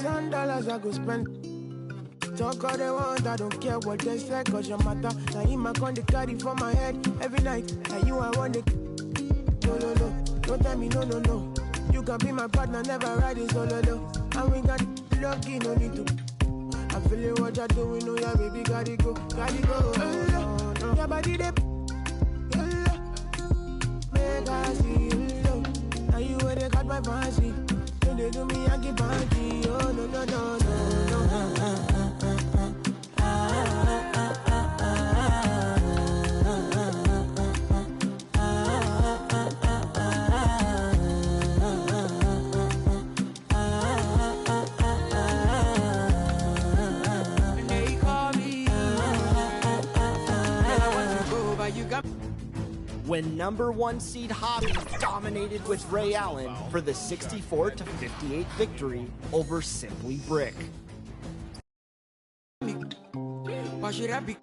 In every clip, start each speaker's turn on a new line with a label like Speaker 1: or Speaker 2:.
Speaker 1: $1,000 I go spend. Talk all they want, I don't care what they say, cause your matter. Now in my con, they carry for my head every night. And you, I want it. No, no, no, don't tell me no, no, no. You can be my partner, never ride it solo, no. And we got lucky, no need to. I feel it, what you're doing, no, yeah, baby, gotta go, gotta go. Your body, they make I see you, now you where they got my fancy. When they do me, I keep panty. Oh, no, no, no, no, no.
Speaker 2: When #1 seed Hobby dominated with Ray Allen for the 64-58 victory over Simply Brick.
Speaker 1: Why should I be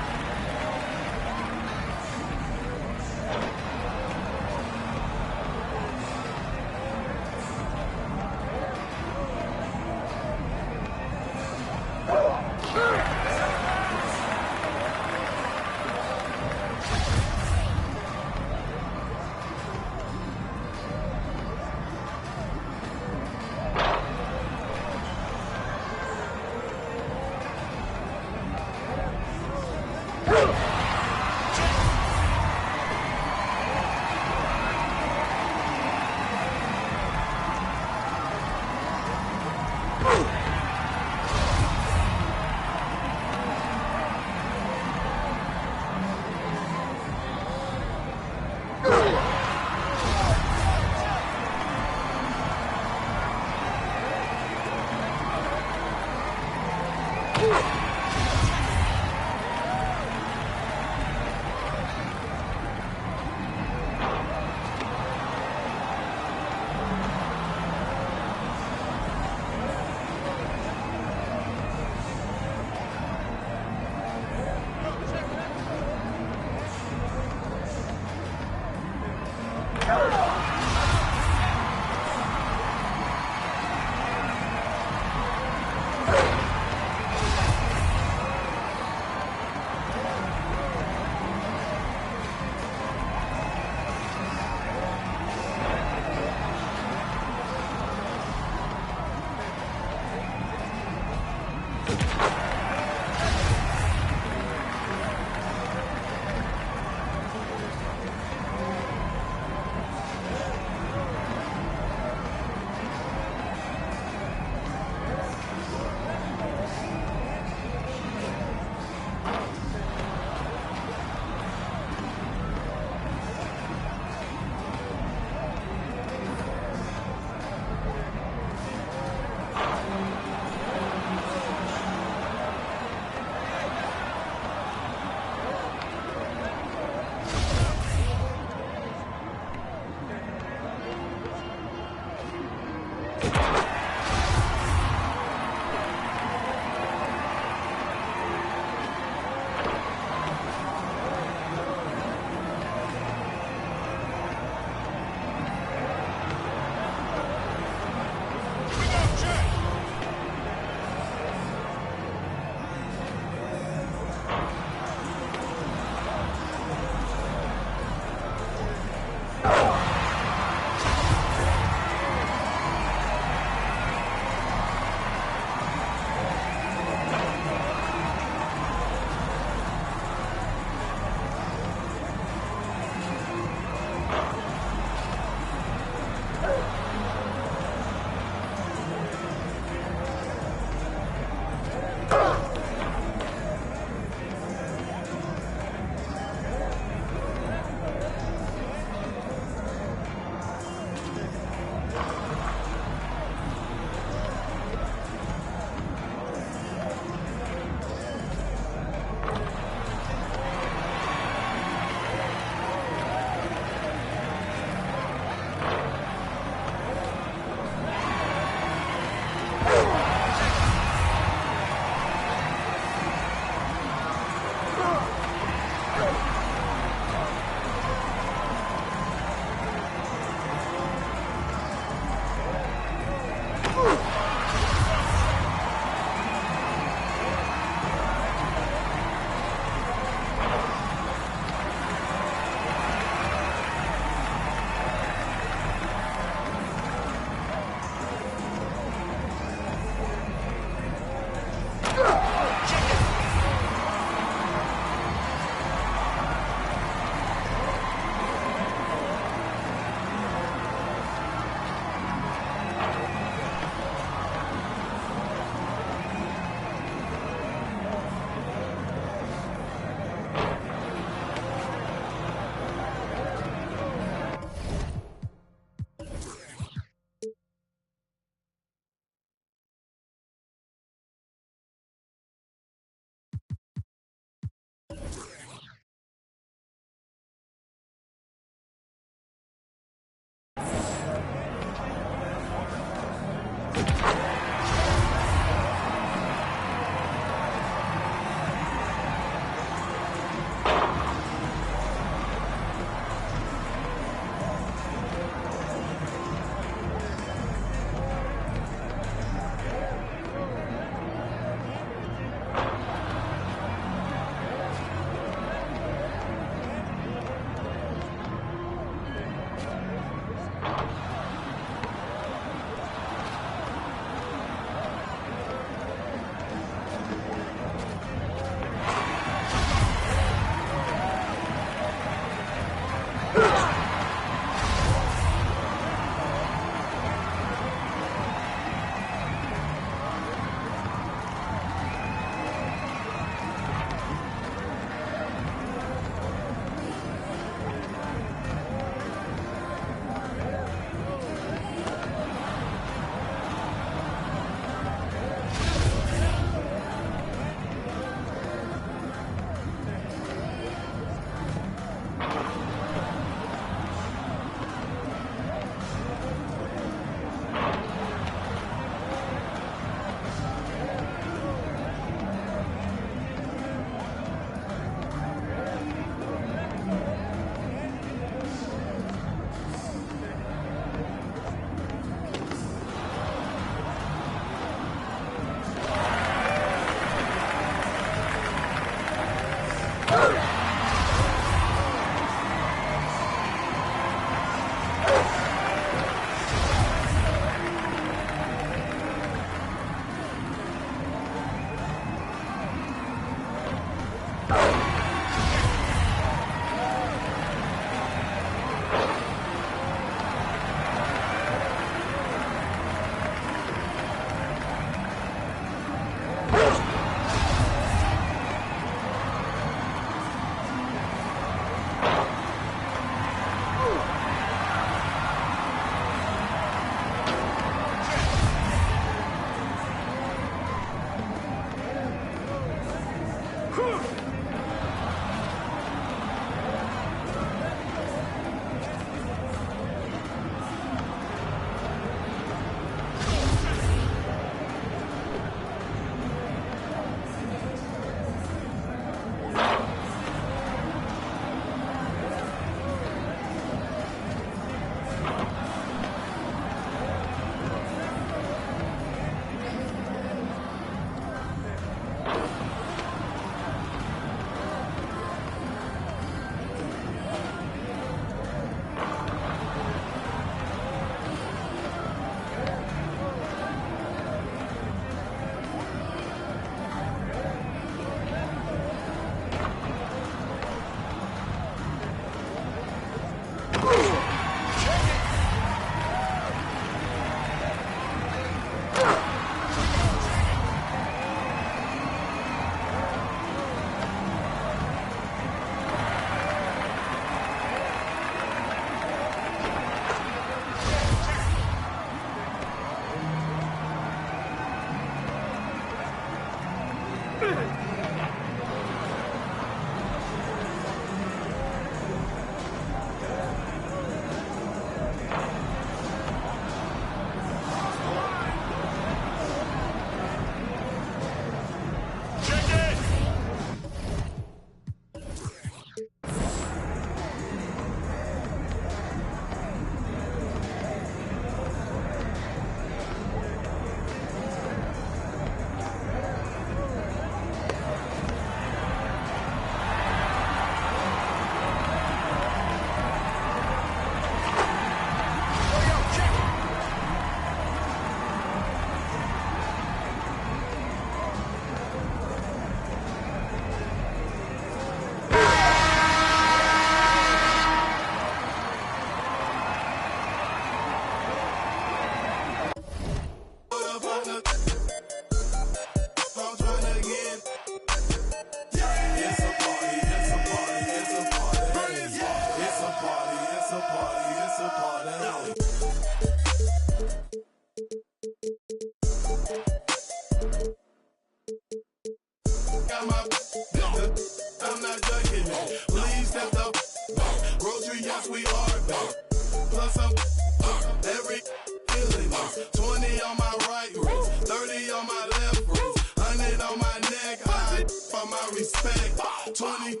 Speaker 3: respect. 20, 10,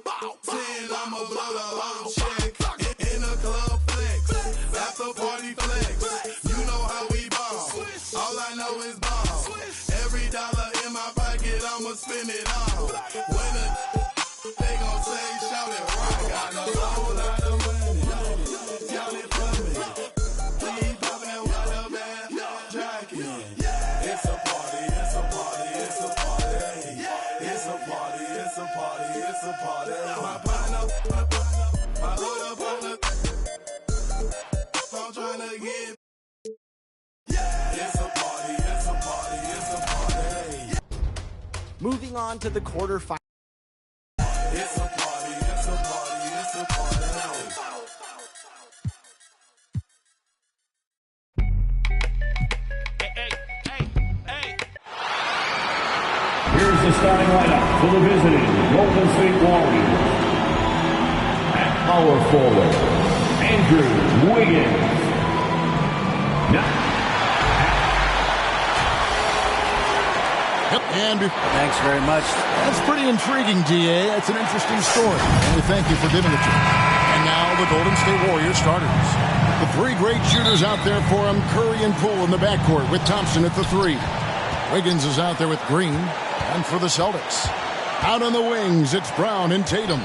Speaker 3: I'ma blow the whole check. In a club flex, after party flex. You know how we ball. All I know is ball. Every dollar in my pocket, I'ma spend it all. When they gon' say, shout it right. Got a whole lot of money. Count it for me. Please pop that water man. Jacket. It's a party, it's a party, it's a party. It's a party, it's a party, it's a party. My partner, my other partner. I'm trying to get. It's a party, it's a party, it's a party.
Speaker 2: Moving on to the quarterfinals.
Speaker 3: It's a party, it's a party, it's a party.
Speaker 4: Here's the starting lineup for the visiting Golden State Warriors. At power forward, Andrew Wiggins.
Speaker 5: Thanks very much.
Speaker 6: That's pretty intriguing, DA. It's an interesting story. And we thank you for giving it to us.
Speaker 7: And now the Golden State Warriors starters. The three great shooters out there for him, Curry and Poole in the backcourt with Thompson at the three. Wiggins is out there with Green. And for the Celtics, out on the wings, it's Brown and Tatum.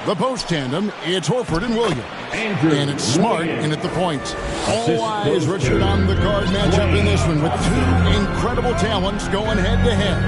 Speaker 7: The post tandem, it's Horford and Williams. And it's Smart in at the point. All eyes, Richard, on the guard matchup in this one with two incredible talents going head-to-head.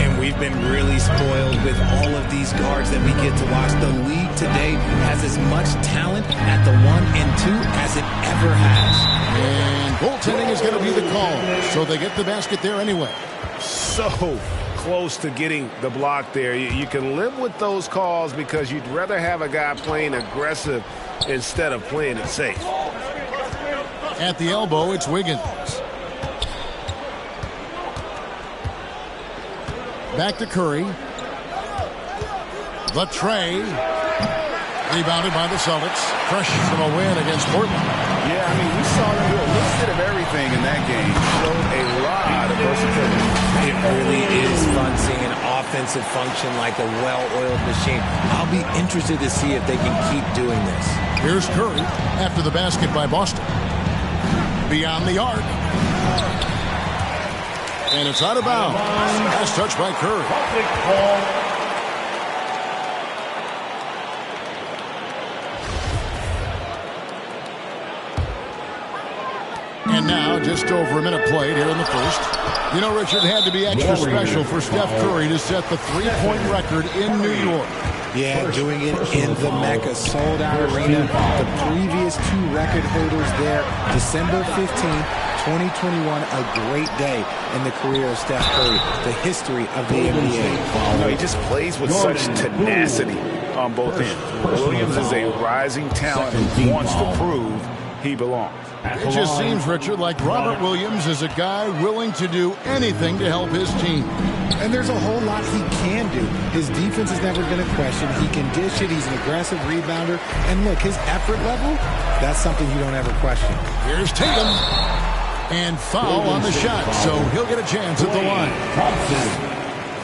Speaker 5: And we've been really spoiled with all of these guards that we get to watch. The league today has as much talent at the 1 and 2 as it ever has.
Speaker 7: And goaltending is going to be the call, so they get the basket there anyway.
Speaker 8: So close to getting the block there. You can live with those calls because you'd rather have a guy playing aggressive instead of playing it safe.
Speaker 7: At the elbow, it's Wiggins. Back to Curry. The tray. Rebounded by the Celtics. Fresh from a win against Portland.
Speaker 9: Yeah, I mean, we saw them do a little bit of everything in that game. Showed a lot of versatility.
Speaker 5: It really is fun seeing an offensive function like a well-oiled machine. I'll be interested to see if they can keep doing this.
Speaker 7: Here's Curry after the basket by Boston. Beyond the arc. And it's out of bounds. Nice touch by Curry. And now, just over a minute played here in the first. You know, Richard, it had to be extra special for Steph Curry to set the three-point record in New York.
Speaker 5: Yeah, doing it in the Mecca sold-out arena. The previous two record holders there, December 15th, 2021, a great day in the career of Steph Curry, the history of the NBA.
Speaker 8: He just plays with such tenacity on both ends. Williams is a rising talent who wants to prove he belongs.
Speaker 7: It just seems, Richard, like Robert Williams is a guy willing to do anything to help his team.
Speaker 5: And there's a whole lot he can do. His defense has never been a question. He can dish it. He's an aggressive rebounder. And look, his effort level, that's something you don't ever question.
Speaker 7: Here's Tatum. And foul on the shot, so he'll get a chance at the line.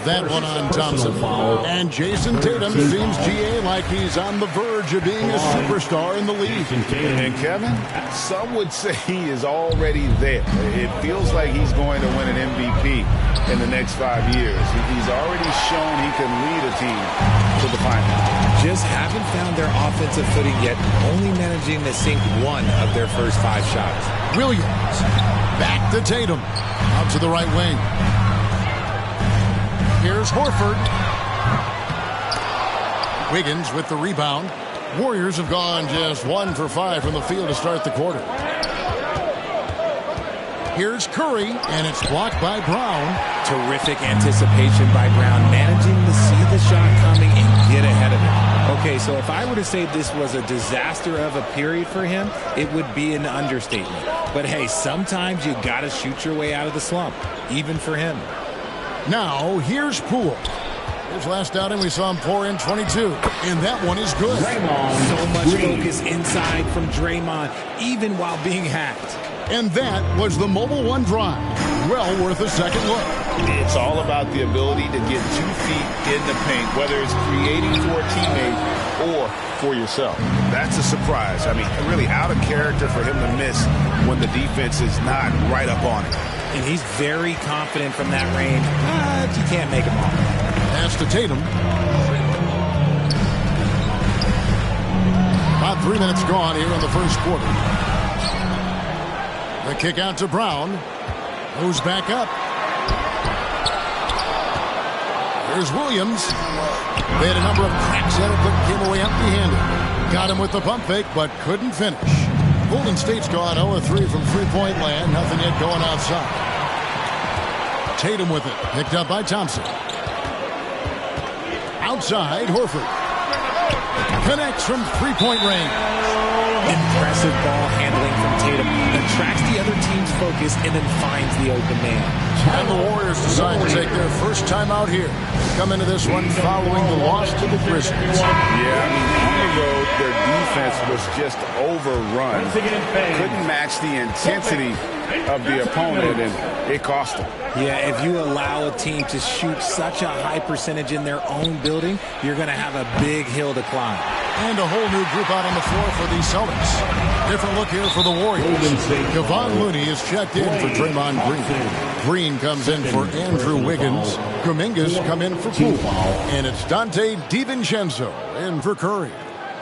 Speaker 7: That one on Thompson. And Jason Tatum seems, GA, like he's on the verge of being a superstar in the league.
Speaker 8: And Kevin, some would say he is already there. It feels like he's going to win an MVP in the next 5 years. He's already shown he can lead a team to the finals.
Speaker 5: Just haven't found their offensive footing yet, only managing to sink one of their first 5 shots.
Speaker 7: Williams, back to Tatum, out to the right wing. Here's Horford. Wiggins with the rebound. Warriors have gone just 1 for 5 from the field to start the quarter. Here's Curry, and it's blocked by Brown.
Speaker 5: Terrific anticipation by Brown, managing to see the shot coming and get ahead of it. Okay, so if I were to say this was a disaster of a period for him, it would be an understatement. But hey, sometimes you got to shoot your way out of the slump, even for him.
Speaker 7: Now, here's Poole. His last outing, we saw him pour in 22, and that one is good.
Speaker 5: So much focus inside from Draymond, even while being hacked.
Speaker 7: And that was the Mobile One Drive. well worth a second look.
Speaker 8: It's all about the ability to get 2 feet in the paint, whether it's creating for a teammate or for yourself. That's a surprise. I mean, really out of character for him to miss when the defense is not right up on it.
Speaker 5: And he's very confident from that range, but you can't make him off.
Speaker 7: Pass to Tatum. About 3 minutes gone here in the first quarter. The kick out to Brown. Moves back up. Here's Williams. They had a number of cracks at it, but came away empty-handed. Got him with the pump fake, but couldn't finish. Golden State's gone 0-3 from three-point land. Nothing yet going outside. Tatum with it. Picked up by Thompson. Outside, Horford. Connects from three-point range.
Speaker 5: Impressive ball handling from Tatum. Attracts the other team's focus and then finds the open man.
Speaker 7: And the Warriors decide to take their first time out here. Come into this one following the loss to the Grizzlies.
Speaker 8: Yeah, I mean, on the road, their defense was just overrun. Couldn't match the intensity of the opponent, and it cost them.
Speaker 5: Yeah, if you allow a team to shoot such a high percentage in their own building, you're going to have a big hill to climb.
Speaker 7: And a whole new group out on the floor for the Celtics. Different look here for the Warriors. Kevon Looney is checked in for Draymond Green. Green comes in for Andrew Wiggins. Kuminga's come in for Poole. And it's Dante DiVincenzo in for Curry.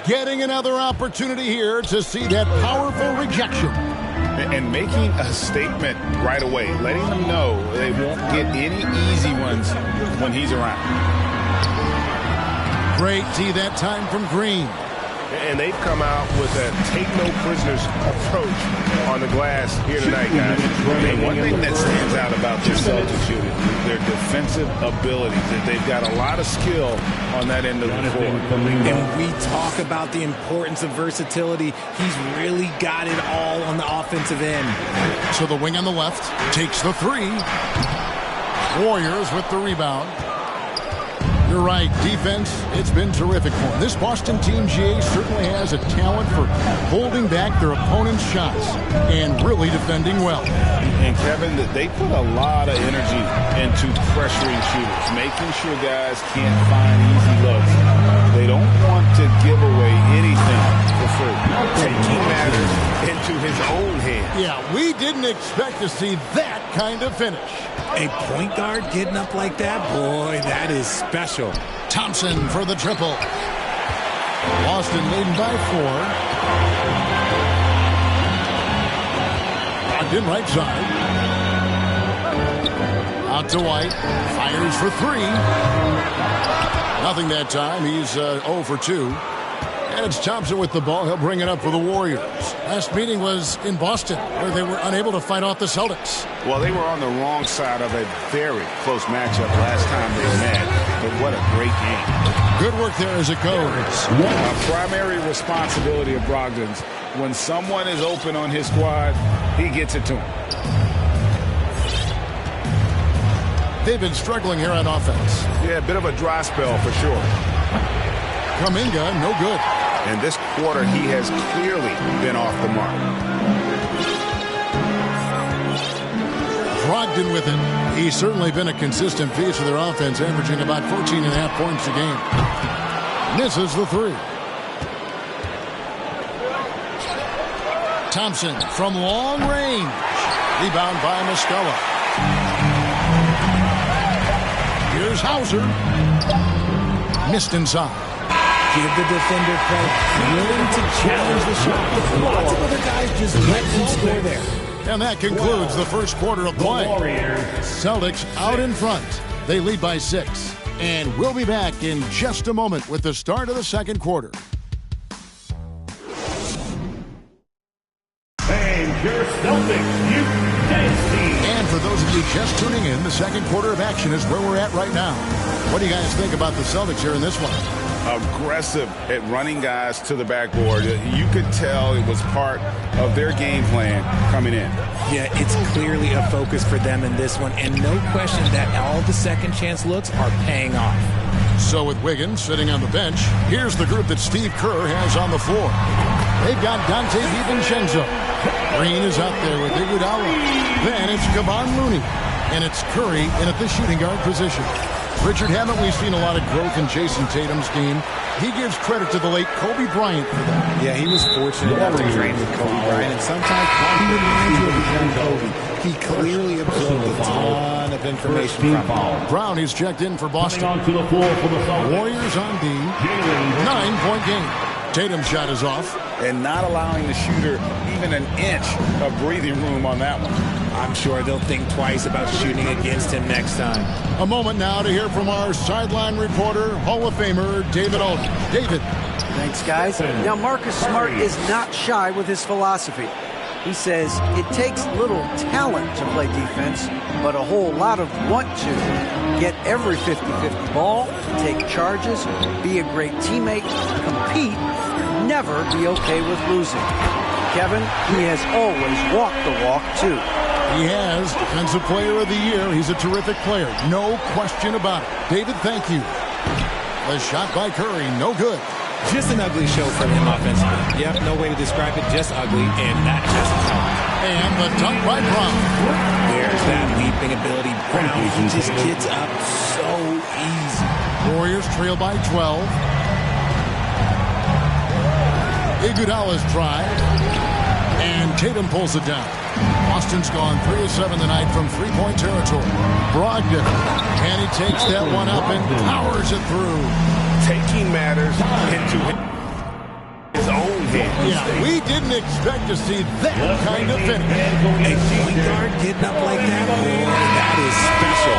Speaker 7: Getting another opportunity here to see that powerful rejection.
Speaker 8: And making a statement right away, letting them know they won't get any easy ones when he's around.
Speaker 7: Great D that time from Green.
Speaker 10: And they've come out with a take-no-prisoners approach on the glass here tonight, guys.
Speaker 8: And one thing that stands out about their Celtics shooting is their defensive ability. That they've got a lot of skill on that end of the floor.
Speaker 5: And we talk about the importance of versatility. He's really got it all on the offensive end.
Speaker 7: So the wing on the left takes the three. Warriors with the rebound. You're right, defense, it's been terrific for them. This Boston team, GA, certainly has a talent for holding back their opponent's shots and really defending well.
Speaker 8: And Kevin, they put a lot of energy into pressuring shooters, making sure guys can't find easy looks. They don't want to give away anything for free. Taking matters into his own hands.
Speaker 7: Yeah, we didn't expect to see that kind of finish.
Speaker 5: A point guard getting up like that, boy, that is special.
Speaker 7: Thompson for the triple. Boston leading by 4. Locked in right side. Out to White. Fires for 3. Nothing that time. He's 0 for 2. And it's Thompson with the ball. He'll bring it up for the Warriors. Last meeting was in Boston, where they were unable to fight off the Celtics.
Speaker 8: Well, they were on the wrong side of a very close matchup last time they met. But what a great game.
Speaker 7: Good work there as it goes.
Speaker 8: A primary responsibility of Brogdon's. When someone is open on his squad, he gets it to him.
Speaker 7: They've been struggling here on offense.
Speaker 10: Yeah, a bit of a dry spell for sure.
Speaker 7: Kuminga, no good.
Speaker 8: And this quarter, he has clearly been off the mark.
Speaker 7: Brogdon with it. He's certainly been a consistent piece of their offense, averaging about 14.5 points a game. Misses the 3. Thompson from long range. Rebound by Muscala. Here's Hauser. Missed inside.
Speaker 5: Give the defender credit. Willing to challenge the shot. Lots of other guys just let him score there.
Speaker 7: And that concludes the first quarter of play. Celtics out in front. They lead by 6. And we'll be back in just a moment with the start of the second quarter.
Speaker 4: And your Celtics,
Speaker 7: And for those of you just tuning in, the second quarter of action is where we're at right now. What do you guys think about the Celtics here in this one?
Speaker 8: Aggressive at running guys to the backboard. You could tell it was part of their game plan coming in.
Speaker 5: Yeah, it's clearly a focus for them in this one, and no question that all the second chance looks are paying off.
Speaker 7: So with Wiggins sitting on the bench, here's the group that Steve Kerr has on the floor. They've got Dante DiVincenzo. Green is out there with Iguodala. Then it's Kevon Looney. And it's Curry in at the shooting guard position. Richard, haven't we seen a lot of growth in Jason Tatum's game? He gives credit to the late Kobe Bryant for that.
Speaker 5: Yeah, he was fortunate enough to train with Kobe Bryant, and sometimes he reminds you of a young Kobe. He clearly absorbed a ton of information from him.
Speaker 7: Brown is checked in for Boston. Warriors on D. 9-point game. Tatum's shot is off.
Speaker 8: And not allowing the shooter even an inch of breathing room on that one.
Speaker 5: I'm sure they'll think twice about shooting against him next time.
Speaker 7: A moment now to hear from our sideline reporter, Hall of Famer David Alden. David.
Speaker 11: Thanks, guys. Now, Marcus Smart is not shy with his philosophy. He says it takes little talent to play defense, but a whole lot of want to. Get every 50-50 ball, take charges, be a great teammate, compete, never be okay with losing. Kevin, he has always walked the walk, too.
Speaker 7: He has Defensive Player of the Year. He's a terrific player. No question about it. David, thank you. The shot by Curry, no good.
Speaker 5: Just an ugly show from him offensively. Yep, no way to describe it, just ugly, and that just helped.
Speaker 7: And the dunk by Brown.
Speaker 5: There's that leaping ability. Brown, he just gets up so easy.
Speaker 7: Warriors trail by 12. Iguodala's drive. And Tatum pulls it down. Boston's gone 3 of 7 tonight from three-point territory. Brogdon. And he takes that one up and powers it through.
Speaker 10: Taking matters into his own hands.
Speaker 7: Yeah, we didn't expect to see that kind of finish.
Speaker 5: A point guard getting up like that, boy, that is special.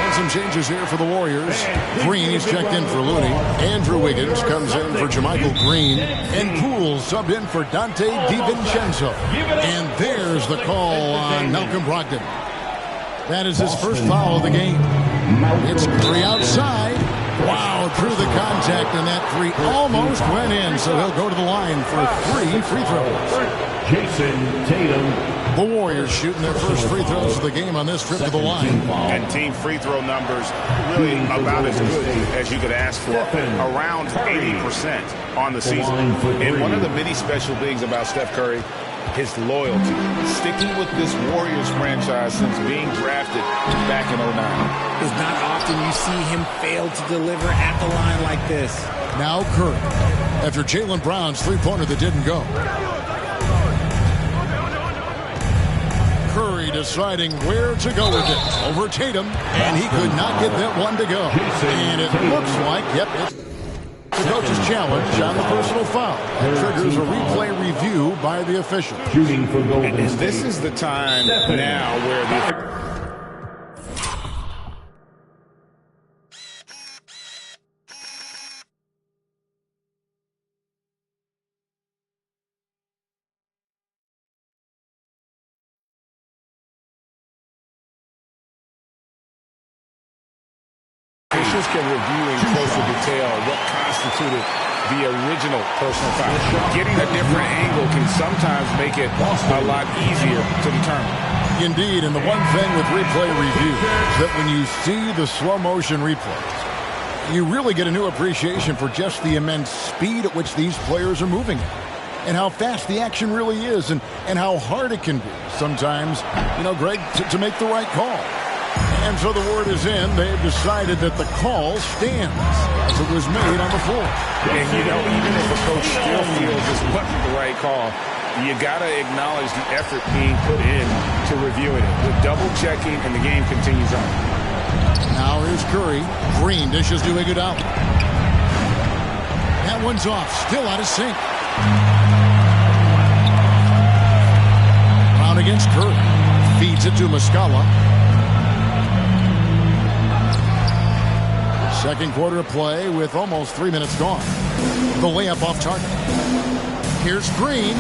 Speaker 7: And some changes here for the Warriors. Green is checked in for Looney. Andrew Wiggins comes in for JaMychal Green. And Poole subbed in for Dante DiVincenzo. And there's the call on Malcolm Brogdon. That is his first foul of the game. It's Curry outside. Wow, through the contact, and that three almost went in, so he'll go to the line for 3 free throws.
Speaker 4: Jason Tatum.
Speaker 7: The Warriors shooting their first free throws of the game on this trip to the line.
Speaker 8: And team free throw numbers really about as good as you could ask for. Around 80% on the season. And one of the many special things about Steph Curry, his loyalty. Sticking with this Warriors franchise since being drafted back in 09.
Speaker 5: It's not often you see him fail to deliver at the line like this.
Speaker 7: Now Curry, after Jaylen Brown's three-pointer that didn't go. Curry deciding where to go with it. Over Tatum, and he could not get that one to go. And it looks like, yep, it's the coach's challenge on the personal foul. That triggers a replay review by the official.
Speaker 4: Shooting for Golden
Speaker 8: And
Speaker 4: State.
Speaker 8: this is the time now where the... Officials can review in closer detail what constituted the original personal foul. Getting a different angle can sometimes make it a lot easier to determine.
Speaker 7: Indeed, and the one thing with replay review is that when you see the slow motion replays, you really get a new appreciation for just the immense speed at which these players are moving and how fast the action really is and how hard it can be sometimes, Greg, to make the right call. And so the word is in. They've decided that the call stands as it was made on the floor.
Speaker 8: And, even if a coach still feels this wasn't the right call, you got to acknowledge the effort being put in to reviewing it. With double-checking, and the game continues on.
Speaker 7: Now here's Curry. Green dishes to Iguodala. That one's off. Still out of sync. Brown against Curry. Feeds it to Muscala. Second quarter of play with almost 3 minutes gone. The layup off target. Here's Green.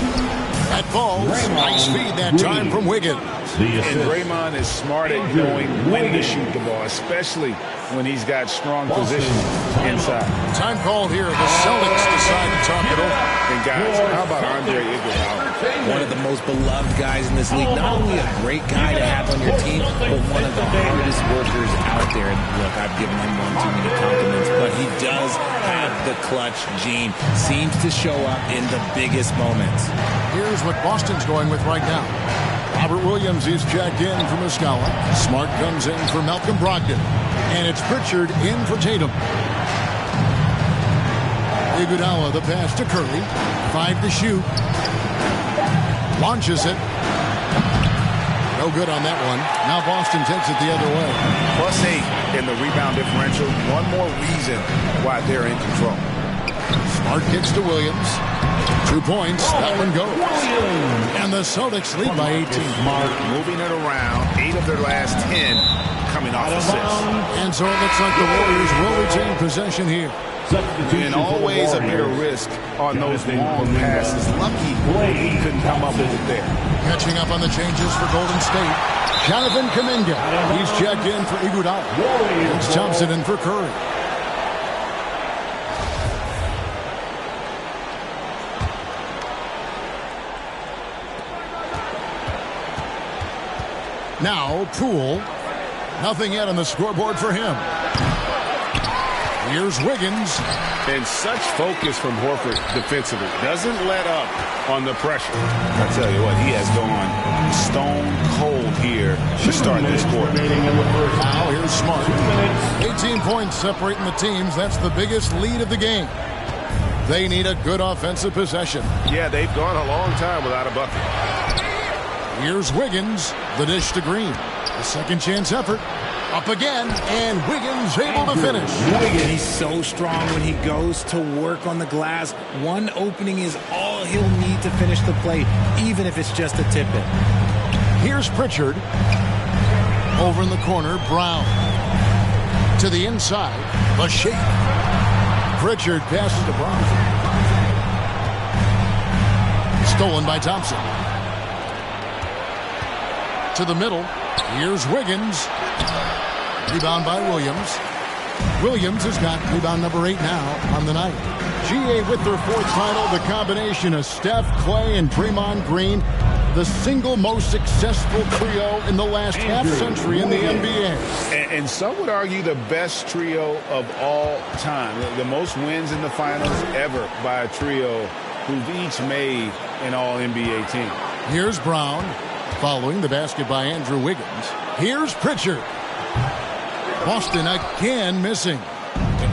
Speaker 7: That falls. Nice feed that time from Wiggins.
Speaker 8: And Draymond is smart at knowing when to shoot the ball, especially when he's got strong positions inside.
Speaker 7: Time called here. The Celtics decide to talk it over.
Speaker 8: And guys, how about Andre Iguodala?
Speaker 5: One of the most beloved guys in this league. Not only a great guy to have on your team, but one of the hardest workers out there. And look, I've given him one too many compliments, but he does have the the clutch gene. Seems to show up in the biggest moments.
Speaker 7: Here's what Boston's going with right now. Robert Williams is checked in for Muscala. Smart comes in for Malcolm Brogdon. And it's Pritchard in for Tatum. Iguodala, the pass to Curry. 5 to shoot. Launches it. No good on that one. Now Boston takes it the other way.
Speaker 8: +8 in the rebound differential. One more reason why they're in control.
Speaker 7: Smart kicks to Williams. 2 points. That one goes. And the Celtics lead by 18.
Speaker 8: Smart moving it around. 8 of their last 10 coming off assists.
Speaker 7: And so it looks like the Warriors will retain possession here.
Speaker 8: And always a bit of risk on those long passes. Lucky he couldn't come up with it there.
Speaker 7: Catching up on the changes for Golden State. Jonathan Kuminga. He's checked in for Iguodala. It's Thompson in for Curry. Now Poole. Nothing yet on the scoreboard for him. Here's Wiggins.
Speaker 10: And such focus from Horford defensively. Doesn't let up on the pressure.
Speaker 8: I tell you what, he has gone stone cold here to start this quarter.
Speaker 7: Now here's Smart. 18 points separating the teams. That's the biggest lead of the game. They need a good offensive possession.
Speaker 10: Yeah, they've gone a long time without a bucket.
Speaker 7: Here's Wiggins. The dish to Green. The second chance effort. Up again, and Wiggins able to finish.
Speaker 5: He's so strong when he goes to work on the glass. One opening is all he'll need to finish the play, even if it's just a tip-in.
Speaker 7: Here's Pritchard. Over in the corner, Brown. To the inside, the shake. Pritchard passes to Brown. Stolen by Thompson. To the middle. Here's Wiggins. Rebound by Williams. Williams has got rebound number 8 now on the night. GA with their 4th title, the combination of Steph, Clay, and Draymond Green, the single most successful trio in the last half-century in the NBA.
Speaker 8: And some would argue the best trio of all time. The most wins in the finals ever by a trio who've each made an All-NBA team.
Speaker 7: Here's Brown, following the basket by Andrew Wiggins. Here's Pritchard. Boston again missing.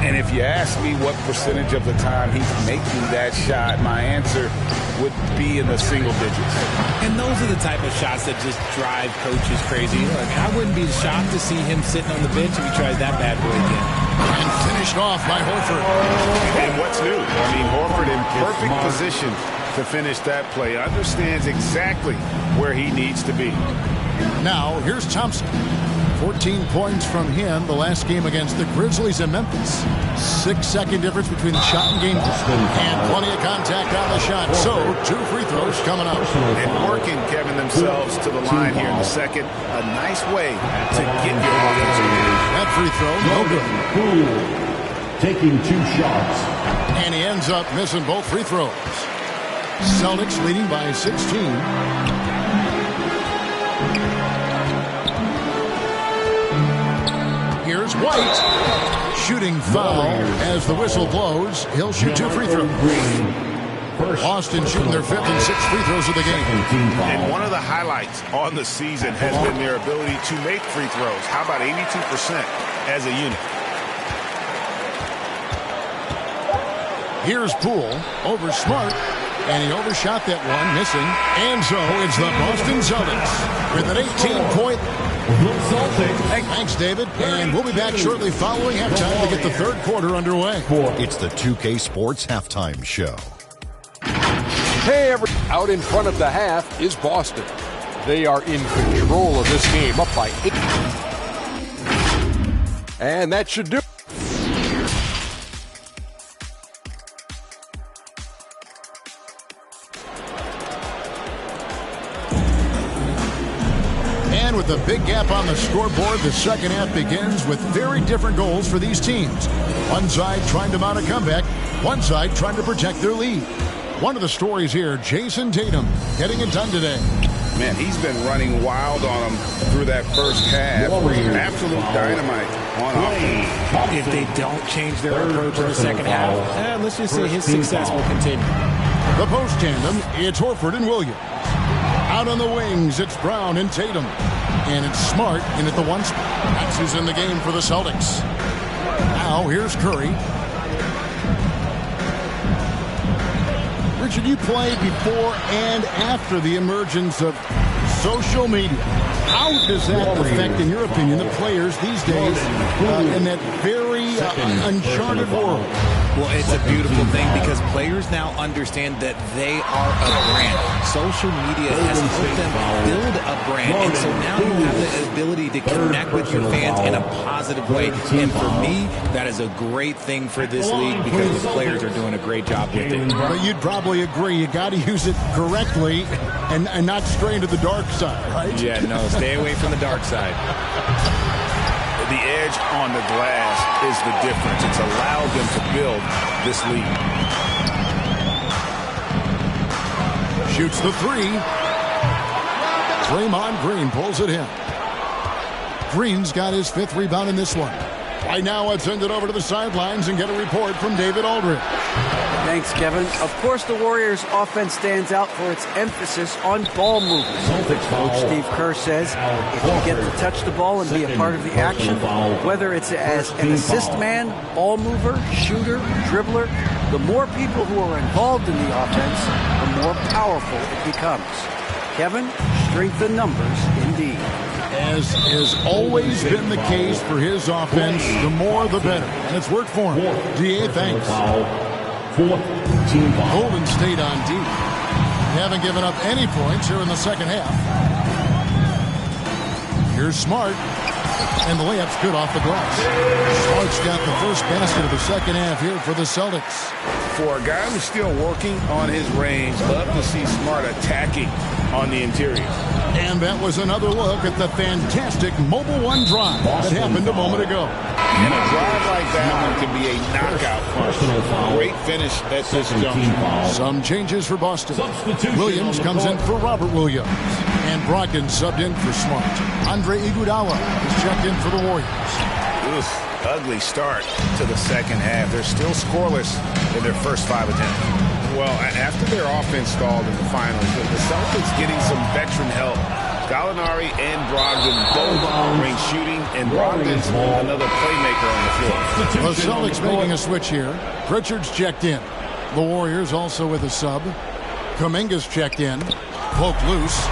Speaker 8: And if you ask me what percentage of the time he's making that shot, my answer would be in the single digits.
Speaker 5: And those are the type of shots that just drive coaches crazy. Look, I wouldn't be shocked to see him sitting on the bench if he tries that bad boy again.
Speaker 7: And finished off by Horford.
Speaker 8: And what's new? I mean, Horford in perfect position to finish that play. Understands exactly where he needs to be.
Speaker 7: Now, here's Thompson. 14 points from him the last game against the Grizzlies in Memphis. 6-second difference between the shot and game. And plenty of contact on the shot. So, 2 free throws coming up.
Speaker 8: And working, Kevin, themselves to the line here in the second. A nice way to get your offense.
Speaker 7: That free throw, no good.
Speaker 4: Taking 2 shots.
Speaker 7: And he ends up missing both free throws. Celtics leading by 16. Here's White. Shooting foul as the whistle blows. He'll shoot 2 free throws. Boston shooting their 5th and 6th free throws of the game.
Speaker 10: And one of the highlights on the season has been their ability to make free throws. How about 82% as a unit?
Speaker 7: Here's Poole over Smart. And he overshot that one, missing. And so it's the Boston Celtics with an 18-point. Thanks, David. And we'll be back shortly following halftime to get the 3rd quarter underway.
Speaker 12: It's the 2K Sports Halftime Show.
Speaker 13: Hey, out in front of the half is Boston. They are in control of this game, up by 8. And that should do it.
Speaker 7: With a big gap on the scoreboard, the second half begins with very different goals for these teams. One side trying to mount a comeback, one side trying to protect their lead. One of the stories here, Jason Tatum getting it done today.
Speaker 8: Man, he's been running wild on them through that first half. Absolute dynamite on offense.
Speaker 5: If they don't change their approach in the second half, let's just say his success will continue.
Speaker 7: The post tandem, it's Horford and Williams. Out on the wings, it's Brown and Tatum. And it's Smart in at the one spot. That's who's in the game for the Celtics. Now, here's Curry. Richard, you played before and after the emergence of social media. How does that affect, in your opinion, the players these days in that very uncharted world?
Speaker 5: Well, it's a beautiful thing because players now understand that they are a brand. Social media has helped them build a brand, and so now you have the ability to connect with your fans in a positive way. And for me, that is a great thing for this league because the players are doing a great job with it.
Speaker 7: But you'd probably agree you got to use it correctly and not stray into the dark side, right?
Speaker 5: Yeah, no, stay away from the dark side.
Speaker 8: The edge on the glass is the difference. It's allowed them to build this lead.
Speaker 7: Shoots the three. Draymond Green pulls it in. Green's got his 5th rebound in this one. Right now, let's send it over to the sidelines and get a report from David Aldridge.
Speaker 11: Thanks, Kevin. Of course, the Warriors' offense stands out for its emphasis on ball movement. Coach Steve Kerr says if you get to touch the ball and be a part of the action, whether it's as an assist man, ball mover, shooter, dribbler, the more people who are involved in the offense, the more powerful it becomes. Kevin, strength in numbers indeed.
Speaker 7: As has always been the case for his offense, the more the better. And it's worked for him. DA, thanks. Golden State on D. They haven't given up any points here in the second half. Here's Smart. And the layup's good off the glass. Smart's got the first basket of the second half here for the Celtics.
Speaker 8: For a guy who's still working on his range, love to see Smart attacking on the interior.
Speaker 7: And that was another look at the fantastic Mobile One drive that happened a moment ago.
Speaker 8: And a drive like that one can be a knockout punch. Great finish at this junction.
Speaker 7: Some changes for Boston. Williams comes in for Robert Williams. And Brogdon subbed in for Smart. Andre Iguodala is checked in for the Warriors.
Speaker 8: Ugly start to the second half. They're still scoreless in their first 5 attempts. Well, after their offense stalled in the finals, the Celtics getting some veteran help. Gallinari and Brogdon both bring shooting, and Brogdon's another playmaker on the floor.
Speaker 7: The Celtics making a switch here. Pritchard's checked in. The Warriors also with a sub. Kuminga's checked in. Poked loose.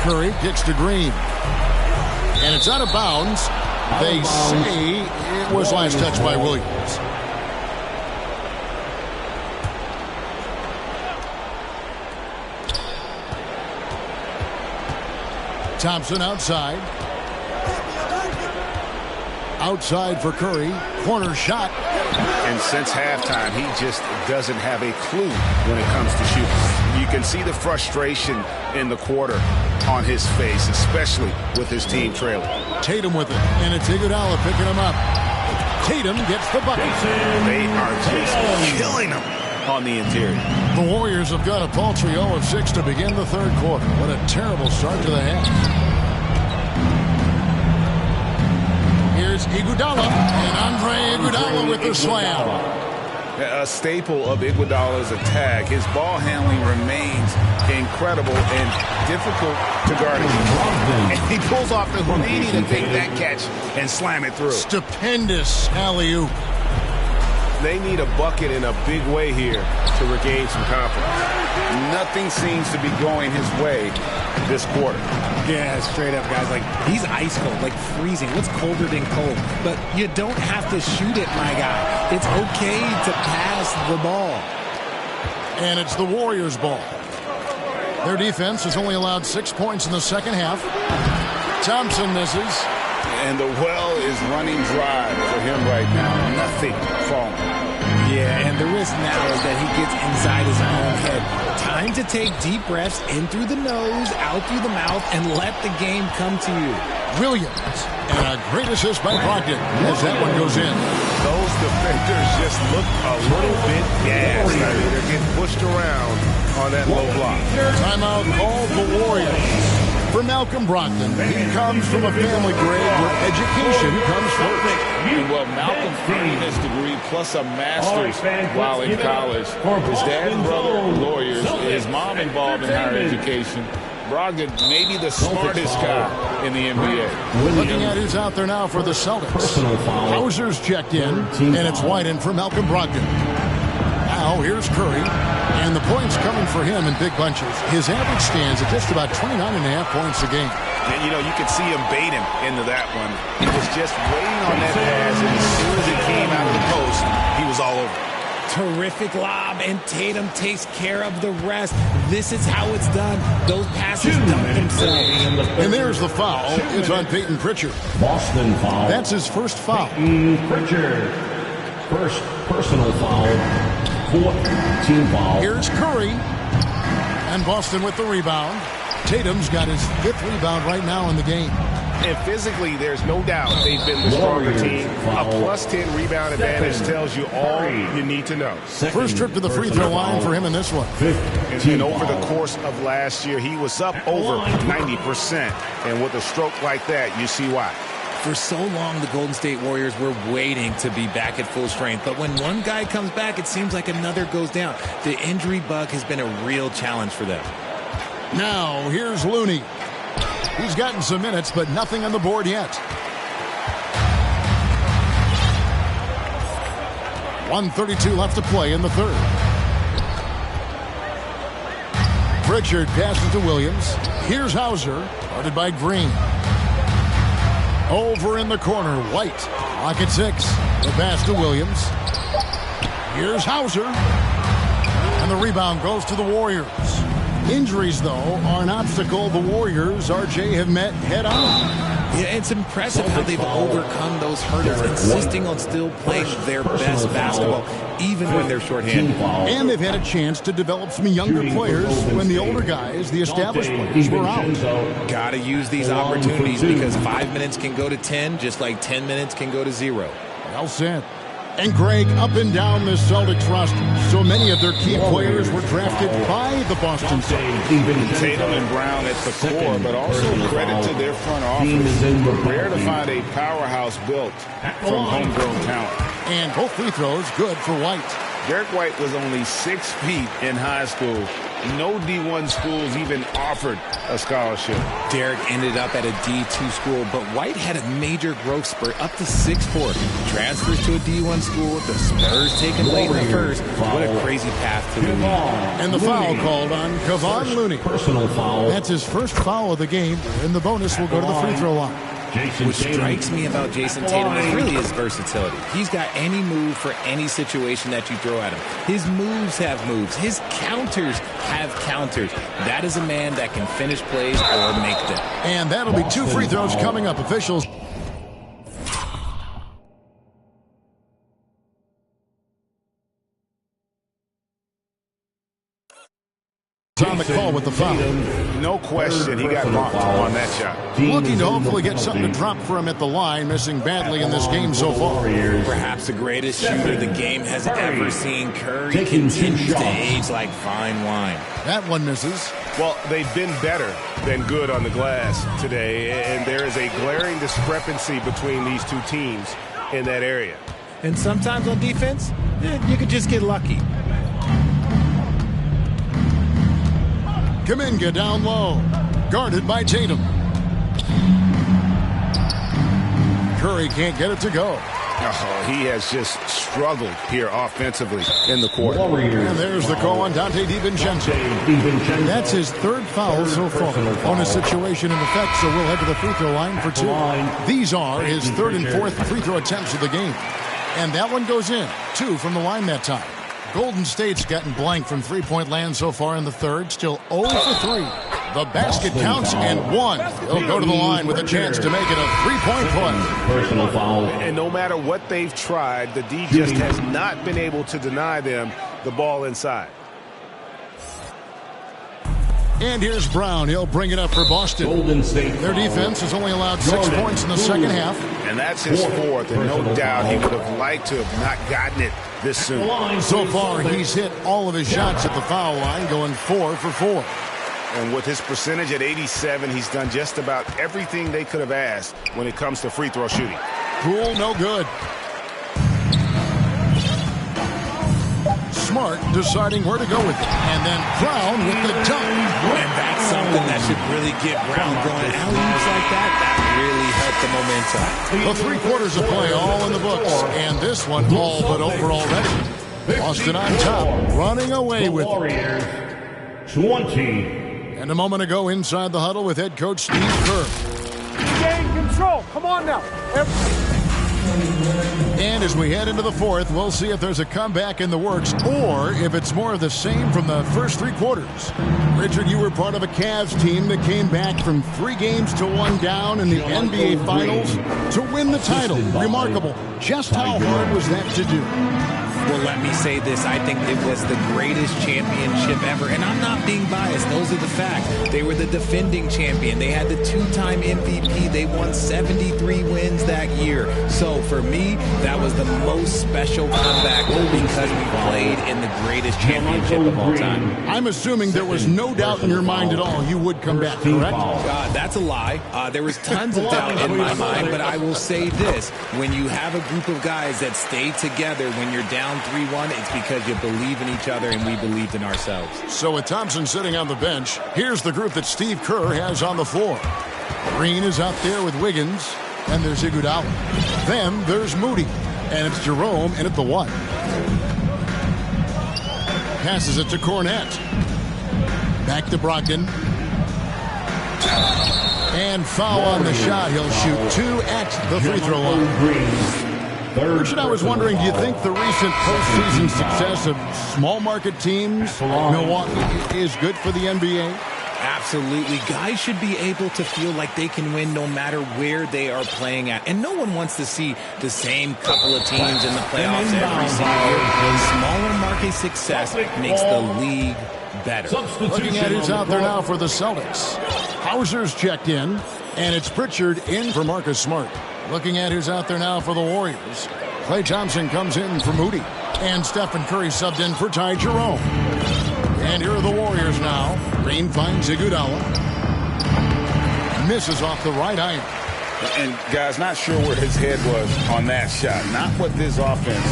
Speaker 7: Curry kicks to Green. And it's out of bounds. They say it was last touched by Williams. Thompson outside. Outside for Curry. Corner shot.
Speaker 8: And since halftime, he just doesn't have a clue when it comes to shooting. You can see the frustration in the quarter on his face, especially with his team trailing.
Speaker 7: Tatum with it, and it's Iguodala picking him up. Tatum gets the bucket.
Speaker 8: They are just killing him on the interior.
Speaker 7: The Warriors have got a paltry 0 of 6 to begin the third quarter. What a terrible start to the half. Here's Iguodala, and Andre Iguodala with the slam.
Speaker 8: A staple of Iguodala's attack. His ball handling remains incredible and difficult to guard against. And he pulls off the Houdini to take that catch and slam it through.
Speaker 7: Stupendous alley-oop.
Speaker 8: They need a bucket in a big way here to regain some confidence. Nothing seems to be going his way this quarter.
Speaker 5: Yeah, straight up, guys. Like, he's ice cold, like freezing. What's colder than cold? But you don't have to shoot it, my guy. It's okay to pass the ball.
Speaker 7: And it's the Warriors' ball. Their defense has only allowed 6 points in the second half. Thompson misses.
Speaker 8: And the well is running dry for him right now. Nothing falling.
Speaker 5: Yeah, and the risk now is that he gets inside his own head. Time to take deep breaths in through the nose, out through the mouth, and let the game come to you.
Speaker 7: Williams. And a great assist by Brogdon as that one goes in.
Speaker 10: Those defenders just look a little bit gassed. I mean, they're getting pushed around on that low block.
Speaker 7: Timeout called the Warriors. For Malcolm Brogdon, he comes from a family, Greg, where education comes first.
Speaker 8: And well, Malcolm earned his degree plus a master's while in college. His dad and brother are lawyers. His mom involved in higher education. Brogdon, maybe the smartest guy in the NBA.
Speaker 7: Looking at who's out there now for the Celtics. Hauser's checked in, and it's White in for Malcolm Brogdon. Now here's Curry, and the points coming for him in big bunches. His average stands at just about 29.5 points a game.
Speaker 8: And, you know, you could see him bait him into that one. He was just waiting on that pass, and as soon as it came out of the post, he was all over.
Speaker 5: Terrific lob, and Tatum takes care of the rest. This is how it's done. Those passes dump themselves.
Speaker 7: And there's the foul. It's on Peyton Pritchard.
Speaker 4: Boston foul.
Speaker 7: That's his first foul.
Speaker 4: Pritchard. First personal foul. Team foul.
Speaker 7: Here's Curry. And Boston with the rebound. Tatum's got his 5th rebound right now in the game.
Speaker 10: And physically, there's no doubt they've been the stronger team. A plus 10 rebound advantage tells you all you need to know.
Speaker 7: First trip to the free throw line for him in this one.
Speaker 10: And over the course of last year, he was up over 90%. And with a stroke like that, you see why.
Speaker 5: For so long, the Golden State Warriors were waiting to be back at full strength. But when one guy comes back, it seems like another goes down. The injury bug has been a real challenge for them.
Speaker 7: Now, here's Looney. He's gotten some minutes, but nothing on the board yet. 1:32 left to play in the third. Pritchard passes to Williams. Here's Hauser, guarded by Green. Over in the corner, White. Clock at 6. The pass to Williams. Here's Hauser. And the rebound goes to the Warriors. Injuries, though, are an obstacle the Warriors, RJ, have met head-on.
Speaker 5: Yeah, it's impressive how they've overcome those hurdles, insisting on still playing their best basketball, even when they're shorthanded.
Speaker 7: And they've had a chance to develop some younger players when the older guys, the established players, were out.
Speaker 5: Got to use these opportunities because 5 minutes can go to 10, just like 10 minutes can go to 0.
Speaker 7: Well said. And Greg, up and down the Celtics roster, so many of their key players were drafted by the Boston Celtics.
Speaker 8: Tatum and Brown at the core, but also credit to their front office. Rare to find a powerhouse built from homegrown talent.
Speaker 7: And both free throws good for White.
Speaker 8: Derek White was only 6 feet in high school. No D1 schools even offered a scholarship.
Speaker 5: Derek ended up at a D2 school, but White had a major growth spurt up to 6'4". Transfers to a D1 school, the Spurs taken late in the first. What a crazy path to the league.
Speaker 7: And the foul called on Kevon Looney.
Speaker 4: Personal foul.
Speaker 7: That's his first foul of the game, and the bonus will go to the free throw line.
Speaker 5: What strikes me about Jason Tatum is really his versatility. He's got any move for any situation that you throw at him. His moves have moves. His counters have counters. That is a man that can finish plays or make them.
Speaker 7: And that'll be 2 free throws coming up. Officials. On the call with the foul.
Speaker 10: No question, he got bumped on that shot.
Speaker 7: Looking to hopefully get something to drop for him at the line, missing badly in this game so far.
Speaker 5: Perhaps the greatest shooter the game has ever seen. Curry continues to age like fine wine.
Speaker 7: That one misses.
Speaker 10: Well, they've been better than good on the glass today, and there is a glaring discrepancy between these two teams in that area.
Speaker 5: And sometimes on defense, you could just get lucky.
Speaker 7: Kuminga down low, guarded by Tatum. Curry can't get it to go.
Speaker 10: Oh, he has just struggled here offensively in the quarter.
Speaker 7: And there's the call on Dante DiVincenzo. That's his 3rd foul so far. Bonus situation in effect, so we'll head to the free throw line for 2. These are his 3rd and 4th free throw attempts of the game. And that one goes in. 2 from the line that time. Golden State's gotten blank from three-point land so far in the third. Still 0 for 3. The basket counts and 1. They'll go to the line with a chance to make it a 3-point play.
Speaker 4: Personal foul.
Speaker 10: And no matter what they've tried, the D just has not been able to deny them the ball inside.
Speaker 7: And here's Brown. He'll bring it up for Boston.
Speaker 4: Golden State.
Speaker 7: Their defense has only allowed 6 points in the second half.
Speaker 8: And that's his fourth, and no doubt he would have liked to have not gotten it this soon.
Speaker 7: So far, he's hit all of his shots at the foul line, going 4 for 4.
Speaker 8: And with his percentage at 87, he's done just about everything they could have asked when it comes to free throw shooting.
Speaker 7: Poole, no good. Smart deciding where to go with it. And then Brown with the dunk.
Speaker 5: And that's something that should really get Brown going. Alley-oops like that really helped the momentum.
Speaker 7: The 3 quarters of play all in the books. And this one all but over already. Boston on top, running away with it.
Speaker 4: 20.
Speaker 7: And a moment ago inside the huddle with head coach Steve Kerr.
Speaker 14: Gain control. Come on now.
Speaker 7: And as we head into the fourth, we'll see if there's a comeback in the works or if it's more of the same from the first 3 quarters. Richard, you were part of a Cavs team that came back from 3 games to 1 down in the NBA Finals to win the title. Remarkable. Just how hard was that to do?
Speaker 5: Well, let me say this. I think it was the greatest championship ever. And I'm not being biased. Those are the facts. They were the defending champion. They had the 2-time MVP. They won 73 wins that year. So for me, that was the most special comeback because we played in the greatest championship of all time.
Speaker 7: I'm assuming there was no doubt in your mind at all you would come back, correct?
Speaker 5: That's a lie. There was tons of doubt in my mind, but I will say this. When you have a group of guys that stay together when you're down 3-1, it's because you believe in each other and we believed in ourselves.
Speaker 7: So with Thompson sitting on the bench, here's the group that Steve Kerr has on the floor. Green is out there with Wiggins, and there's Iguodala. Then there's Moody, and it's Jerome in at the 1. Passes it to Cornette. Back to Brogdon. And foul on the shot. He'll shoot 2 at the free throw line. Richard, I was wondering, do you think the recent postseason success of small market teams like Milwaukee is good for the NBA?
Speaker 5: Absolutely. Guys should be able to feel like they can win no matter where they are playing at. And no one wants to see the same couple of teams in the playoffs every single year. Smaller market success makes the league better.
Speaker 7: Looking at who's out there now for the Celtics. Hauser's checked in, and it's Pritchard in for Marcus Smart. Looking at who's out there now for the Warriors. Klay Thompson comes in for Moody. And Stephen Curry subbed in for Ty Jerome. And here are the Warriors now. Green finds Iguodala. Misses off the right iron.
Speaker 8: And, guys, not sure where his head was on that shot. Not what this offense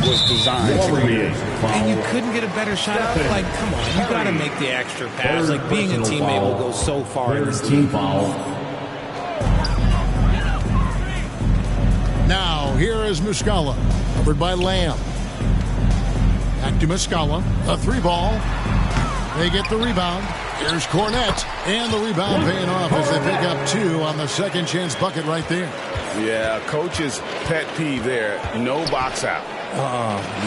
Speaker 8: was designed to do.
Speaker 5: And you couldn't get a better shot up. Like, come on, you got to make the extra pass. Like, being a teammate will go so far in this team.
Speaker 7: Now, here is Muscala, covered by Lamb. Back to Muscala, a 3-ball. They get the rebound. Here's Cornette, and the rebound paying off as they pick up 2 on the second chance bucket right there.
Speaker 8: Yeah, coach's pet peeve there, no box out.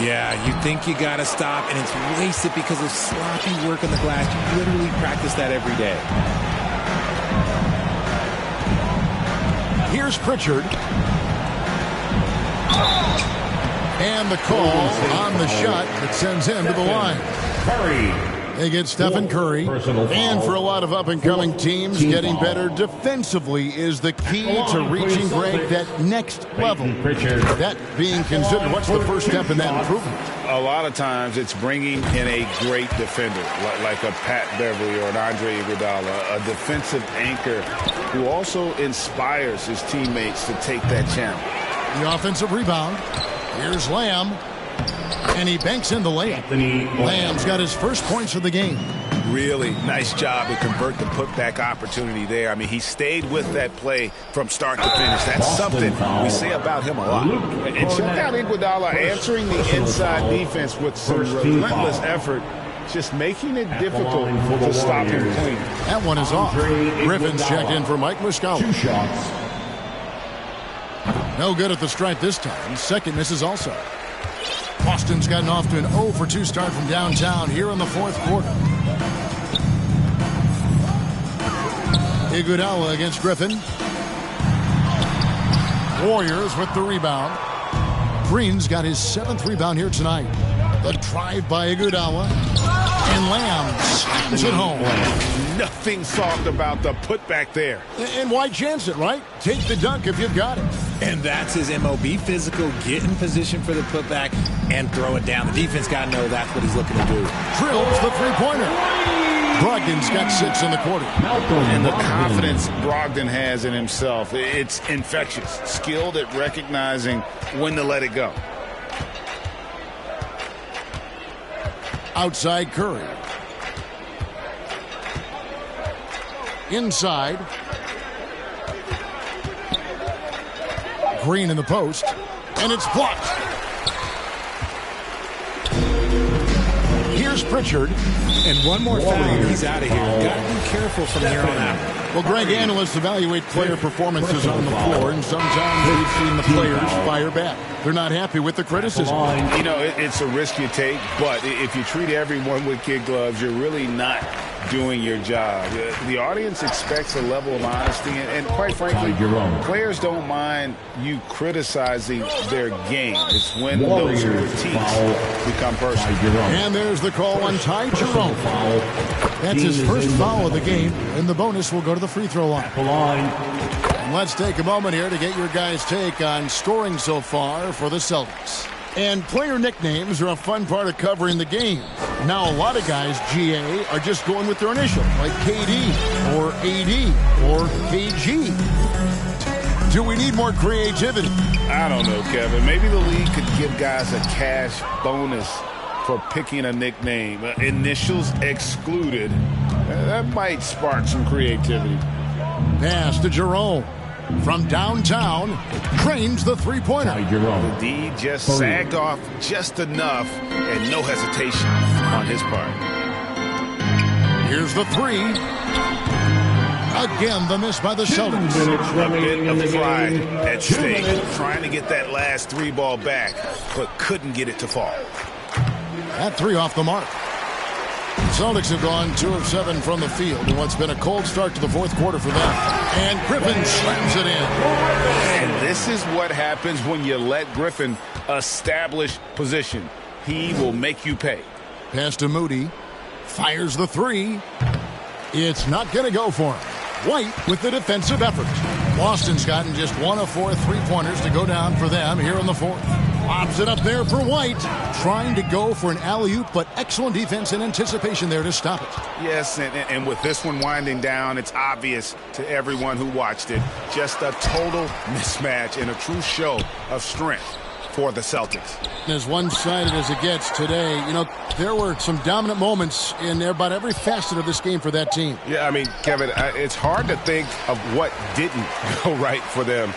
Speaker 5: Yeah, you think you got to stop, and it's wasted because of sloppy work on the glass. You literally practice that every day.
Speaker 7: Here's Pritchard. And the call on the shot that sends him to the line.
Speaker 4: Curry.
Speaker 7: They get Stephen Curry. And for a lot of up-and-coming teams, getting better defensively is the key to reaching, Greg, that next level. That being considered, what's the first step in that improvement?
Speaker 8: A lot of times it's bringing in a great defender, like a Pat Beverly or an Andre Iguodala, a defensive anchor who also inspires his teammates to take that challenge.
Speaker 7: The offensive rebound. Here's Lamb. And he banks in the layup. Lamb's got his first points of the game.
Speaker 8: Really nice job to convert the putback opportunity there. I mean, he stayed with that play from start to finish. That's something we say about him a lot. And check out Iguodala answering the inside defense with some relentless effort, just making it difficult to stop him clean.
Speaker 7: That one is off. Griffin's checked in for Mike Muscala.
Speaker 4: 2 shots.
Speaker 7: No good at the stripe this time. Second misses also. Boston's gotten off to an 0 for 2 start from downtown here in the fourth quarter. Iguodala against Griffin. Warriors with the rebound. Green's got his 7th rebound here tonight. The drive by Iguodala. And Lamb slams it home.
Speaker 8: nothing soft about the putback there.
Speaker 7: And why chance it, right? Take the dunk if you've got it.
Speaker 5: And that's his MO. Be physical, get in position for the putback, and throw it down. The defense got to know that's what he's looking to do.
Speaker 7: Drills the three-pointer. Brogdon's got 6 in the quarter.
Speaker 8: And the confidence Brogdon has in himself, it's infectious. Skilled at recognizing when to let it go.
Speaker 7: Outside Curry. Inside. Green in the post. And it's blocked. Here's Pritchard.
Speaker 5: And one more foul, and he's out of here. Got to be careful from here on out.
Speaker 7: Well, Greg, analysts evaluate player performances on the floor, and sometimes we've seen the players fire back. They're not happy with the criticism.
Speaker 8: You know, it's a risk you take, but if you treat everyone with kid gloves, you're really not doing your job. The audience expects a level of honesty, and quite frankly, players don't mind you criticizing their game. It's when those critiques become personal.
Speaker 7: And there's the call on Ty Jerome. That's his first foul of the game, and the bonus will go to the free throw line. And let's take a moment here to get your guys' take on scoring so far for the Celtics. And player nicknames are a fun part of covering the game. Now, a lot of guys, GA, are just going with their initial, like KD or AD or KG. Do we need more creativity?
Speaker 8: I don't know, Kevin. Maybe the league could give guys a cash bonus for picking a nickname. Initials excluded. That might spark some creativity.
Speaker 7: Pass to Jerome. From downtown, trains the three-pointer.
Speaker 8: The D just sagged off just enough, and no hesitation on his part.
Speaker 7: Here's the three. Again, the miss by the Celtics.
Speaker 8: A bit of pride at stake, trying to get that last three ball back, but couldn't get it to fall.
Speaker 7: That three off the mark. Celtics have gone 2 of 7 from the field in what's been a cold start to the fourth quarter for them. And Griffin slams it in.
Speaker 8: And this is what happens when you let Griffin establish position. He will make you pay.
Speaker 7: Pass to Moody. Fires the three. It's not going to go for him. White with the defensive effort. Boston's gotten just 1 of 4 three-pointers to go down for them here in the fourth. Lobs it up there for White. Trying to go for an alley-oop, but excellent defense and anticipation there to stop it.
Speaker 8: Yes, and with this one winding down, it's obvious to everyone who watched it. Just a total mismatch and a true show of strength for the Celtics.
Speaker 7: As one-sided as it gets today, you know, there were some dominant moments in about every facet of this game for that team.
Speaker 10: Yeah, I mean, Kevin, it's hard to think of what didn't go right for them.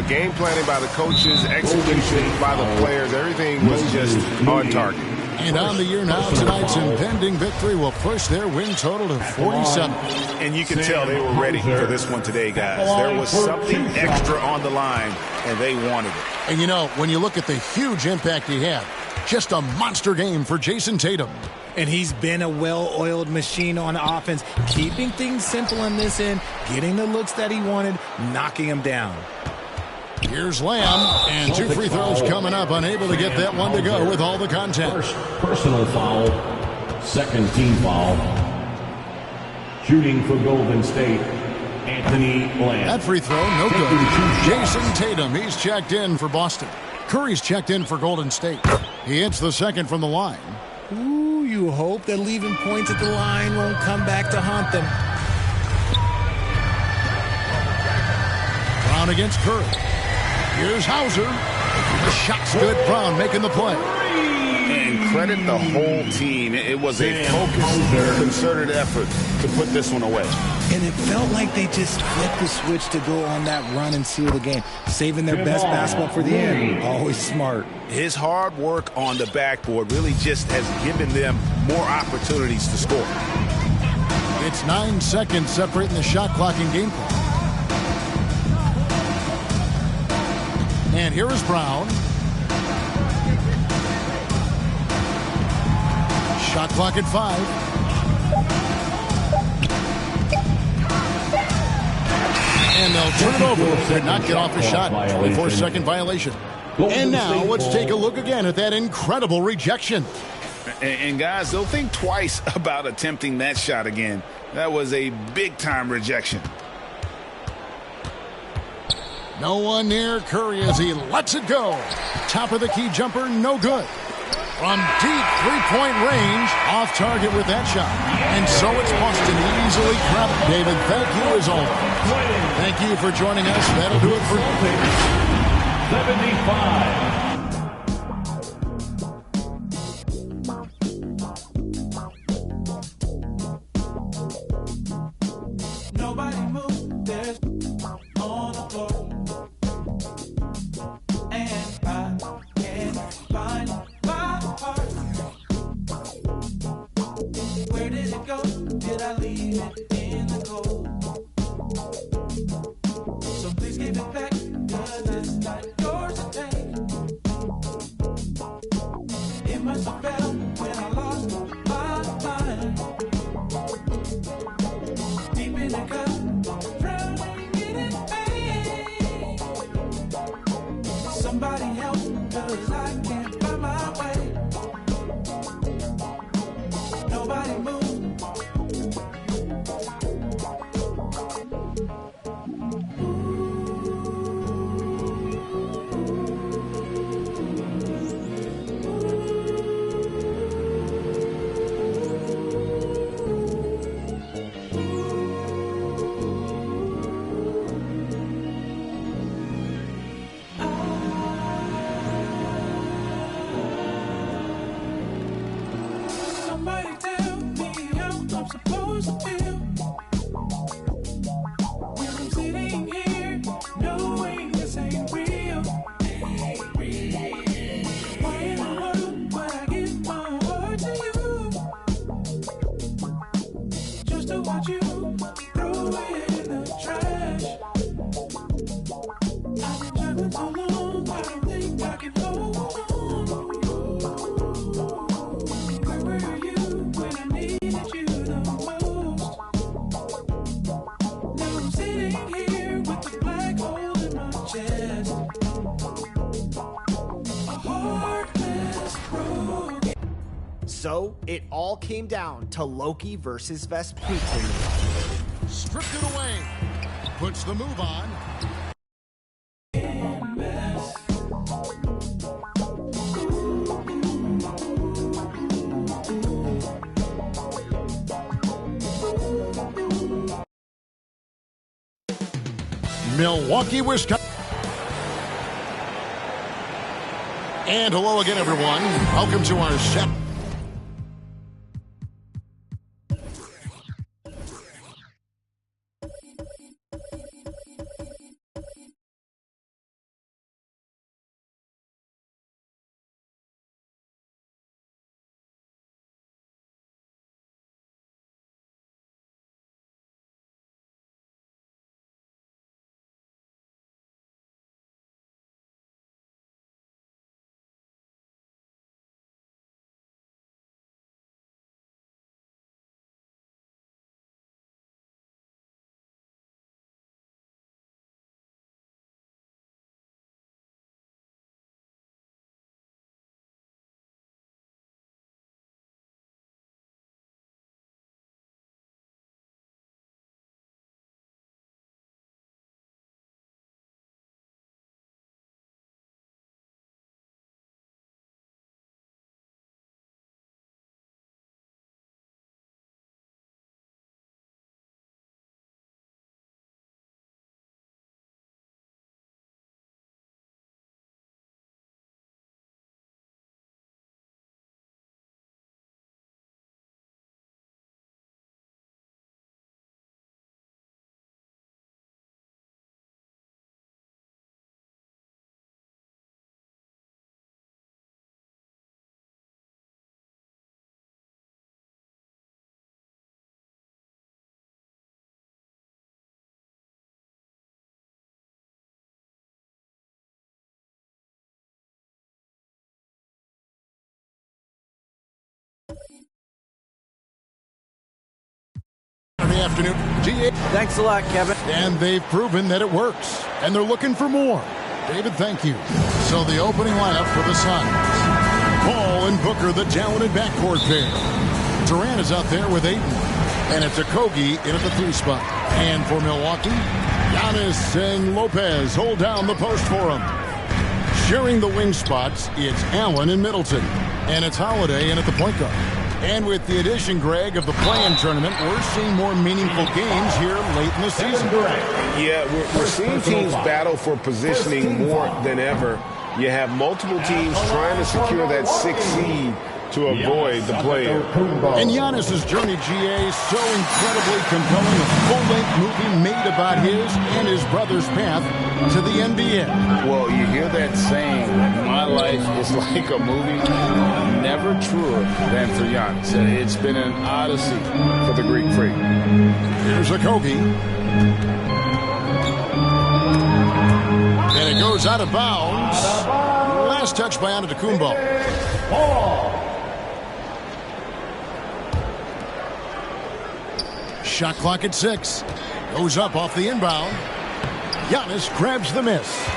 Speaker 10: Game planning by the coaches, execution by the players, everything was just on target.
Speaker 7: And on the year now, tonight's impending victory will push their win total to 47.
Speaker 8: And you can tell they were ready for this one today, guys. There was something extra on the line, and they wanted it.
Speaker 7: And you know, when you look at the huge impact he had, just a monster game for Jason Tatum.
Speaker 5: And he's been a well-oiled machine on offense, keeping things simple in this end, getting the looks that he wanted, knocking them down.
Speaker 7: Here's Lamb, and 2 free throws coming up, unable to get that one to go with all the contact.
Speaker 4: First personal foul, second team foul. Shooting for Golden State, Anthony Lamb.
Speaker 7: That free throw, no good. Jason Tatum, he's checked in for Boston. Curry's checked in for Golden State. He hits the second from the line.
Speaker 5: Ooh, you hope that leaving points at the line won't come back to haunt them.
Speaker 7: Brown against Curry. Here's Hauser. The shot's good. Brown making the play.
Speaker 8: And credit the whole team. It was a focused, concerted effort to put this one away.
Speaker 5: And it felt like they just flipped the switch to go on that run and seal the game, saving their best basketball for the end. Always smart.
Speaker 8: His hard work on the backboard really just has given them more opportunities to score.
Speaker 7: It's 9 seconds separating the shot clock and game clock. And here is Brown. Shot clock at 5. And they'll turn it over and not get off the shot. 24-second violation. And now let's take a look again at that incredible rejection.
Speaker 8: And guys, they'll think twice about attempting that shot again. That was a big-time rejection.
Speaker 7: No one near Curry as he lets it go. Top of the key jumper, no good. From deep three-point range, off target with that shot. And so it's Boston easily trapped. David, thank you as always. Thank you for joining us. That'll do it for
Speaker 4: 75.
Speaker 3: Nobody moved, there's on the floor. And I can't find my heart. Where did it go? Did I leave it in the cold? So please give it back, 'cause it's not yours to take. It must have fell when I lost my mind. Deep in the cup, drowning in pain. Somebody help, 'cause I can't find my way. Nobody move. Somebody tell me how I'm supposed to feel when I'm sitting here knowing this ain't real. Why in the world would I give my heart to you just to watch you throw it in the trash? I've been traveling so long, I don't think I can hold on. Where were you when I needed you the most? Now I'm sitting here with the black hole in my chest. A heart that's broken.
Speaker 2: So it all came down to Loki versus Vespucci.
Speaker 7: stripped it away. Puts the move on. Milwaukee, Wisconsin. And hello again, everyone. Welcome to our set. Afternoon.
Speaker 11: Thanks a lot, Kevin.
Speaker 7: And they've proven that it works. And they're looking for more. David, thank you. So the opening lineup for the Suns. Paul and Booker, the talented backcourt pair. Durant is out there with Ayton. And it's Okogie in at the 3 spot. And for Milwaukee, Giannis and Lopez hold down the post for him. Sharing the wing spots, it's Allen and Middleton. And it's Holiday in at the point guard. And with the addition, Greg, of the play-in tournament, we're seeing more meaningful games here late in the season.
Speaker 10: Yeah, we're seeing teams battle for positioning more than ever. You have multiple teams trying to secure that 6th seed to avoid the play-in.
Speaker 7: And Giannis' journey, GA, so incredibly compelling. A full-length movie made about his and his brother's path to the NBA.
Speaker 8: Well, you hear that saying, my life is like a movie. Never truer than for Giannis. It's been an odyssey for the Greek freak.
Speaker 7: Here's Okogie. And it goes out of bounds. Last touch by Antetokounmpo. Shot clock at 6. Goes up off the inbound. Giannis grabs the miss.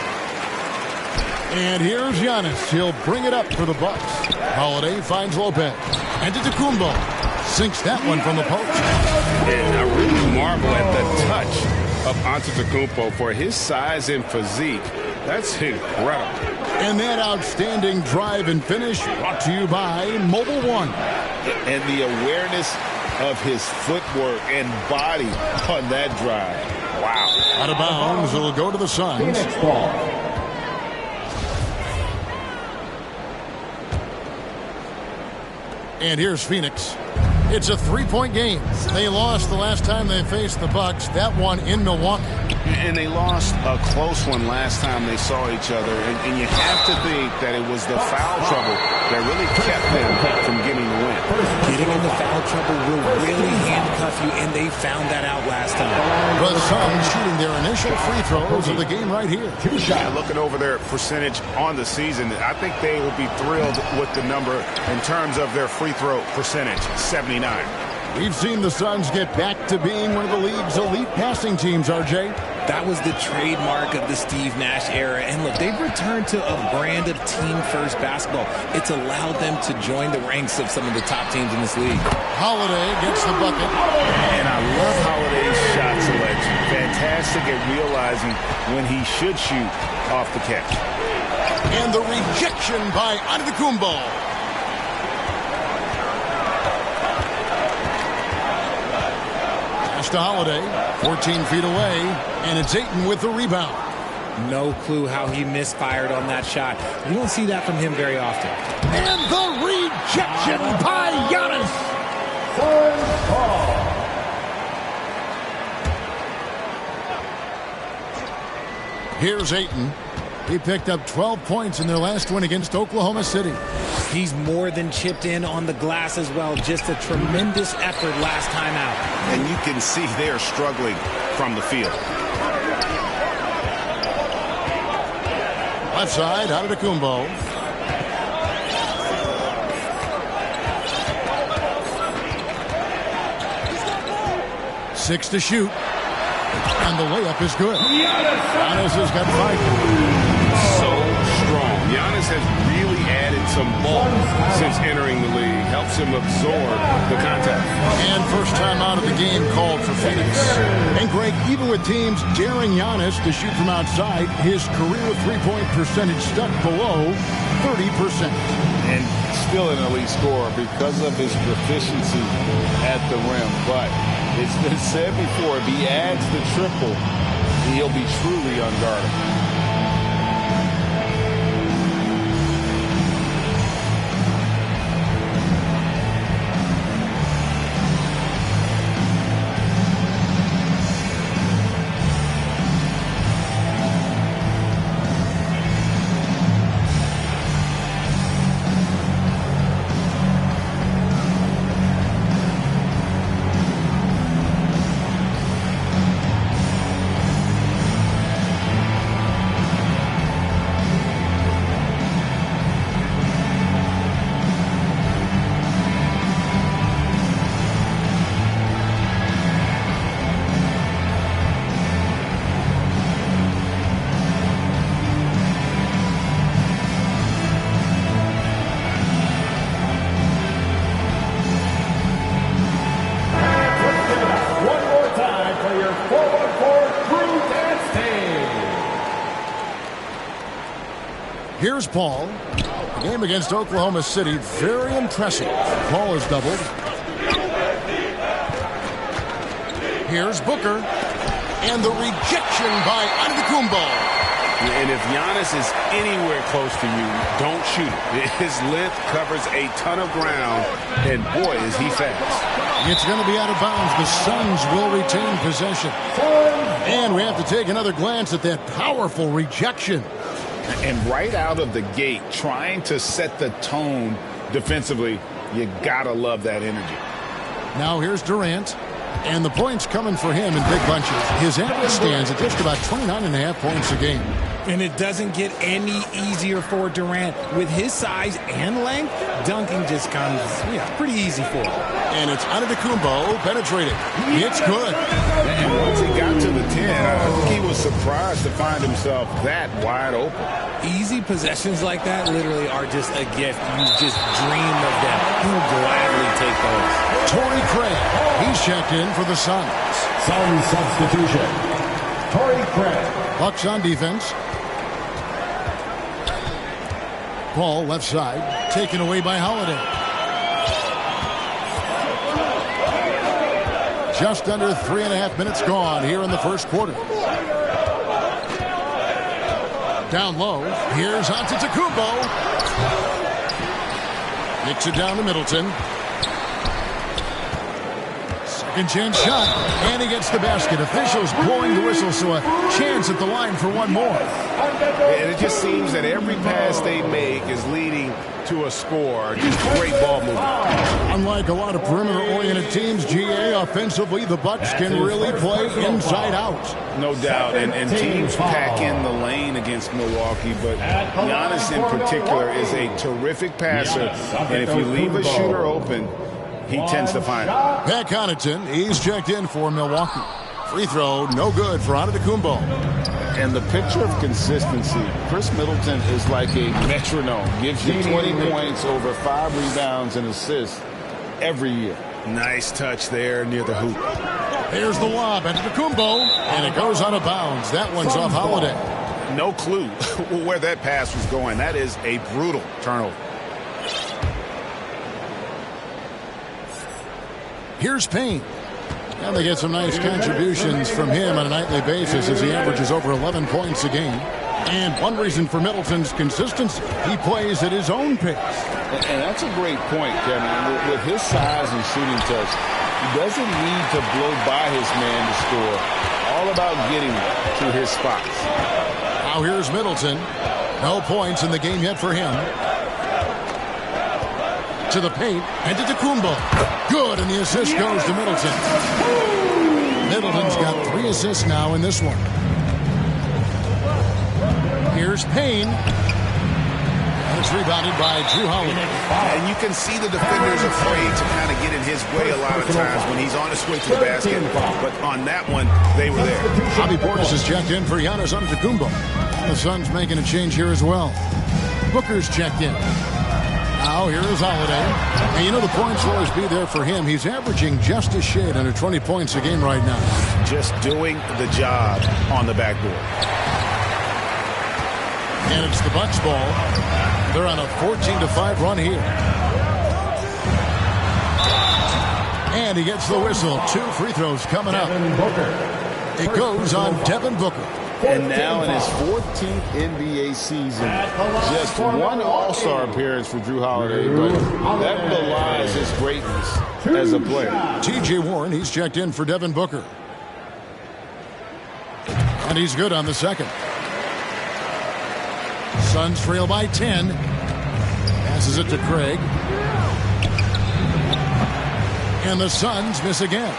Speaker 7: And here's Giannis. He'll bring it up for the Bucks. Holiday finds Lopez. Antetokounmpo sinks that one from the post.
Speaker 10: And I really marvel at the touch of Antetokounmpo for his size and physique. That's incredible.
Speaker 7: And that outstanding drive and finish brought to you by Mobile One.
Speaker 10: And the awareness of his footwork and body on that drive. Wow.
Speaker 7: Out of bounds, it'll go to the Suns. And here's Phoenix. It's a 3-point game. They lost the last time they faced the Bucks. That one in Milwaukee.
Speaker 10: And they lost a close one last time they saw each other. And you have to think that it was the foul trouble that really kept them from getting the win.
Speaker 5: Getting in the foul trouble will really handcuff you, and they found that out last time.
Speaker 7: The Suns shooting their initial free throws of the game right here.
Speaker 10: Yeah, looking over their percentage on the season, I think they will be thrilled with the number in terms of their free throw percentage, 79.
Speaker 7: We've seen the Suns get back to being one of the league's elite passing teams, RJ.
Speaker 5: That was the trademark of the Steve Nash era. And look, they've returned to a brand of team-first basketball. It's allowed them to join the ranks of some of the top teams in this league.
Speaker 7: Holiday gets the bucket.
Speaker 10: And I love Holiday's shot selection. Fantastic at realizing when he should shoot off the catch.
Speaker 7: And the rejection by Antetokounmpo. To Holiday, 14 feet away, and it's Ayton with the rebound.
Speaker 5: No clue how he misfired on that shot. You don't see that from him very often.
Speaker 7: And the rejection by Giannis. Here's Ayton. He picked up 12 points in their last win against Oklahoma City.
Speaker 5: He's more than chipped in on the glass as well. Just a tremendous effort last time out.
Speaker 10: And you can see they're struggling from the field.
Speaker 7: Left side, Antetokounmpo. Six to shoot. And the layup is good. Giannis has got 5.
Speaker 10: So strong. Giannis has really added some bulk since entering the league. Helps him absorb the contact.
Speaker 7: And first time out of the game called for Phoenix. And Greg, even with teams daring Giannis to shoot from outside, his career three-point percentage stuck below 30%.
Speaker 8: And still an elite scorer because of his proficiency at the rim. But it's been said before, if he adds the triple, he'll be truly unguardable.
Speaker 7: Here's Paul. The game against Oklahoma City, very impressive. Paul is doubled. Here's Booker. And the rejection by Antetokounmpo.
Speaker 8: And if Giannis is anywhere close to you, don't shoot it. His length covers a ton of ground, and boy, is he fast.
Speaker 7: It's going to be out of bounds. The Suns will retain possession. And we have to take another glance at that powerful rejection.
Speaker 8: And right out of the gate, trying to set the tone defensively, you got to love that energy.
Speaker 7: Now here's Durant. And the points coming for him in big bunches. His average stands at just about 29.5 points a game.
Speaker 5: And it doesn't get any easier for Durant. With his size and length, dunking just comes pretty easy for him.
Speaker 7: And it's Antetokounmpo penetrating. It's good.
Speaker 8: And once he got to the 10, I think he was surprised to find himself that wide open.
Speaker 5: Easy possessions like that literally are just a gift. You just dream of them. He'll gladly take those.
Speaker 7: Torrey Craig, he's checked in for the Suns.
Speaker 4: Suns substitution. Torrey Craig.
Speaker 7: Bucks on defense. Ball left side, taken away by Holiday. Just under 3.5 minutes gone here in the first quarter. Down low, here's Antetokounmpo. Kicks it down to Middleton. Second chance shot, and he gets the basket. Officials blowing the whistle, so a chance at the line for one more.
Speaker 8: And it just seems that every pass they make is leading to a score. Just great ball movement.
Speaker 7: Unlike a lot of perimeter-oriented teams, GA, offensively, the Bucks can really play inside out.
Speaker 8: No doubt, and teams pack in the lane against Milwaukee, but Giannis in particular is a terrific passer, and if you leave a shooter open, he tends to find it.
Speaker 7: Pat Connaughton, he's checked in for Milwaukee. Free throw, no good for Antetokounmpo.
Speaker 8: And the picture of consistency, Chris Middleton is like a metronome. Gives you 20 points, over 5 rebounds and assists every year. Nice touch there near the hoop.
Speaker 7: Here's the lob, Antetokounmpo, and it goes out of bounds. That one's off Holiday.
Speaker 8: No clue where that pass was going. That is a brutal turnover.
Speaker 7: Here's Payne. And they get some nice contributions from him on a nightly basis as he averages over 11 points a game. And one reason for Middleton's consistency, he plays at his own pace.
Speaker 8: And that's a great point, Kevin. With his size and shooting touch, he doesn't need to blow by his man to score. All about getting to his spots.
Speaker 7: Now here's Middleton. No points in the game yet for him. To the paint, and to Antetokounmpo. Good, and the assist goes to Middleton. Middleton's got 3 assists now in this one. Here's Payne. And it's rebounded by Drew Holiday.
Speaker 8: And you can see the defenders afraid to kind of get in his way a lot of times when he's on his way to the basket. But on that one, they were there.
Speaker 7: Bobby Portis is checked in for Giannis Antetokounmpo. The Suns making a change here as well. Booker's checked in. Now here is Holiday. And you know the points will always be there for him. He's averaging just a shade under 20 points a game right now.
Speaker 8: Just doing the job on the backboard.
Speaker 7: And it's the Bucks ball. They're on a 14-5 run here. And he gets the whistle. 2 free throws coming up. It goes on Devin Booker.
Speaker 8: And now in his 14th NBA season, just 1 All-Star appearance for Drew Holiday, but that belies his greatness as a player.
Speaker 7: T.J. Warren, he's checked in for Devin Booker. And he's good on the second. Suns trail by 10. Passes it to Craig. And the Suns miss again.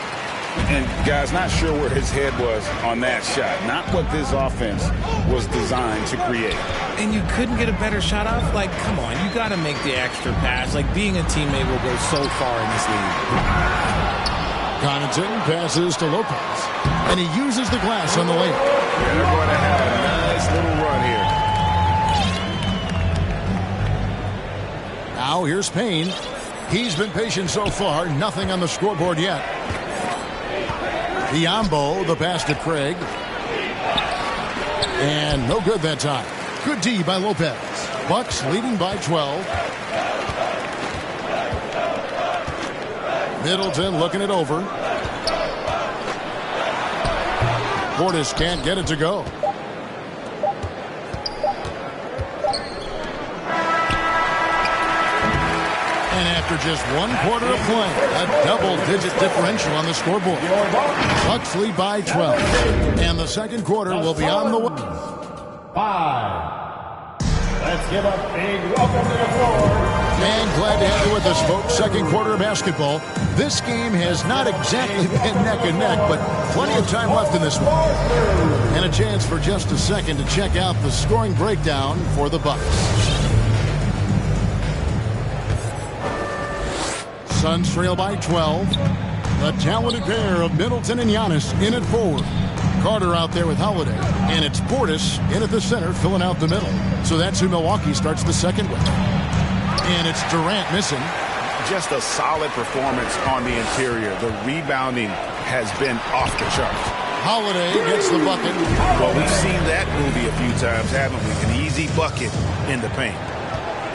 Speaker 8: And, guys, not sure where his head was on that shot. Not what this offense was designed to create.
Speaker 5: And you couldn't get a better shot off? Like, come on, you got to make the extra pass. Like, being a teammate will go so far in this league.
Speaker 7: Connaughton passes to Lopez. And he uses the glass on the layup.
Speaker 8: Yeah, they're going to have a nice little run here.
Speaker 7: Now here's Payne. He's been patient so far. Nothing on the scoreboard yet. Biombo, the pass to Craig. And no good that time. Good D by Lopez. Bucks leading by 12. Middleton looking it over. Portis can't get it to go. And after just 1 quarter of play, a double-digit differential on the scoreboard. Bucks lead by 12. And the second quarter will be on the way.
Speaker 4: 5. Let's give a big welcome to the floor.
Speaker 7: Man, glad to have you with us, folks. Second quarter of basketball. This game has not exactly been neck and neck, but plenty of time left in this one. And a chance for just a second to check out the scoring breakdown for the Bucks. Suns trail by 12. The talented pair of Middleton and Giannis in at forward. Carter out there with Holiday. And it's Portis in at the center, filling out the middle. So that's who Milwaukee starts the second with. And it's Durant missing.
Speaker 8: Just a solid performance on the interior. The rebounding has been off the charts.
Speaker 7: Holiday gets the bucket.
Speaker 8: Well, we've seen that movie a few times, haven't we? An easy bucket in the paint.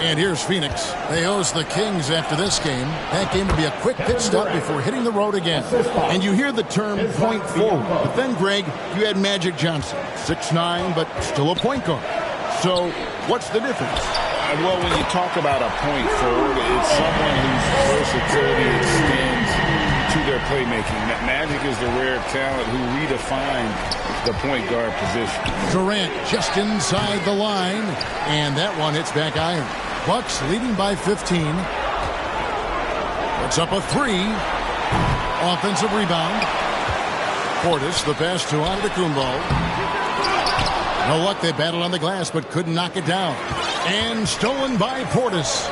Speaker 7: And here's Phoenix. They host the Kings after this game. That game will be a quick pit stop before hitting the road again. And you hear the term point forward. But then, Greg, you had Magic Johnson. 6'9", but still a point guard. So what's the difference?
Speaker 8: Well, when you talk about a point forward, it's someone whose versatility extends to their playmaking. Magic is the rare talent who redefined the point guard position. Durant
Speaker 7: just inside the line. And that one hits back iron. Bucks leading by 15. Puts up a 3. Offensive rebound. Portis, the pass to Antetokounmpo. No luck, they battled on the glass, but couldn't knock it down. And stolen by Portis.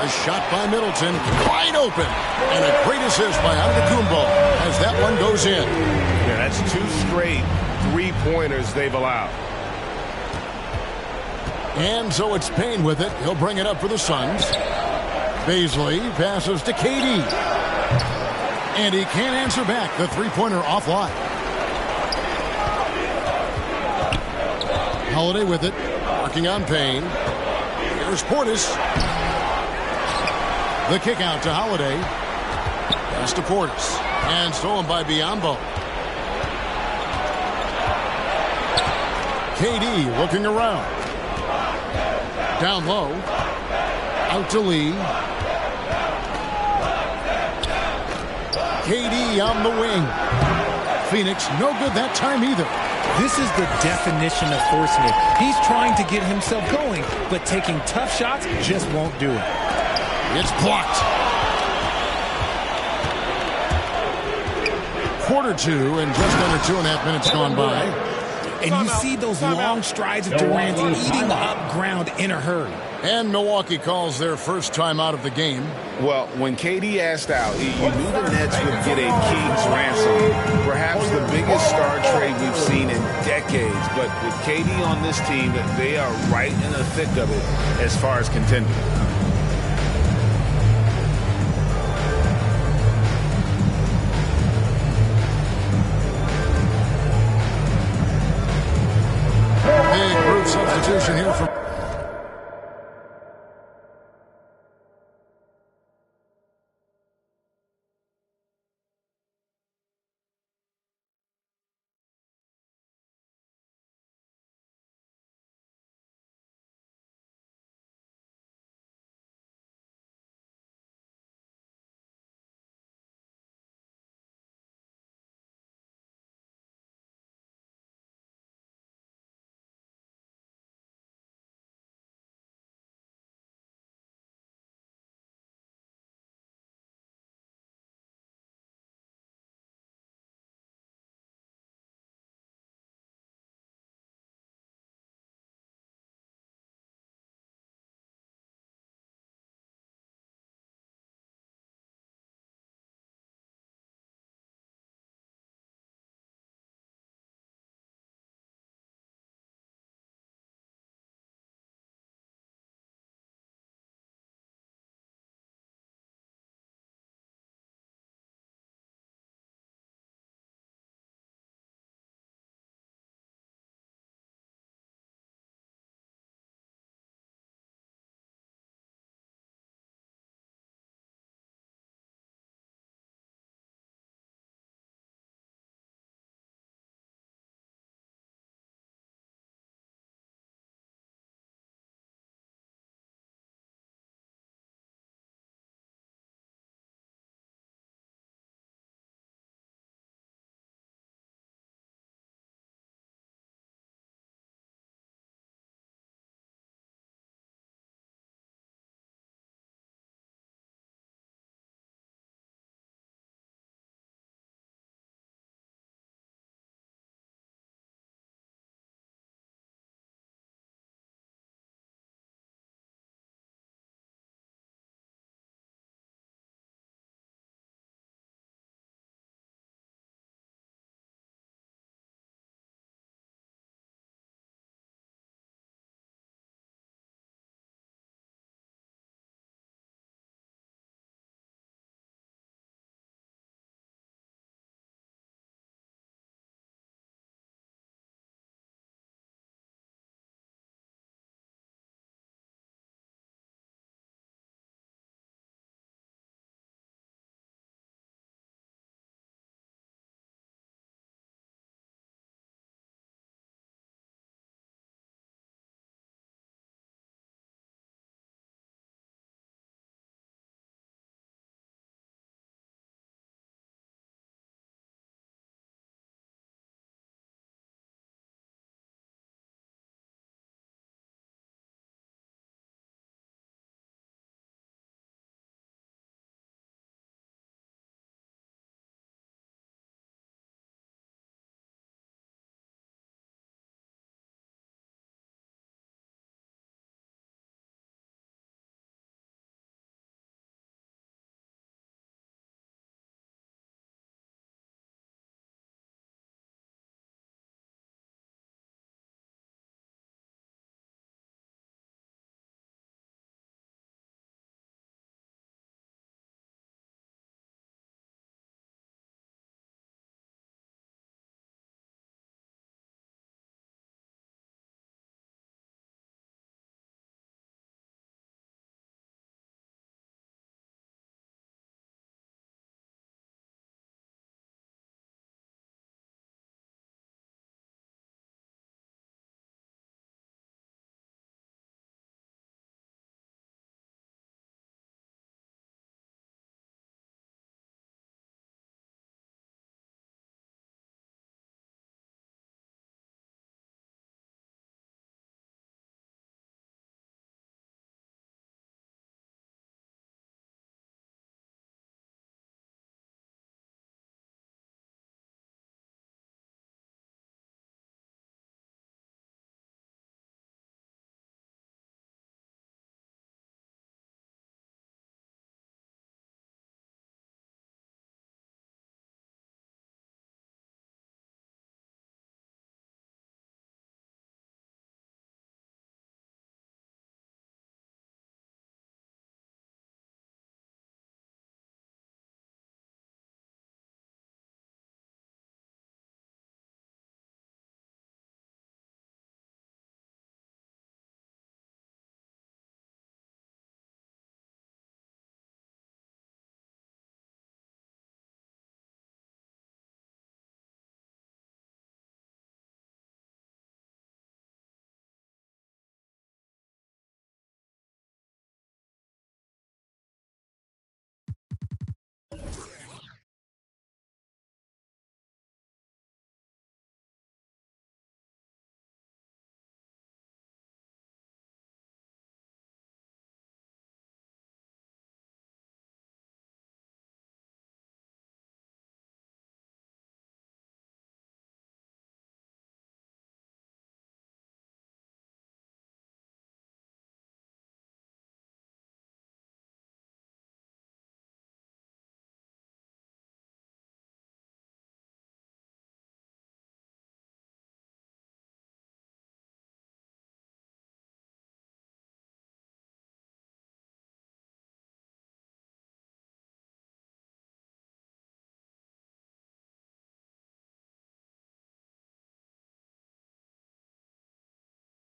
Speaker 7: A shot by Middleton, wide open. And a great assist by Antetokounmpo as that one goes in.
Speaker 10: Yeah, that's 2 straight three-pointers they've allowed.
Speaker 7: And so it's Payne with it. He'll bring it up for the Suns. Baisley passes to KD. And he can't answer back. The three-pointer offline. Holiday with it. Working on Payne. Here's Portis. The kick out to Holiday. Pass to Portis. And stolen by Biyombo. KD looking around. Down low. Out to Lee. KD on the wing. Phoenix no good that time either.
Speaker 5: This is the definition of forcing it. He's trying to get himself going, but taking tough shots just won't do it.
Speaker 7: It's blocked. Quarter 2 and just under 2.5 minutes gone by.
Speaker 5: And you see those long strides of Durant eating up ground in a hurry.
Speaker 7: And Milwaukee calls their first time out of the game.
Speaker 8: Well, when KD asked out, you knew the Nets would get a king's ransom. Perhaps the biggest star trade we've seen in decades. But with KD on this team, they are right in the thick of it as far as contending.
Speaker 7: Big group substitution here for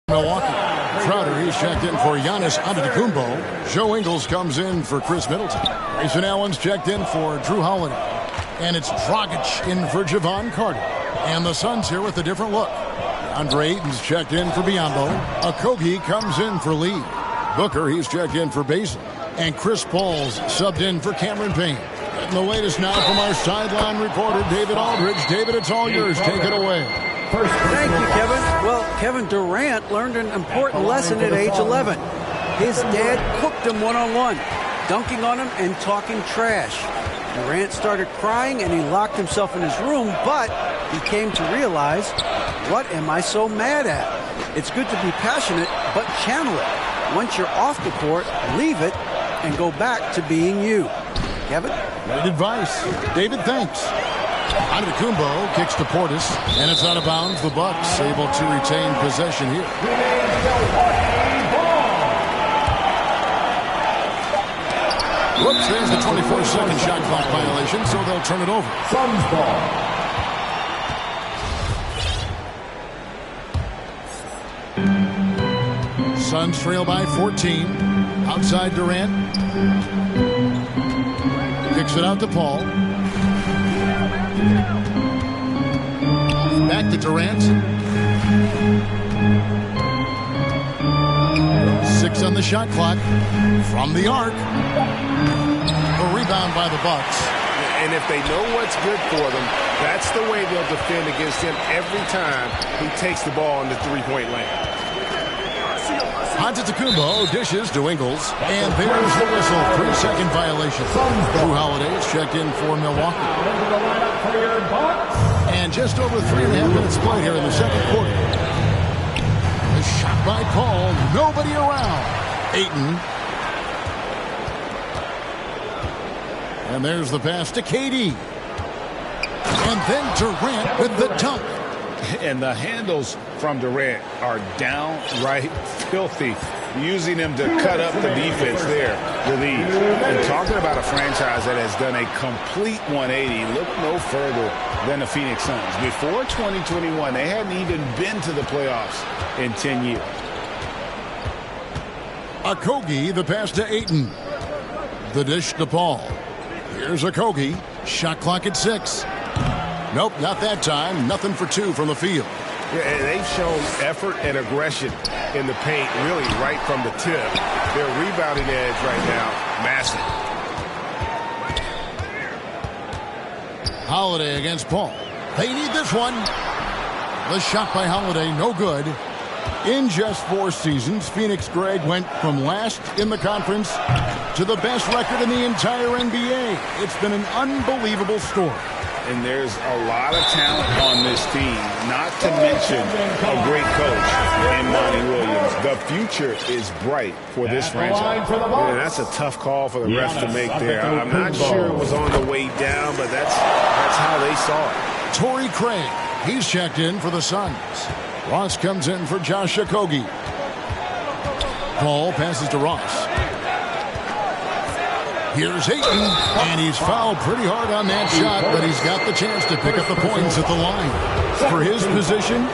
Speaker 7: Milwaukee. Crowder, he's checked in for Giannis Antetokounmpo. Joe Ingles comes in for Chris Middleton. Grayson Allen's checked in for Drew Holiday. And it's Dragic in for Javon Carter. And the Suns here with a different look. Andre Ayton's checked in for Biyombo. Okogie comes in for Lee. Booker, he's checked in for Basin. And Chris Paul's subbed in for Cameron Payne. And the latest now from our sideline reporter, David Aldridge. David, it's all yours. Take it away.
Speaker 11: Thank you, Kevin. Well, Kevin Durant learned an important lesson at age 11. His dad cooked him one-on-one, dunking on him and talking trash. Durant started crying and he locked himself in his room, but he came to realize, what am I so mad at? It's good to be passionate, but channel it. Once you're off the court, leave it and go back to being you. Kevin?
Speaker 7: Great advice. David, thanks. Antetokounmpo kicks to Portis, and it's out of bounds. The Bucks able to retain possession here. Whoops, there's the 24-second shot clock violation, so they'll turn it over.
Speaker 4: Suns ball.
Speaker 7: Suns trail by 14. Outside Durant. Kicks it out to Paul. Back to Durant. 6 on the shot clock. From the arc. A rebound by the Bucks.
Speaker 10: And if they know what's good for them, that's the way they'll defend against him every time he takes the ball in the three-point lane.
Speaker 7: Antetokounmpo dishes to Ingles, and there's the whistle. 3-second violation. Drew Holiday is checked in for Milwaukee. And just over 3.5 minutes played here in the second quarter. The shot by Paul, nobody around. Ayton. And there's the pass to KD. And then Durant with the dunk.
Speaker 8: And the handles from Durant are downright filthy, using him to cut up the defense there with ease. And talking about a franchise that has done a complete 180, look no further than the Phoenix Suns. Before 2021, they hadn't even been to the playoffs in 10 years.
Speaker 7: Okogie, the pass to Ayton. The dish to Paul. Here's Okogie. Shot clock at 6. Nope, not that time. Nothing for 2 from the field.
Speaker 10: Yeah, and they've shown effort and aggression in the paint, really right from the tip. Their rebounding edge right now, massive.
Speaker 7: Holiday against Paul. They need this one. The shot by Holiday, no good. In just 4 seasons, Phoenix, Greg, went from last in the conference to the best record in the entire NBA. It's been an unbelievable story.
Speaker 8: And there's a lot of talent on this team, not to mention a great coach in Monty Williams. The future is bright for this franchise.
Speaker 10: Yeah, that's a tough call for the ref to make there. I'm not sure it was on the way down, but that's how they saw it.
Speaker 7: Torrey Craig, he's checked in for the Suns. Ross comes in for Josh Okogie. Paul passes to Ross. Here's Ayton, and he's fouled pretty hard on that shot, but he's got the chance to pick up the points at the line. For his position,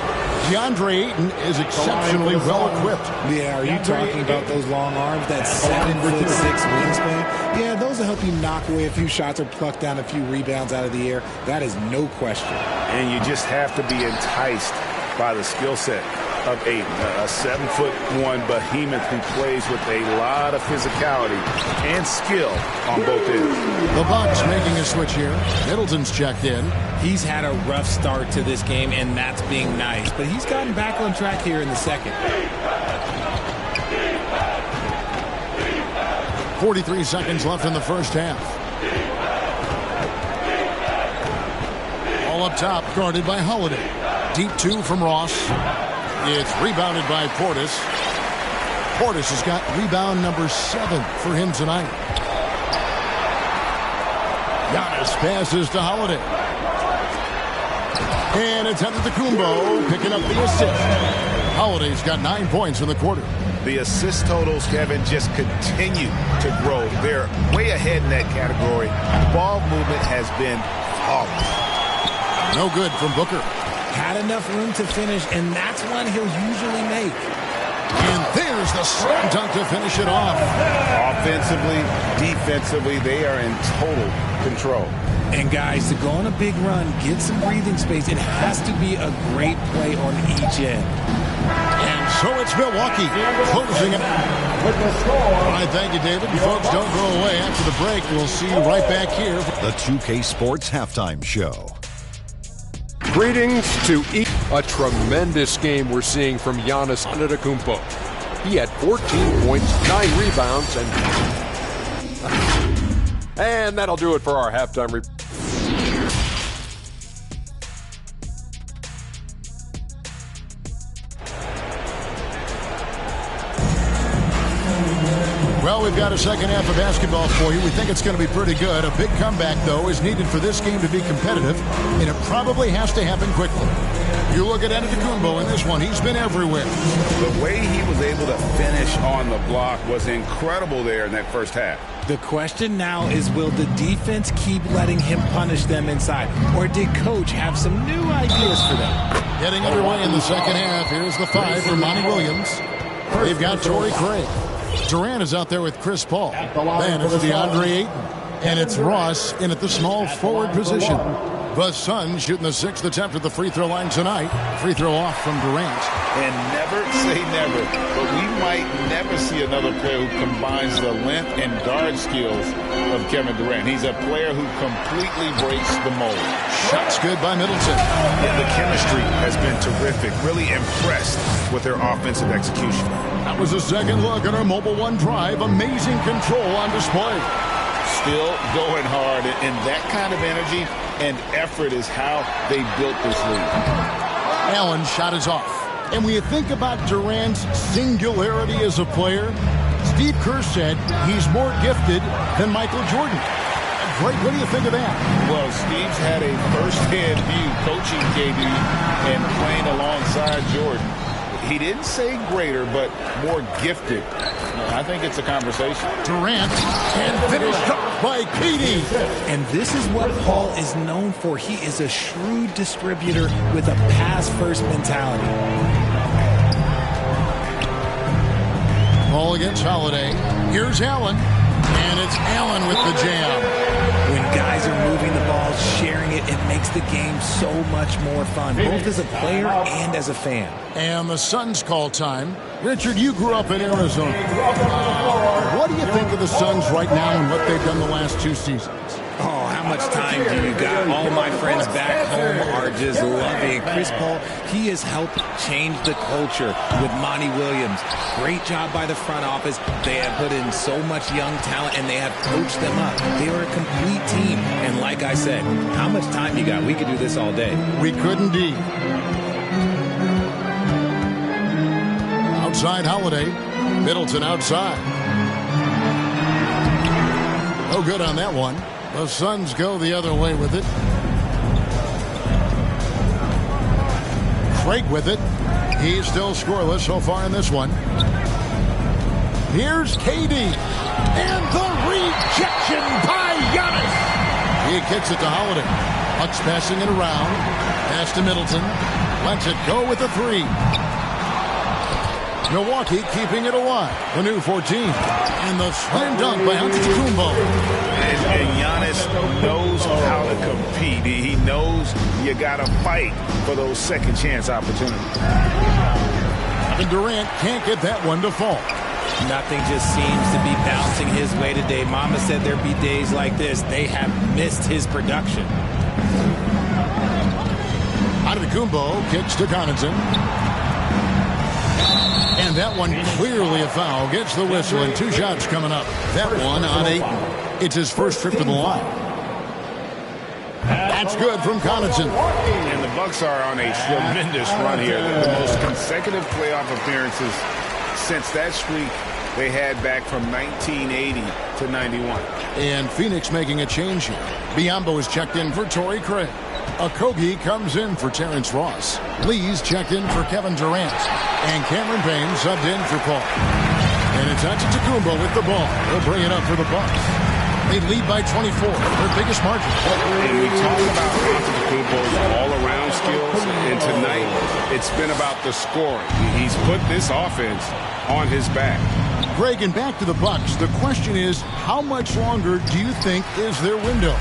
Speaker 7: DeAndre Ayton is exceptionally well-equipped.
Speaker 5: Yeah, are you talking about those long arms, that 7'6" wingspan? Yeah, those will help you knock away a few shots or pluck down a few rebounds out of the air. That is no question.
Speaker 8: And you just have to be enticed by the skill set of Ayton, a 7'1" behemoth who plays with a lot of physicality and skill on both ends.
Speaker 7: The Bucks making a switch here. Middleton's checked in.
Speaker 5: He's had a rough start to this game, and that's being nice. But he's gotten back on track here in the second.
Speaker 7: 43 seconds left in the first half. All up top, guarded by Holiday. Deep 2 from Ross. It's rebounded by Portis. Portis has got rebound number 7 for him tonight. Giannis passes to Holiday. And it's Antetokounmpo picking up the assist. Holiday's got 9 points in the quarter.
Speaker 8: The assist totals, Kevin, just continue to grow. They're way ahead in that category. Ball movement has been flawless.
Speaker 7: No good from Booker.
Speaker 5: Had enough room to finish, and that's one he'll usually make.
Speaker 7: the slam dunk to finish it off.
Speaker 8: Offensively, defensively, they are in total control.
Speaker 5: And guys, to go on a big run, get some breathing space, it has to be a great play on each end.
Speaker 7: And so it's Milwaukee closing it. All right, thank you, David. Folks, don't go away. After the break, we'll see you right back here.
Speaker 12: The 2K Sports Halftime Show.
Speaker 13: Greetings to each. A tremendous game we're seeing from Giannis Antetokounmpo. He had 14 points, 9 rebounds, and that'll do it for our halftime report.
Speaker 7: Well, we've got a second half of basketball for you. We think it's going to be pretty good. A big comeback, though, is needed for this game to be competitive, and it probably has to happen quickly. You look at Antetokounmpo in this one. He's been everywhere.
Speaker 8: The way he was able to finish on the block was incredible there in that first half.
Speaker 5: The question now is, will the defense keep letting him punish them inside, or did Coach have some new ideas for them?
Speaker 7: Getting underway in the second half. Here's the 5 for Monty Williams. They've got Torrey Craig. Durant is out there with Chris Paul. Then it's DeAndre Ayton. And it's Ross in at the small forward position. The Suns shooting the 6th attempt at the free throw line tonight. Free throw off from Durant.
Speaker 8: And never say never, but we might never see another player who combines the length and guard skills of Kevin Durant. He's a player who completely breaks the mold.
Speaker 7: Shots good by Middleton.
Speaker 10: Yeah, the chemistry has been terrific. Really impressed with their offensive execution.
Speaker 7: That was a second look at our Mobile One drive. Amazing control on display.
Speaker 8: Still going hard, and that kind of energy and effort is how they built this league.
Speaker 7: Allen's shot is off. And when you think about Durant's singularity as a player, Steve Kerr said he's more gifted than Michael Jordan. Greg, what do you think of that?
Speaker 8: Well, Steve's had a first-hand view coaching KD and playing alongside Jordan. He didn't say greater, but more gifted. I think it's a conversation.
Speaker 7: Durant and finished up by KD.
Speaker 5: And this is what Paul is known for. He is a shrewd distributor with a pass-first mentality.
Speaker 7: Ball against Holiday. Here's Allen. And it's Allen with the jam.
Speaker 5: When guys are moving the ball, sharing it, it makes the game so much more fun, both as a player and as a fan.
Speaker 7: And the Suns call time. Richard, you grew up in Arizona. What do you think of the Suns right now and what they've done the last 2 seasons?
Speaker 5: Oh, how much time do you got? All my friends back home are just loving it. Chris Paul, he has helped change the culture with Monty Williams. Great job by the front office. They have put in so much young talent, and they have coached them up. They are a complete team. And like I said, how much time you got? We could do this all day.
Speaker 7: We could indeed. Outside Holiday. Middleton outside. No good on that one. The Suns go the other way with it. Craig with it. He's still scoreless so far in this one. Here's KD. And the rejection by Giannis. He kicks it to Holiday. Bucks passing it around. Pass to Middleton. Lets it go with a 3. Milwaukee keeping it alive. The new 14. And the slam dunk by Antetokounmpo.
Speaker 8: And Giannis knows how to compete. He knows you got to fight for those second chance opportunities.
Speaker 7: And Durant can't get that one to fall.
Speaker 5: Nothing just seems to be bouncing his way today. Mama said there'd be days like this. They have missed his production.
Speaker 7: Antetokounmpo kicks to Connaughton. And that one clearly a foul. Gets the whistle and 2 shots coming up. That one on Ayton. It's his first trip to the line. That's good from Connaughton.
Speaker 8: And the Bucks are on a tremendous run here. The most consecutive playoff appearances since that streak they had back from 1980 to 91.
Speaker 7: And Phoenix making a change here. Biyombo is checked in for Torrey Craig. Okogie comes in for Terrence Ross. Lee's checked in for Kevin Durant. And Cameron Payne subbed in for Paul. And it's Antetokounmpo with the ball. He'll bring it up for the Bucks. They lead by 24, their biggest margin.
Speaker 8: And we talk about Antetokounmpo's all-around skills, and tonight it's been about the scoring. He's put this offense on his back.
Speaker 7: Greg, and back to the Bucks. The question is, how much longer do you think is their window?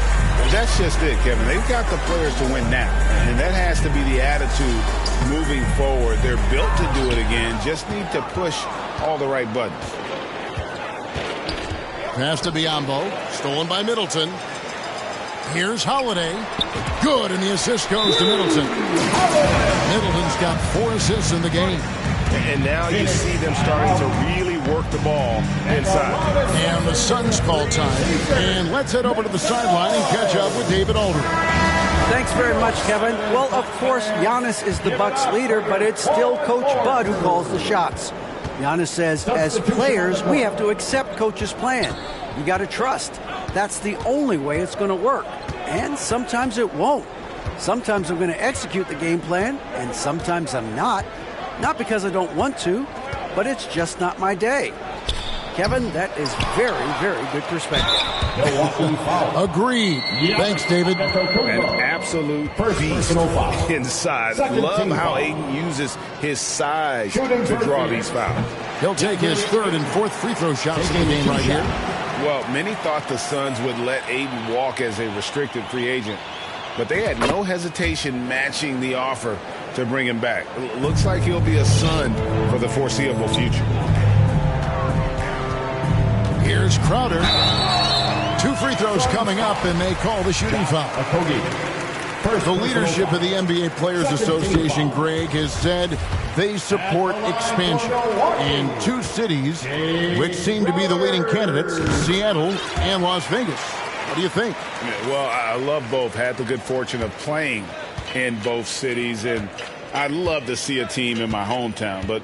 Speaker 8: That's just it, Kevin. They've got the players to win now, and that has to be the attitude moving forward. They're built to do it again, just need to push all the right buttons.
Speaker 7: Pass to Biyombo, stolen by Middleton. Here's Holiday. Good, and the assist goes to Middleton. Middleton's got 4 assists in the game.
Speaker 10: And now you see them starting to really work the ball inside.
Speaker 7: And the Suns call time. And let's head over to the sideline and catch up with David Aldridge.
Speaker 11: Thanks very much, Kevin. Well, of course, Giannis is the Bucks leader, but it's still Coach Bud who calls the shots. Giannis says, as players, we have to accept Coach's plan. You got to trust. That's the only way it's going to work. And sometimes it won't. Sometimes I'm going to execute the game plan, and sometimes I'm not. Not because I don't want to, but it's just not my day. Kevin, that is very, very good perspective.
Speaker 7: Agreed. Thanks, David.
Speaker 8: An absolute beast inside. Love how Ayton uses his size to draw these fouls.
Speaker 7: He'll take his 3rd and 4th free throw shots in the game right here.
Speaker 8: Well, many thought the Suns would let Ayton walk as a restricted free agent, but they had no hesitation matching the offer to bring him back. Looks like he'll be a Sun for the foreseeable future.
Speaker 7: Here's Crowder. 2 free throws coming up, and they call the shooting foul. The leadership of the NBA Players Association, Greg, has said they support expansion. And 2 cities, which seem to be the leading candidates, Seattle and Las Vegas. What do you think?
Speaker 8: Well, I love both. Had the good fortune of playing in both cities, and I'd love to see a team in my hometown. But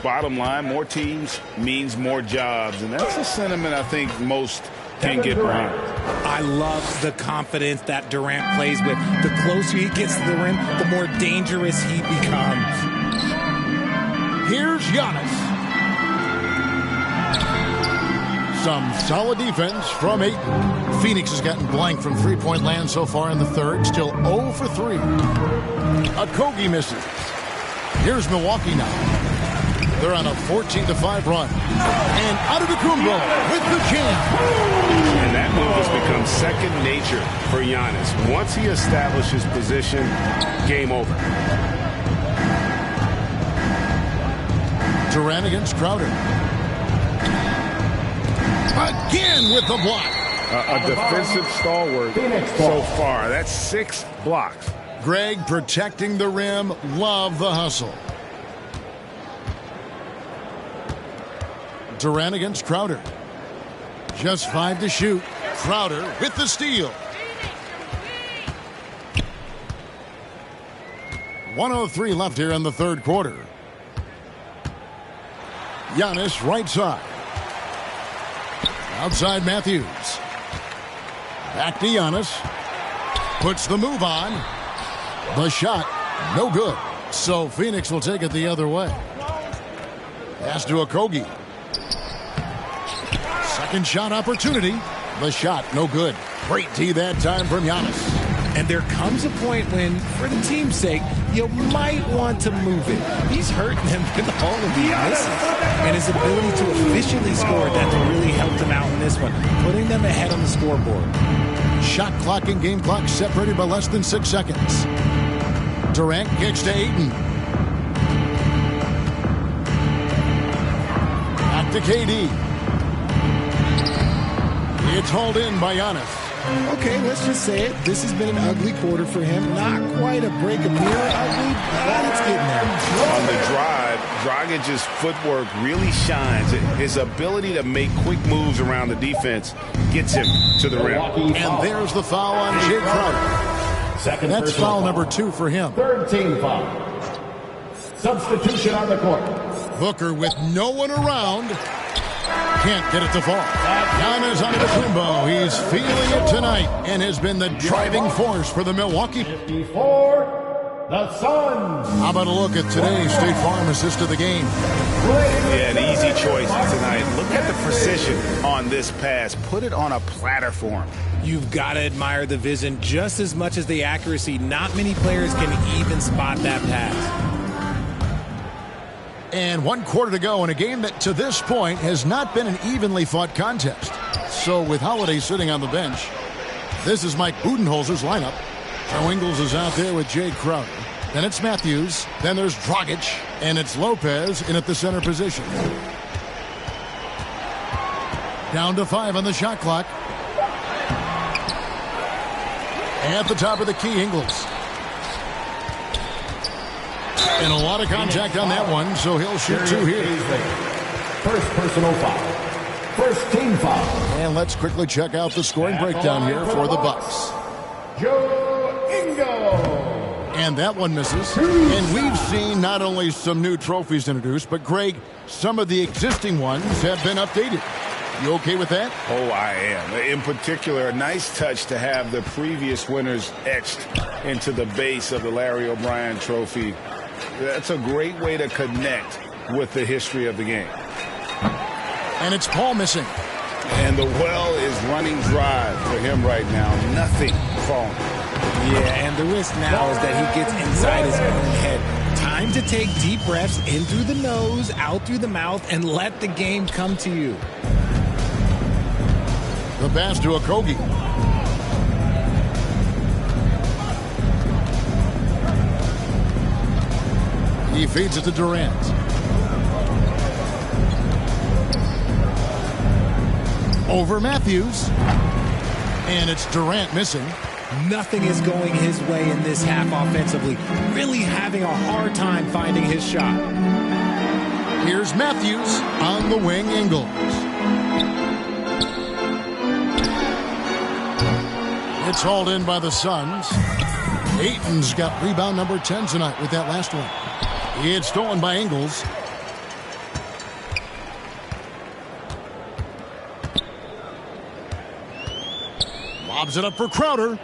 Speaker 8: bottom line, more teams means more jobs, and that's a sentiment I think most can get behind.
Speaker 5: I love the confidence that Durant plays with. The closer he gets to the rim, the more dangerous he becomes.
Speaker 7: Here's Giannis. Some solid defense from Ayton. Phoenix has gotten blank from three-point land so far in the 3rd. Still 0 for 3. Okogie misses. Here's Milwaukee now. They're on a 14-5 run. And Antetokounmpo with the jam.
Speaker 10: And that move has become second nature for Giannis. Once he establishes position, game over.
Speaker 7: Durant against Crowder. Again with the block.
Speaker 8: A defensive stalwart so far. That's 6 blocks.
Speaker 7: Greg protecting the rim. Love the hustle. Durant against Crowder. Just 5 to shoot. Crowder with the steal. 1:03 left here in the 3rd quarter. Giannis right side. Outside Matthews. Back to Giannis. Puts the move on. The shot, no good. So Phoenix will take it the other way. Pass to Okogie. Second shot opportunity. The shot, no good. Great D that time from Giannis.
Speaker 5: And there comes a point when, for the team's sake, you might want to move it. He's hurting them with all of these misses. And his ability to efficiently score, that's really helped him out in this one, putting them ahead on the scoreboard.
Speaker 7: Shot clock and game clock separated by less than 6 seconds. Durant kicks to Ayton. Back to KD. It's hauled in by Giannis.
Speaker 5: Okay, let's just say it. This has been an ugly quarter for him. Not quite a break of mirror ugly, but it's getting there.
Speaker 8: On the drive, Dragic's footwork really shines. His ability to make quick moves around the defense gets him to the rim.
Speaker 7: And there's the foul on Jay Crowder. That's foul number 2 for him.
Speaker 4: 3rd team foul. Substitution on the court.
Speaker 7: Booker with no one around. Can't get it to fall. Giannis Antetokounmpo. He's feeling it tonight and has been the driving force for the Milwaukee.
Speaker 4: 54, the Suns.
Speaker 7: How about a look at today's State Farm assist of the game?
Speaker 8: Yeah, an easy choice tonight. Look at the precision on this pass. Put it on a platter for him.
Speaker 5: You've got to admire the vision just as much as the accuracy. Not many players can even spot that pass.
Speaker 7: And 1 quarter to go in a game that to this point has not been an evenly fought contest. So with Holiday sitting on the bench, this is Mike Budenholzer's lineup. Joe Ingles is out there with Jay Crowder. Then it's Matthews. Then there's Dragic. And it's Lopez in at the center position. Down to 5 on the shot clock. At the top of the key, Ingles. And a lot of contact on that one, so he'll shoot 2 here.
Speaker 4: First personal foul. First team foul.
Speaker 7: And let's quickly check out the scoring breakdown here for the Bucks.
Speaker 4: Joe Ingles.
Speaker 7: And that one misses. And we've seen not only some new trophies introduced, but Greg, some of the existing ones have been updated. You okay with that?
Speaker 8: Oh, I am. In particular, a nice touch to have the previous winners etched into the base of the Larry O'Brien trophy. That's a great way to connect with the history of the game.
Speaker 7: And it's Paul missing.
Speaker 8: And the well is running dry for him right now. Nothing falling.
Speaker 5: Yeah, and the risk now is that he gets inside his own head. Time to take deep breaths in through the nose, out through the mouth, and let the game come to you.
Speaker 7: The pass to Okogie. He feeds it to Durant. Over Matthews. And it's Durant missing.
Speaker 5: Nothing is going his way in this half offensively. Really having a hard time finding his shot.
Speaker 7: Here's Matthews on the wing, Ingles. It's hauled in by the Suns. Ayton's got rebound number 10 tonight with that last one. It's stolen by Ingles. Lobs it up for Crowder.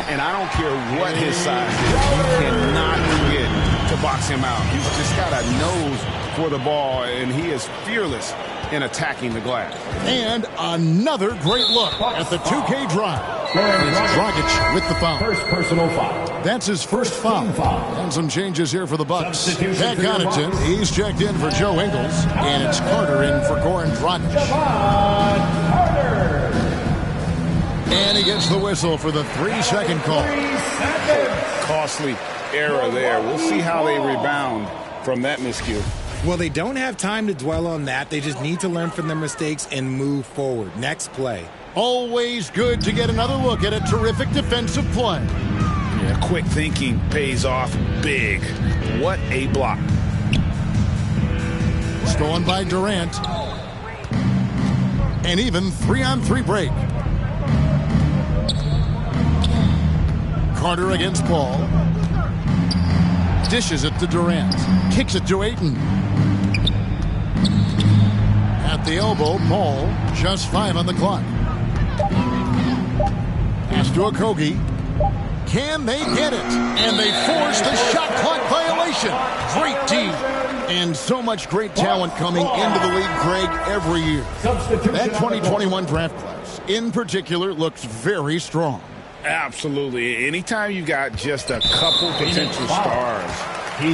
Speaker 8: And I don't care what his size is. You cannot forget to box him out. He's just got a nose for the ball, and he is fearless in attacking the glass.
Speaker 7: And another great look at the 2K drive. It's Dragic with the foul.
Speaker 4: First personal foul.
Speaker 7: That's his first foul. And some changes here for the Bucks. Pat Connaughton, he's checked in for Joe Ingles. And it's Carter in for Goran Dragic. And he gets the whistle for the 3-second call.
Speaker 8: Costly error there. We'll see how they rebound from that miscue.
Speaker 5: Well, they don't have time to dwell on that. They just need to learn from their mistakes and move forward. Next play.
Speaker 7: Always good to get another look at a terrific defensive play.
Speaker 8: Yeah, quick thinking pays off big. What a block.
Speaker 7: Stolen by Durant. And even 3-on-3 break. Carter against Paul. Dishes it to Durant. Kicks it to Ayton. At the elbow, Paul. Just 5 on the clock. Pass to Okogie. Can they get it? And they force the shot clock violation. Great team. And so much great talent coming into the league, Greg, every year. That 2021 draft class, in particular, looks very strong.
Speaker 8: Absolutely. Anytime you got just a couple potential stars,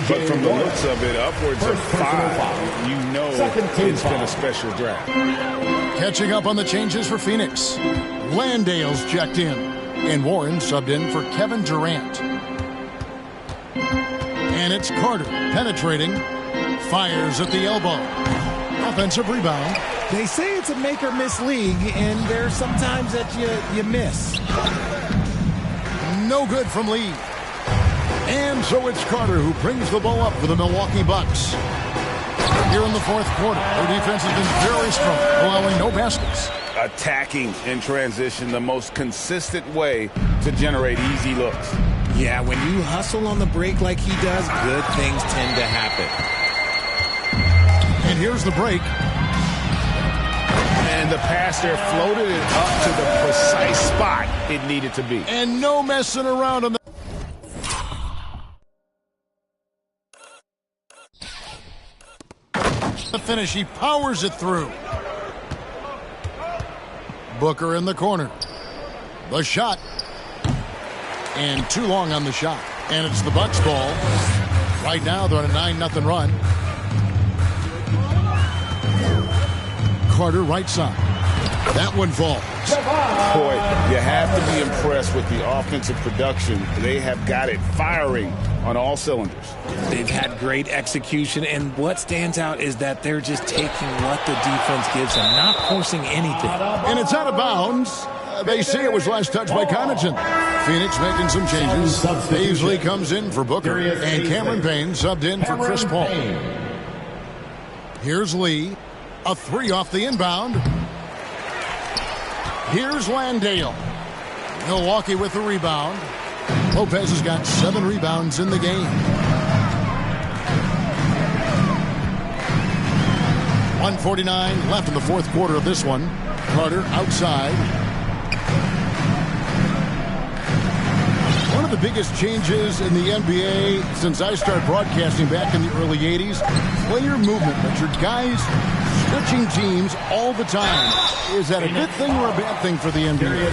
Speaker 8: but from the looks of it, upwards of 5, you know it's been a special draft.
Speaker 7: Catching up on the changes for Phoenix. Landale's checked in. And Warren subbed in for Kevin Durant. And it's Carter penetrating. Fires at the elbow. Offensive rebound.
Speaker 5: They say it's a make or miss league, and there's sometimes that you miss.
Speaker 7: No good from Lee. And so it's Carter who brings the ball up for the Milwaukee Bucks. Here in the fourth quarter, their defense has been very strong, allowing no baskets.
Speaker 8: Attacking in transition, the most consistent way to generate easy looks.
Speaker 5: Yeah, when you hustle on the break like he does, good things tend to happen.
Speaker 7: And here's the break.
Speaker 8: And the pass there floated it up to the precise spot it needed to be.
Speaker 7: And no messing around on the finish. He powers it through. Booker in the corner. The shot. And too long on the shot. And it's the Bucks ball. Right now they're on a 9-0 run. Carter, right side. That one falls.
Speaker 8: Boy, you have to be impressed with the offensive production. They have got it firing on all cylinders.
Speaker 5: They've had great execution, and what stands out is that they're just taking what the defense gives them, not forcing anything.
Speaker 7: And it's out of bounds. They say it was last touched by Connaughton. Phoenix making some changes. Paisley comes in for Booker, and Cameron Payne subbed in for Chris Paul. Here's Lee. A three off the inbound. Here's Landale. Milwaukee with the rebound. Lopez has got 7 rebounds in the game. 1:49 left in the fourth quarter of this one. Carter outside. One of the biggest changes in the NBA since I started broadcasting back in the early 80s, player movement, Richard. Guys switching teams all the time. Is that a good thing or a bad thing for the NBA?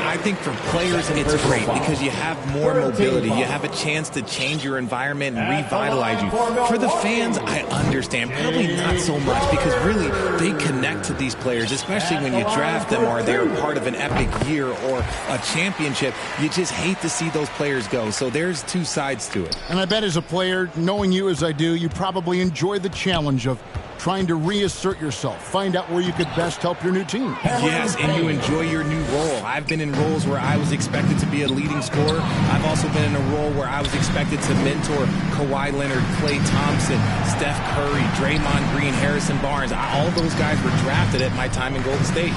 Speaker 5: I think for players it's great because you have more mobility. You have a chance to change your environment and revitalize you. For the fans, I understand. Probably not so much because really they connect to these players, especially when you draft them or they're part of an epic year or a championship. You just hate to see those players go. So there's two sides to it.
Speaker 7: And I bet as a player, knowing you as I do, you probably enjoy the challenge of trying to reassert yourself, find out where you could best help your new team.
Speaker 5: Yes, and you enjoy your new role. I've been in roles where I was expected to be a leading scorer. I've also been in a role where I was expected to mentor Kawhi Leonard, Klay Thompson, Steph Curry, Draymond Green, Harrison Barnes. All those guys were drafted at my time in Golden State.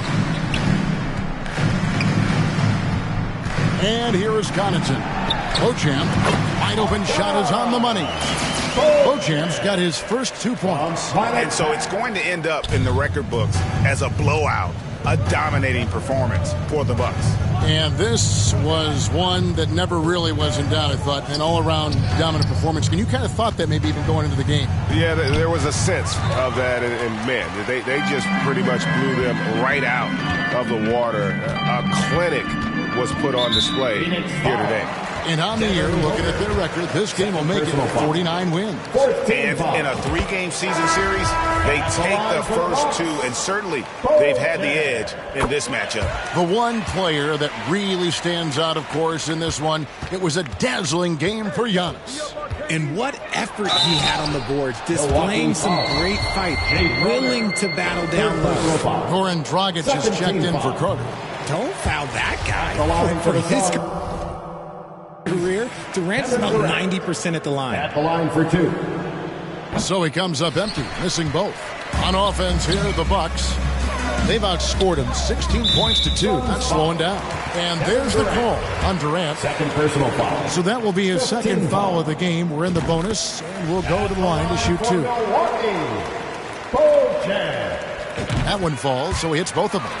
Speaker 7: And here is Connaughton. Beauchamp, wide open shot is on the money. Beauchamp's got his first 2 points.
Speaker 8: And so it's going to end up in the record books as a blowout, a dominating performance for the Bucks.
Speaker 7: And this was one that never really was in doubt, I thought, an all-around dominant performance. And you kind of thought that maybe even going into the game.
Speaker 10: Yeah, there was a sense of that, and man, they just pretty much blew them right out of the water. A clinic was put on display here today.
Speaker 7: And on the year, looking at their record, this game will make it 49 wins.
Speaker 8: And in a 3-game season series, they take the first 2, and certainly they've had the edge in this matchup.
Speaker 7: The one player that really stands out, of course, in this one, it was a dazzling game for Giannis.
Speaker 5: And what effort he had on the boards, displaying some great fight, willing to battle down low.
Speaker 7: Goran Dragic has checked in for Carter.
Speaker 5: Don't foul that guy for his career. Durant's about 90% at the line.
Speaker 4: At the line for 2.
Speaker 7: So he comes up empty, missing both. On offense here, the Bucks. They've outscored him 16 points to 2. Not slowing down. And there's the call on Durant.
Speaker 4: Second personal foul.
Speaker 7: So that will be his second foul of the game. We're in the bonus, and we'll go to the line to shoot 2. That one falls, so he hits both of them.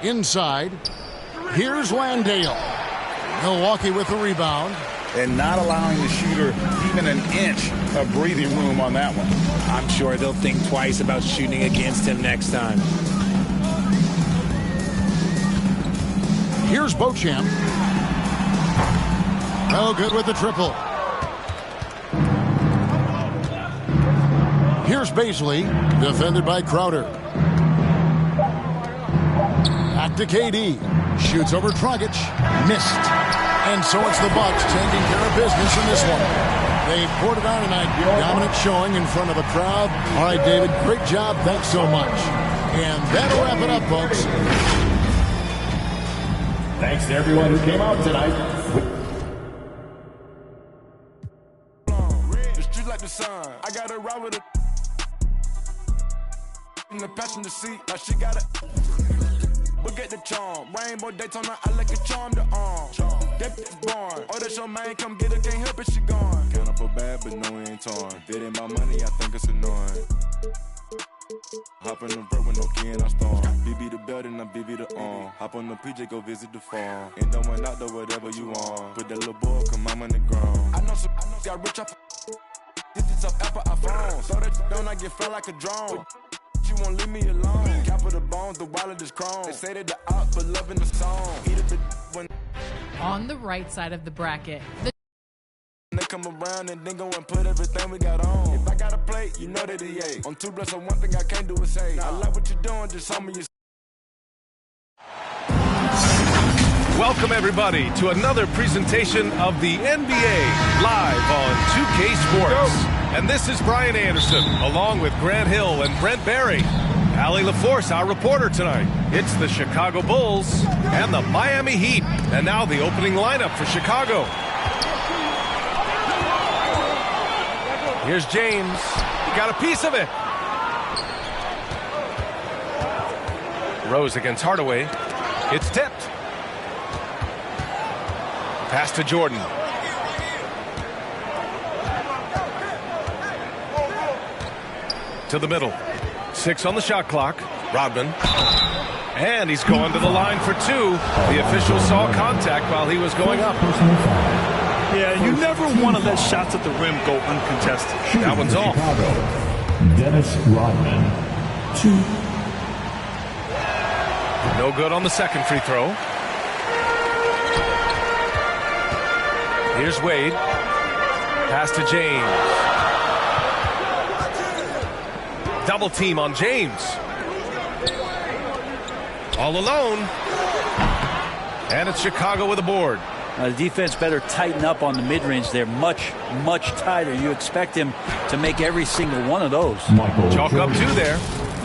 Speaker 7: Inside, here's Landale. Milwaukee with the rebound.
Speaker 8: And not allowing the shooter even an inch of breathing room on that one.
Speaker 5: I'm sure they'll think twice about shooting against him next time.
Speaker 7: Here's Beauchamp. No good with the triple. Here's Paisley, defended by Crowder. Back to KD. Shoots over Dragic. Missed. And so it's the Bucks taking care of business in this one. They poured it on tonight. Dominant showing in front of the crowd. All right, David, great job. Thanks so much. And that'll wrap it up, folks.
Speaker 4: Thanks to everyone who came out tonight.
Speaker 3: The street like the sun. I got a ride with a in the passenger seat. Now she got it. Look at the charm. Rainbow Daytona, I like a charm to arm. That bitch born. Oh, that's your man, come get her, can't help it, she gone. Count up a bad, but no, we ain't torn. If it ain't my money, I think it's annoying. Hop in the vert with no key and I storm. BB the belt and I BB the arm. Hop on the PJ, go visit the farm. Ain't no one out there, whatever you want. Put that little boy, come I'm on the ground. I know some got rich off. This is up Apple iPhone. So that don't I get fly like a drone. You won't leave me alone. Cap of the bones, the wallet is chrome. They say that the op, but loving the song. Eat it when
Speaker 15: on the right side of the bracket.
Speaker 3: they come around and then go and put everything we got on. If I got a plate, you know that he ate. On 2 blunts, so one thing I can't do is say, I like what you're doing, just show me your.
Speaker 10: Welcome, everybody, to another presentation of the NBA live on 2K Sports. And this is Brian Anderson, along with Grant Hill and Brent Barry. Allie LaForce, our reporter tonight. It's the Chicago Bulls and the Miami Heat. And now the opening lineup for Chicago. Here's James. He got a piece of it. Rose against Hardaway. It's tipped. Pass to Jordan. To the middle. 6 on the shot clock. Rodman. And he's going to the line for 2. The official saw contact while he was going up.
Speaker 15: Yeah, you never want to let shots at the rim go uncontested.
Speaker 10: That one's off.
Speaker 4: Dennis Rodman. 2.
Speaker 10: No good on the second free throw. Here's Wade. Pass to James. Double team on James. All alone. And it's Chicago with a board.
Speaker 16: The defense better tighten up on the mid-range. They're much, much tighter. You expect him to make every single one of those.
Speaker 10: Chalk up 2 there.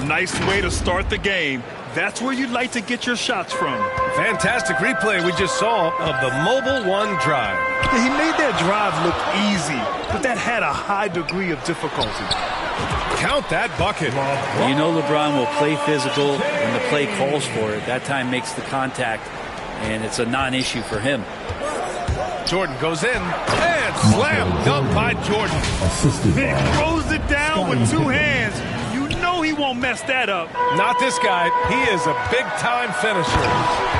Speaker 15: Nice way to start the game. That's where you'd like to get your shots from.
Speaker 10: Fantastic replay we just saw of the Mobile 1 drive.
Speaker 15: Yeah, he made that drive look easy, but that had a high degree of difficulty.
Speaker 10: Count that bucket.
Speaker 16: You know LeBron will play physical when the play calls for it. That time makes the contact, and it's a non-issue for him.
Speaker 10: Jordan goes in, and slam dunk by Jordan.
Speaker 15: He throws it down with 2 hands. You know he won't mess that up.
Speaker 10: Not this guy. He is a big-time finisher.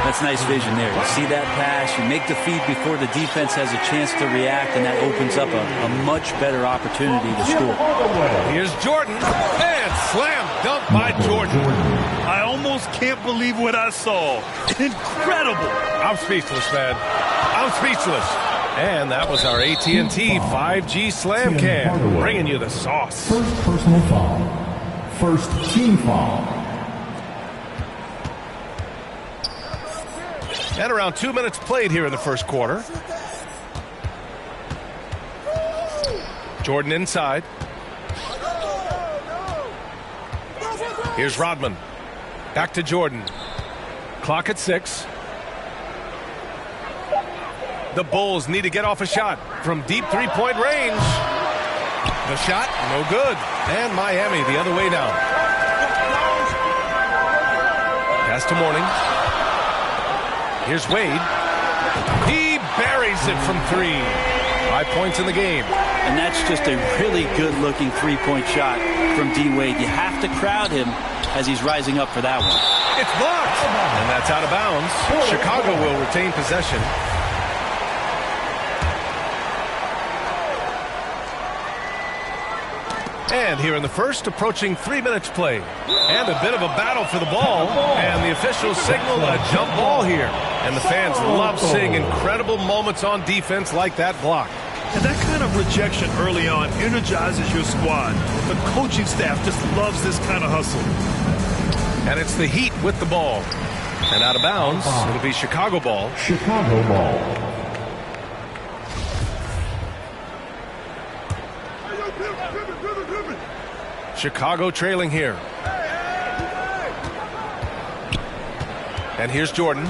Speaker 16: That's nice vision there. You see that pass, you make the feed before the defense has a chance to react, and that opens up a much better opportunity to score.
Speaker 10: Here's Jordan, and slam dunk by Jordan.
Speaker 15: I almost can't believe what I saw. Incredible.
Speaker 10: I'm speechless, man. I'm speechless. And that was our AT&T 5G Slam Cam, bringing you the sauce.
Speaker 4: First personal foul. First team foul.
Speaker 10: And around 2 minutes played here in the first quarter. Jordan inside. Here's Rodman. Back to Jordan. Clock at 6. The Bulls need to get off a shot from deep three-point range. The shot, no good. And Miami the other way now. Pass to Mourning. Here's Wade. He buries it from 3. 5 points in the game.
Speaker 16: And that's just a really good-looking three-point shot from D. Wade. You have to crowd him as he's rising up for that one.
Speaker 10: It's blocked. And that's out of bounds. Chicago will retain possession. And here in the first, approaching 3 minutes played. And a bit of a battle for the ball. And the officials signal a jump ball here. And the fans love seeing incredible moments on defense like that block.
Speaker 15: And that kind of rejection early on energizes your squad. The coaching staff just loves this kind of hustle.
Speaker 10: And it's the Heat with the ball. And out of bounds, it'll be Chicago ball.
Speaker 4: Chicago ball.
Speaker 10: Chicago trailing here. And here's Jordan.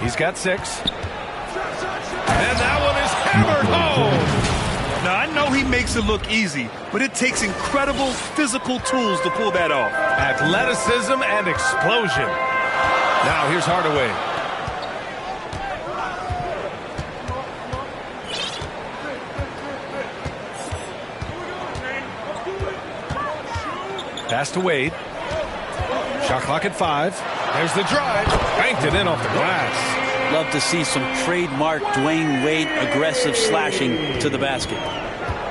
Speaker 10: He's got 6. And that one is hammered home.
Speaker 15: Now, I know he makes it look easy, but it takes incredible physical tools to pull that off.
Speaker 10: Athleticism and explosion. Now here's Hardaway. Pass to Wade. Shot clock at 5. There's the drive. Banked it in off the glass.
Speaker 16: Love to see some trademark Dwayne Wade aggressive slashing to the basket.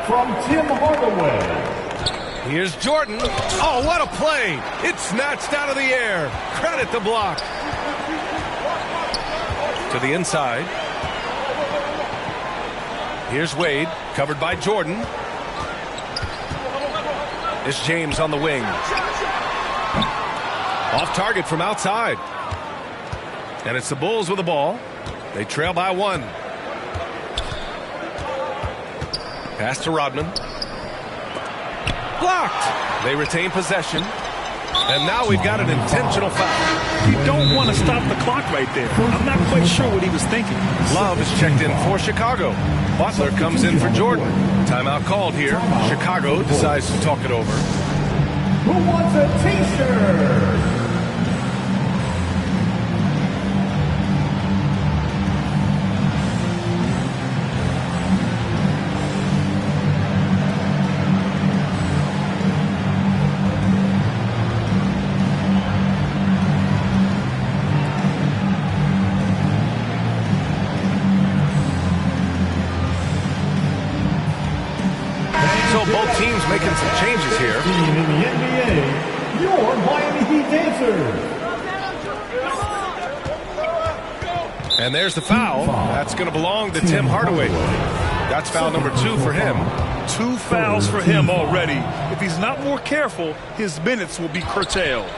Speaker 4: From Tim Hardaway.
Speaker 10: Here's Jordan. Oh, what a play. It's snatched out of the air. Credit the block. To the inside. Here's Wade, covered by Jordan. It's James on the wing. Off target from outside. And it's the Bulls with the ball. They trail by 1. Pass to Rodman. Blocked. They retain possession. And now we've got an intentional foul.
Speaker 15: You don't want to stop the clock right there. I'm not quite sure what he was thinking.
Speaker 10: Love is checked in for Chicago. Butler comes in for Jordan. Timeout called here. Chicago decides to talk it over.
Speaker 4: Who wants a t-shirt?
Speaker 10: So both teams making some changes here.
Speaker 4: In the NBA, your Miami Heat Dancers.
Speaker 10: And there's the foul. That's going to belong to Tim Hardaway. That's foul number 2 for him.
Speaker 15: 2 fouls for him already. If he's not more careful, his minutes will be curtailed.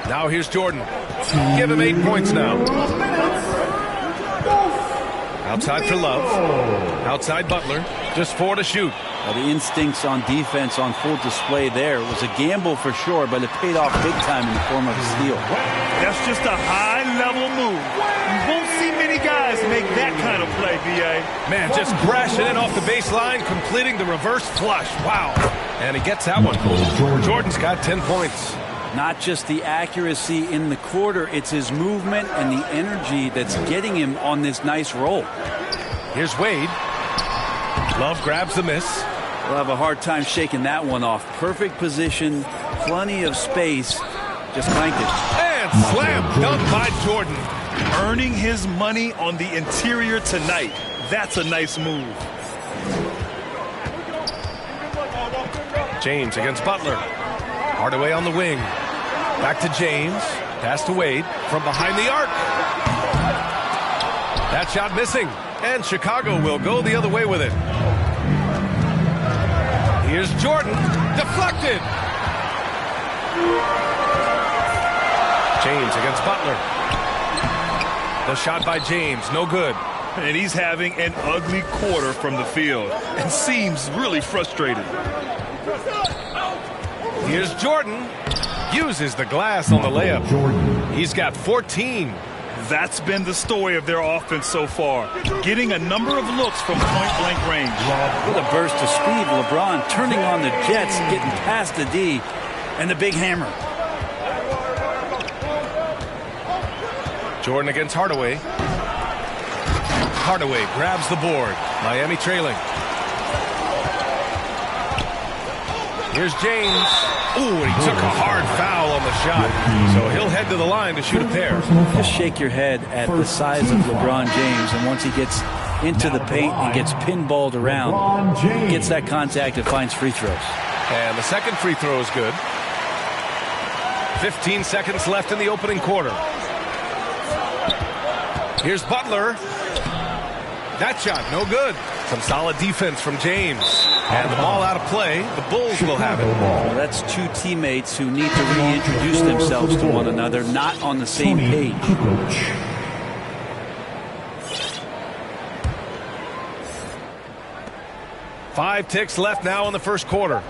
Speaker 10: Now here's Jordan. Give him 8 points now. Outside for Love. Outside Butler. Just 4 to shoot.
Speaker 16: Well, the instincts on defense on full display there. It was a gamble for sure, but it paid off big time in the form of a steal.
Speaker 15: That's just a high-level move. You won't see many guys make that kind of play, B.A.
Speaker 10: Man, just crashing in off the baseline, completing the reverse flush. Wow. And he gets that one. Jordan's got 10 points.
Speaker 16: Not just the accuracy in the quarter, it's his movement and the energy that's getting him on this nice roll.
Speaker 10: Here's Wade. Love grabs the miss.
Speaker 16: We'll have a hard time shaking that one off. Perfect position, plenty of space. Just clanked it.
Speaker 10: And slam dunk by Jordan.
Speaker 15: Earning his money on the interior tonight. That's a nice move.
Speaker 10: James against Butler. Hardaway on the wing. Back to James. Pass to Wade from behind the arc. That shot missing. And Chicago will go the other way with it. Here's Jordan. Deflected. James against Butler. The shot by James. No good.
Speaker 15: And he's having an ugly quarter from the field and seems really frustrated.
Speaker 10: Here's Jordan. Uses the glass on the layup. He's got 14.
Speaker 15: That's been the story of their offense so far. Getting a number of looks from point-blank range.
Speaker 16: With a burst of speed, LeBron turning on the Jets, getting past the D, and the big hammer.
Speaker 10: Jordan against Hardaway. Hardaway grabs the board. Miami trailing. Here's James. Ooh, and he took a hard foul on the shot. So he'll head to the line to shoot a pair.
Speaker 16: Just shake your head at the size of LeBron James, and once he gets into the paint and gets pinballed around, gets that contact and finds free throws.
Speaker 10: And the second free throw is good. 15 seconds left in the opening quarter. Here's Butler. That shot, no good. Some solid defense from James. And the ball out of play. The Bulls will have it.
Speaker 16: Well, that's two teammates who need to reintroduce themselves to one another, not on the same page.
Speaker 10: 5 ticks left now in the first quarter.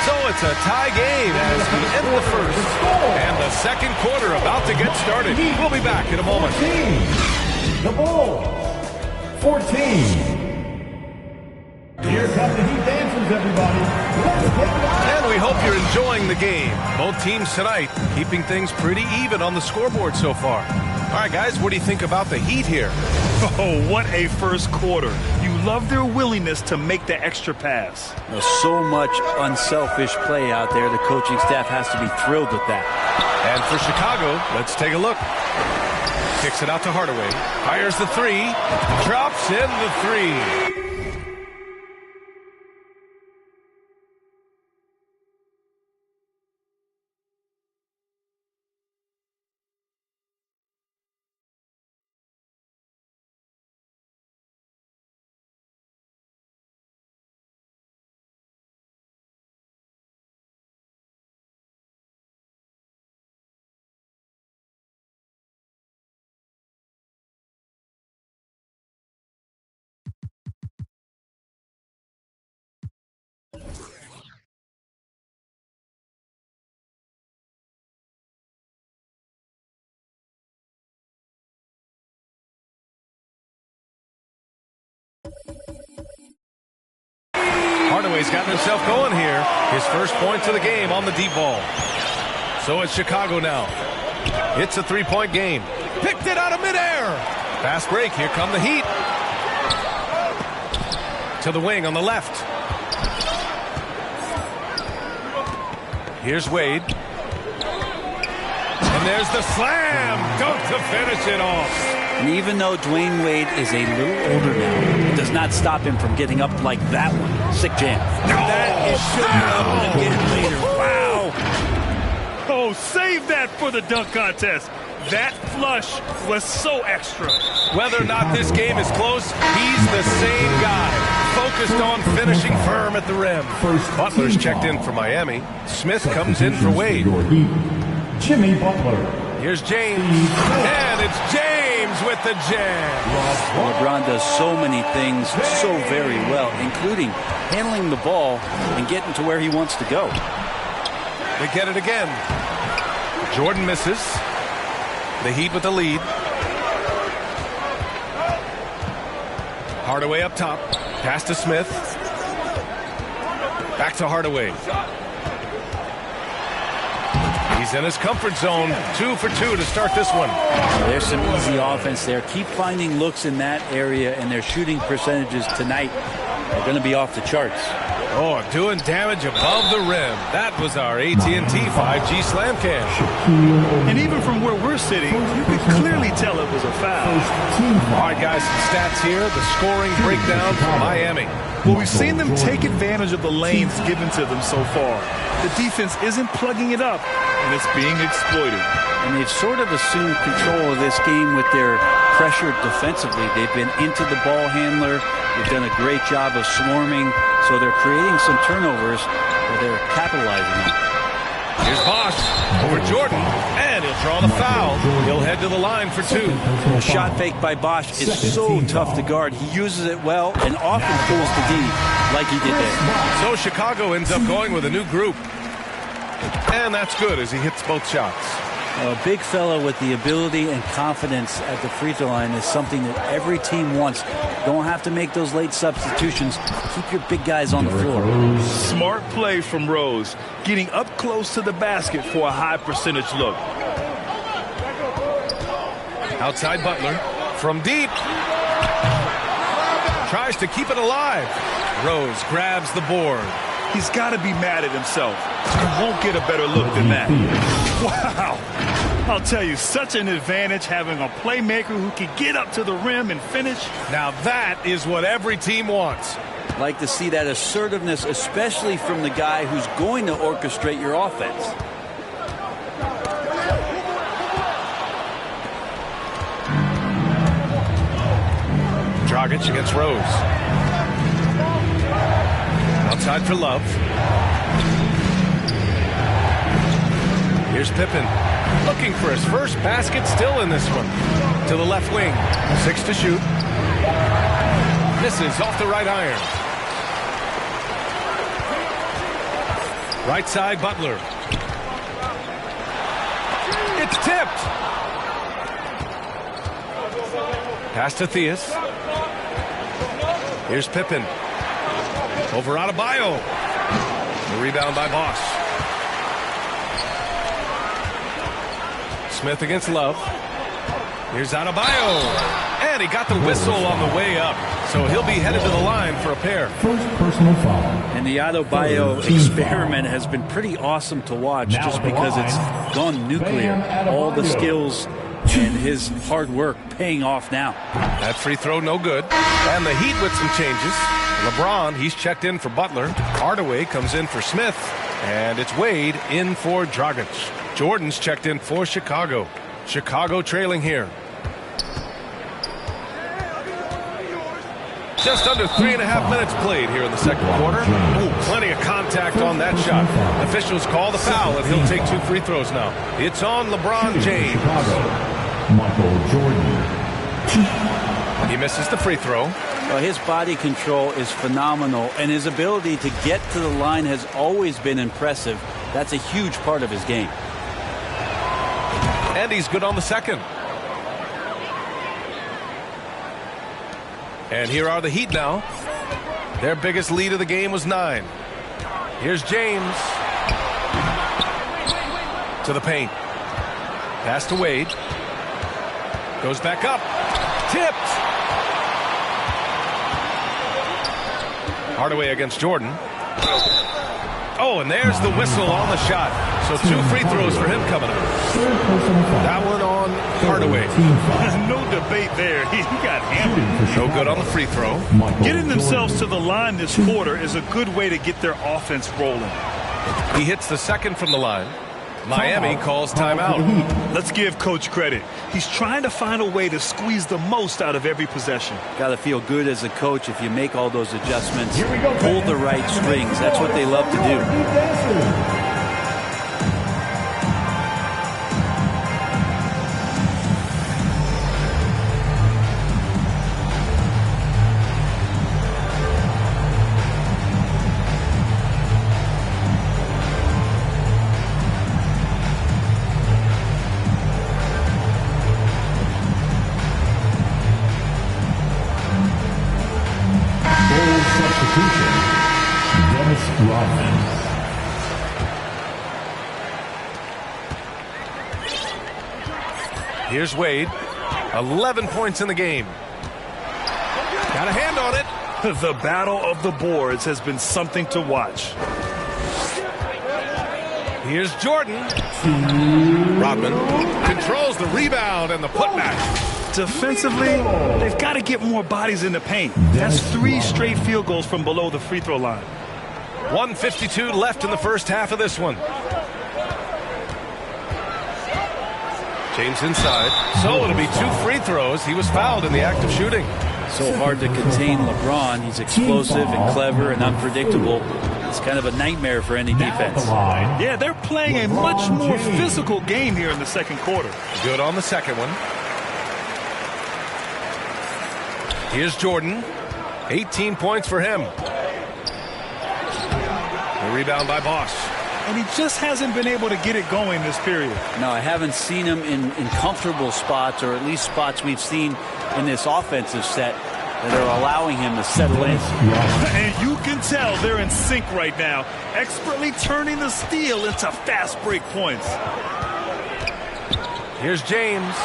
Speaker 10: So it's a tie game as we end the first. And the second quarter about to get started. We'll be back in a moment.
Speaker 4: The Bulls, 14. Here come the Heat Dancers, everybody. Let's get it.
Speaker 10: And we hope you're enjoying the game. Both teams tonight keeping things pretty even on the scoreboard so far. All right, guys, what do you think about the Heat here?
Speaker 15: Oh, what a first quarter. You love their willingness to make the extra pass.
Speaker 16: There's so much unselfish play out there. The coaching staff has to be thrilled with that.
Speaker 10: And for Chicago, let's take a look. Kicks it out to Hardaway. Fires the three. Drops in the three. Hardaway's gotten himself going here. His first points of the game on the deep ball. So it's Chicago now. It's a three-point game. Picked it out of midair. Fast break. Here come the Heat. To the wing on the left. Here's Wade. And there's the slam dunk to finish it off.
Speaker 16: And even though Dwayne Wade is a little older now, it does not stop him from getting up like that one. Sick jam.
Speaker 15: That is showing up again later. Wow. Oh, save that for the dunk contest. That flush was so extra.
Speaker 10: Whether or not this game is close, he's the same guy. Focused on finishing firm at the rim. Butler's checked in for Miami. Smith comes in for Wade.
Speaker 4: Jimmy Butler.
Speaker 10: Here's James. And it's James with the jam.
Speaker 16: LeBron does so many things so very well, including handling the ball and getting to where he wants to go.
Speaker 10: They get it again. Jordan misses. The Heat with the lead. Hardaway up top. Pass to Smith. Back to Hardaway. He's in his comfort zone. 2 for 2 to start this one.
Speaker 16: There's some easy offense there. Keep finding looks in that area, and their shooting percentages tonight are going to be off the charts.
Speaker 10: Oh, doing damage above the rim. That was our AT&T 5G slam cam.
Speaker 15: And even from where we're sitting, you can clearly tell it was a foul.
Speaker 10: All right, guys, some stats here. The scoring breakdown for Miami.
Speaker 15: Well, we've seen them take advantage of the lanes given to them so far. The defense isn't plugging it up, and it's being exploited.
Speaker 16: And they've sort of assumed control of this game with their pressure defensively. They've been into the ball handler. They've done a great job of swarming, so they're creating some turnovers that they're capitalizing on.
Speaker 10: Here's Bosch over Jordan, and he'll draw the foul. He'll head to the line for 2.
Speaker 16: A shot fake by Bosch is so tough to guard. He uses it well and often pulls the D like he did there.
Speaker 10: So Chicago ends up going with a new group. And that's good as he hits both shots.
Speaker 16: A big fella with the ability and confidence at the free throw line is something that every team wants. Don't have to make those late substitutions. Keep your big guys on the floor.
Speaker 15: Smart play from Rose, getting up close to the basket for a high percentage look.
Speaker 10: Outside Butler from deep. Tries to keep it alive. Rose grabs the board.
Speaker 15: He's got to be mad at himself. He won't get a better look than that. Wow. I'll tell you, such an advantage having a playmaker who can get up to the rim and finish.
Speaker 10: Now that is what every team wants.
Speaker 16: Like to see that assertiveness, especially from the guy who's going to orchestrate your offense.
Speaker 10: Dragic against Rose. Outside for Love. Here's Pippen. Looking for his first basket, still in this one. To the left wing. 6 to shoot. Misses off the right iron. Right side, Butler. It's tipped. Pass to Theus. Here's Pippen. Over Adebayo. The rebound by Bosch. Smith against Love. Here's Adebayo. And he got the whistle on the way up. So he'll be headed to the line for a pair.
Speaker 4: First personal foul.
Speaker 16: And the Adebayo experiment has been pretty awesome to watch just because it's gone nuclear. All the skills and his hard work paying off now.
Speaker 10: That free throw no good. And the Heat with some changes. LeBron, he's checked in for Butler. Hardaway comes in for Smith. And it's Wade in for Dragic. Jordan's checked in for Chicago. Chicago trailing here. Just under 3.5 minutes played here in the second quarter. Ooh, plenty of contact on that shot. Officials call the foul, and he'll take 2 free throws now. It's on LeBron James.
Speaker 4: Michael Jordan.
Speaker 10: He misses the free throw.
Speaker 16: Well, his body control is phenomenal, and his ability to get to the line has always been impressive. That's a huge part of his game.
Speaker 10: And he's good on the second. And here are the Heat now. Their biggest lead of the game was 9. Here's James. To the paint. Pass to Wade. Goes back up. Tipped. Hardaway against Jordan. Oh, and there's the whistle on the shot. So 2 free throws for him coming up. That one on Hardaway.
Speaker 15: No debate there. He got hammered.
Speaker 10: No good on the free throw.
Speaker 15: Getting themselves to the line this quarter is a good way to get their offense rolling.
Speaker 10: He hits the second from the line. Miami calls timeout.
Speaker 15: Let's give Coach credit. He's trying to find a way to squeeze the most out of every possession.
Speaker 16: Got to feel good as a coach if you make all those adjustments, pull the right strings. That's what they love to do.
Speaker 10: Here's Wade. 11 points in the game. Got a hand on it.
Speaker 15: The battle of the boards has been something to watch.
Speaker 10: Here's Jordan. Rodman controls the rebound and the putback.
Speaker 15: Defensively, they've got to get more bodies in the paint. That's 3 straight field goals from below the free throw line.
Speaker 10: 1:52 left in the first half of this one. James inside. So it'll be 2 free throws. He was fouled in the act of shooting.
Speaker 16: So hard to contain LeBron. He's explosive and clever and unpredictable. It's kind of a nightmare for any defense.
Speaker 15: Yeah, they're playing a much more physical game here in the second quarter.
Speaker 10: Good on the second one. Here's Jordan. 18 points for him. The rebound by Bosch.
Speaker 15: And he just hasn't been able to get it going this period.
Speaker 16: No, I haven't seen him in comfortable spots, or at least spots we've seen in this offensive set that are allowing him to settle in.
Speaker 15: And you can tell they're in sync right now, expertly turning the steal into fast break points.
Speaker 10: Here's James.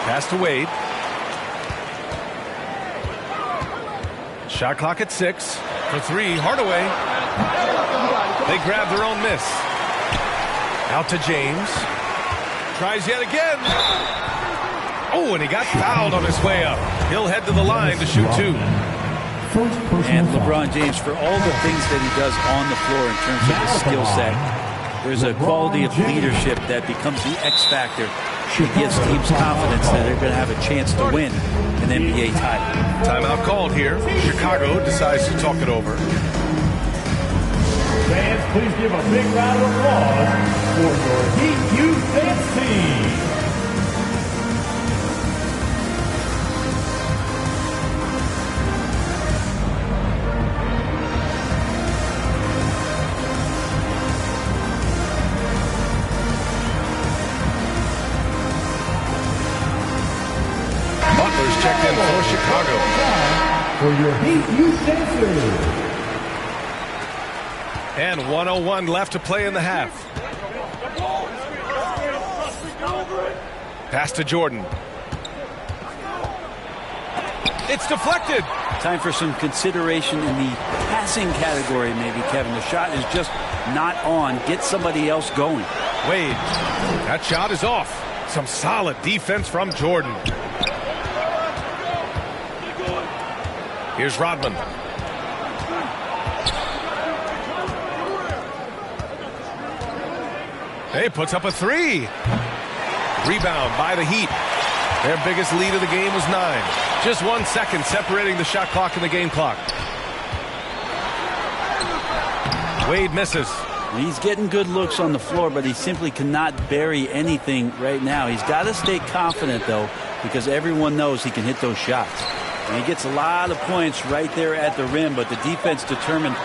Speaker 10: Pass to Wade. Shot clock at 6. For 3, Hardaway. They grab their own miss. Out to James. Tries yet again. Oh, and he got fouled on his way up. He'll head to the line to shoot 2.
Speaker 16: And LeBron James, for all the things that he does on the floor in terms of his skill set, there's a quality of leadership that becomes the X factor. It gives teams confidence that they're going to have a chance to win an NBA title.
Speaker 10: Timeout called here. Chicago decides to talk it over.
Speaker 4: Fans, please give a big round of applause for your Heat Youth team.
Speaker 10: Checked in for Chicago.
Speaker 4: For your Heat Youth Dancers.
Speaker 10: And 1:01 left to play in the half. Pass to Jordan. It's deflected.
Speaker 16: Time for some consideration in the passing category, maybe, Kevin. The shot is just not on. Get somebody else going.
Speaker 10: Wade. That shot is off. Some solid defense from Jordan. Here's Rodman. Hey, puts up a 3. Rebound by the Heat. Their biggest lead of the game was 9. Just 1 second separating the shot clock and the game clock. Wade misses.
Speaker 16: He's getting good looks on the floor, but he simply cannot bury anything right now. He's got to stay confident, though, because everyone knows he can hit those shots. And he gets a lot of points right there at the rim, but the defense determined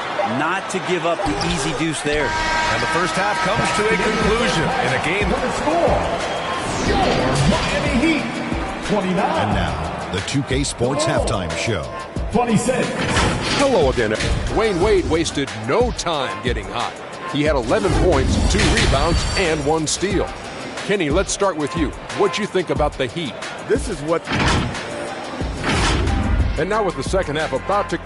Speaker 16: not to give up the easy deuce there.
Speaker 10: And the first half comes to a conclusion in a game.
Speaker 4: For the score, your Miami Heat, 29.
Speaker 12: And now, the 2K Sports Halftime Show.
Speaker 13: 26. Hello again. Dwayne Wade wasted no time getting hot. He had 11 points, 2 rebounds, and 1 steal. Kenny, let's start with you. What'd you think about the Heat?
Speaker 9: This is what...
Speaker 13: And now with the second half about to...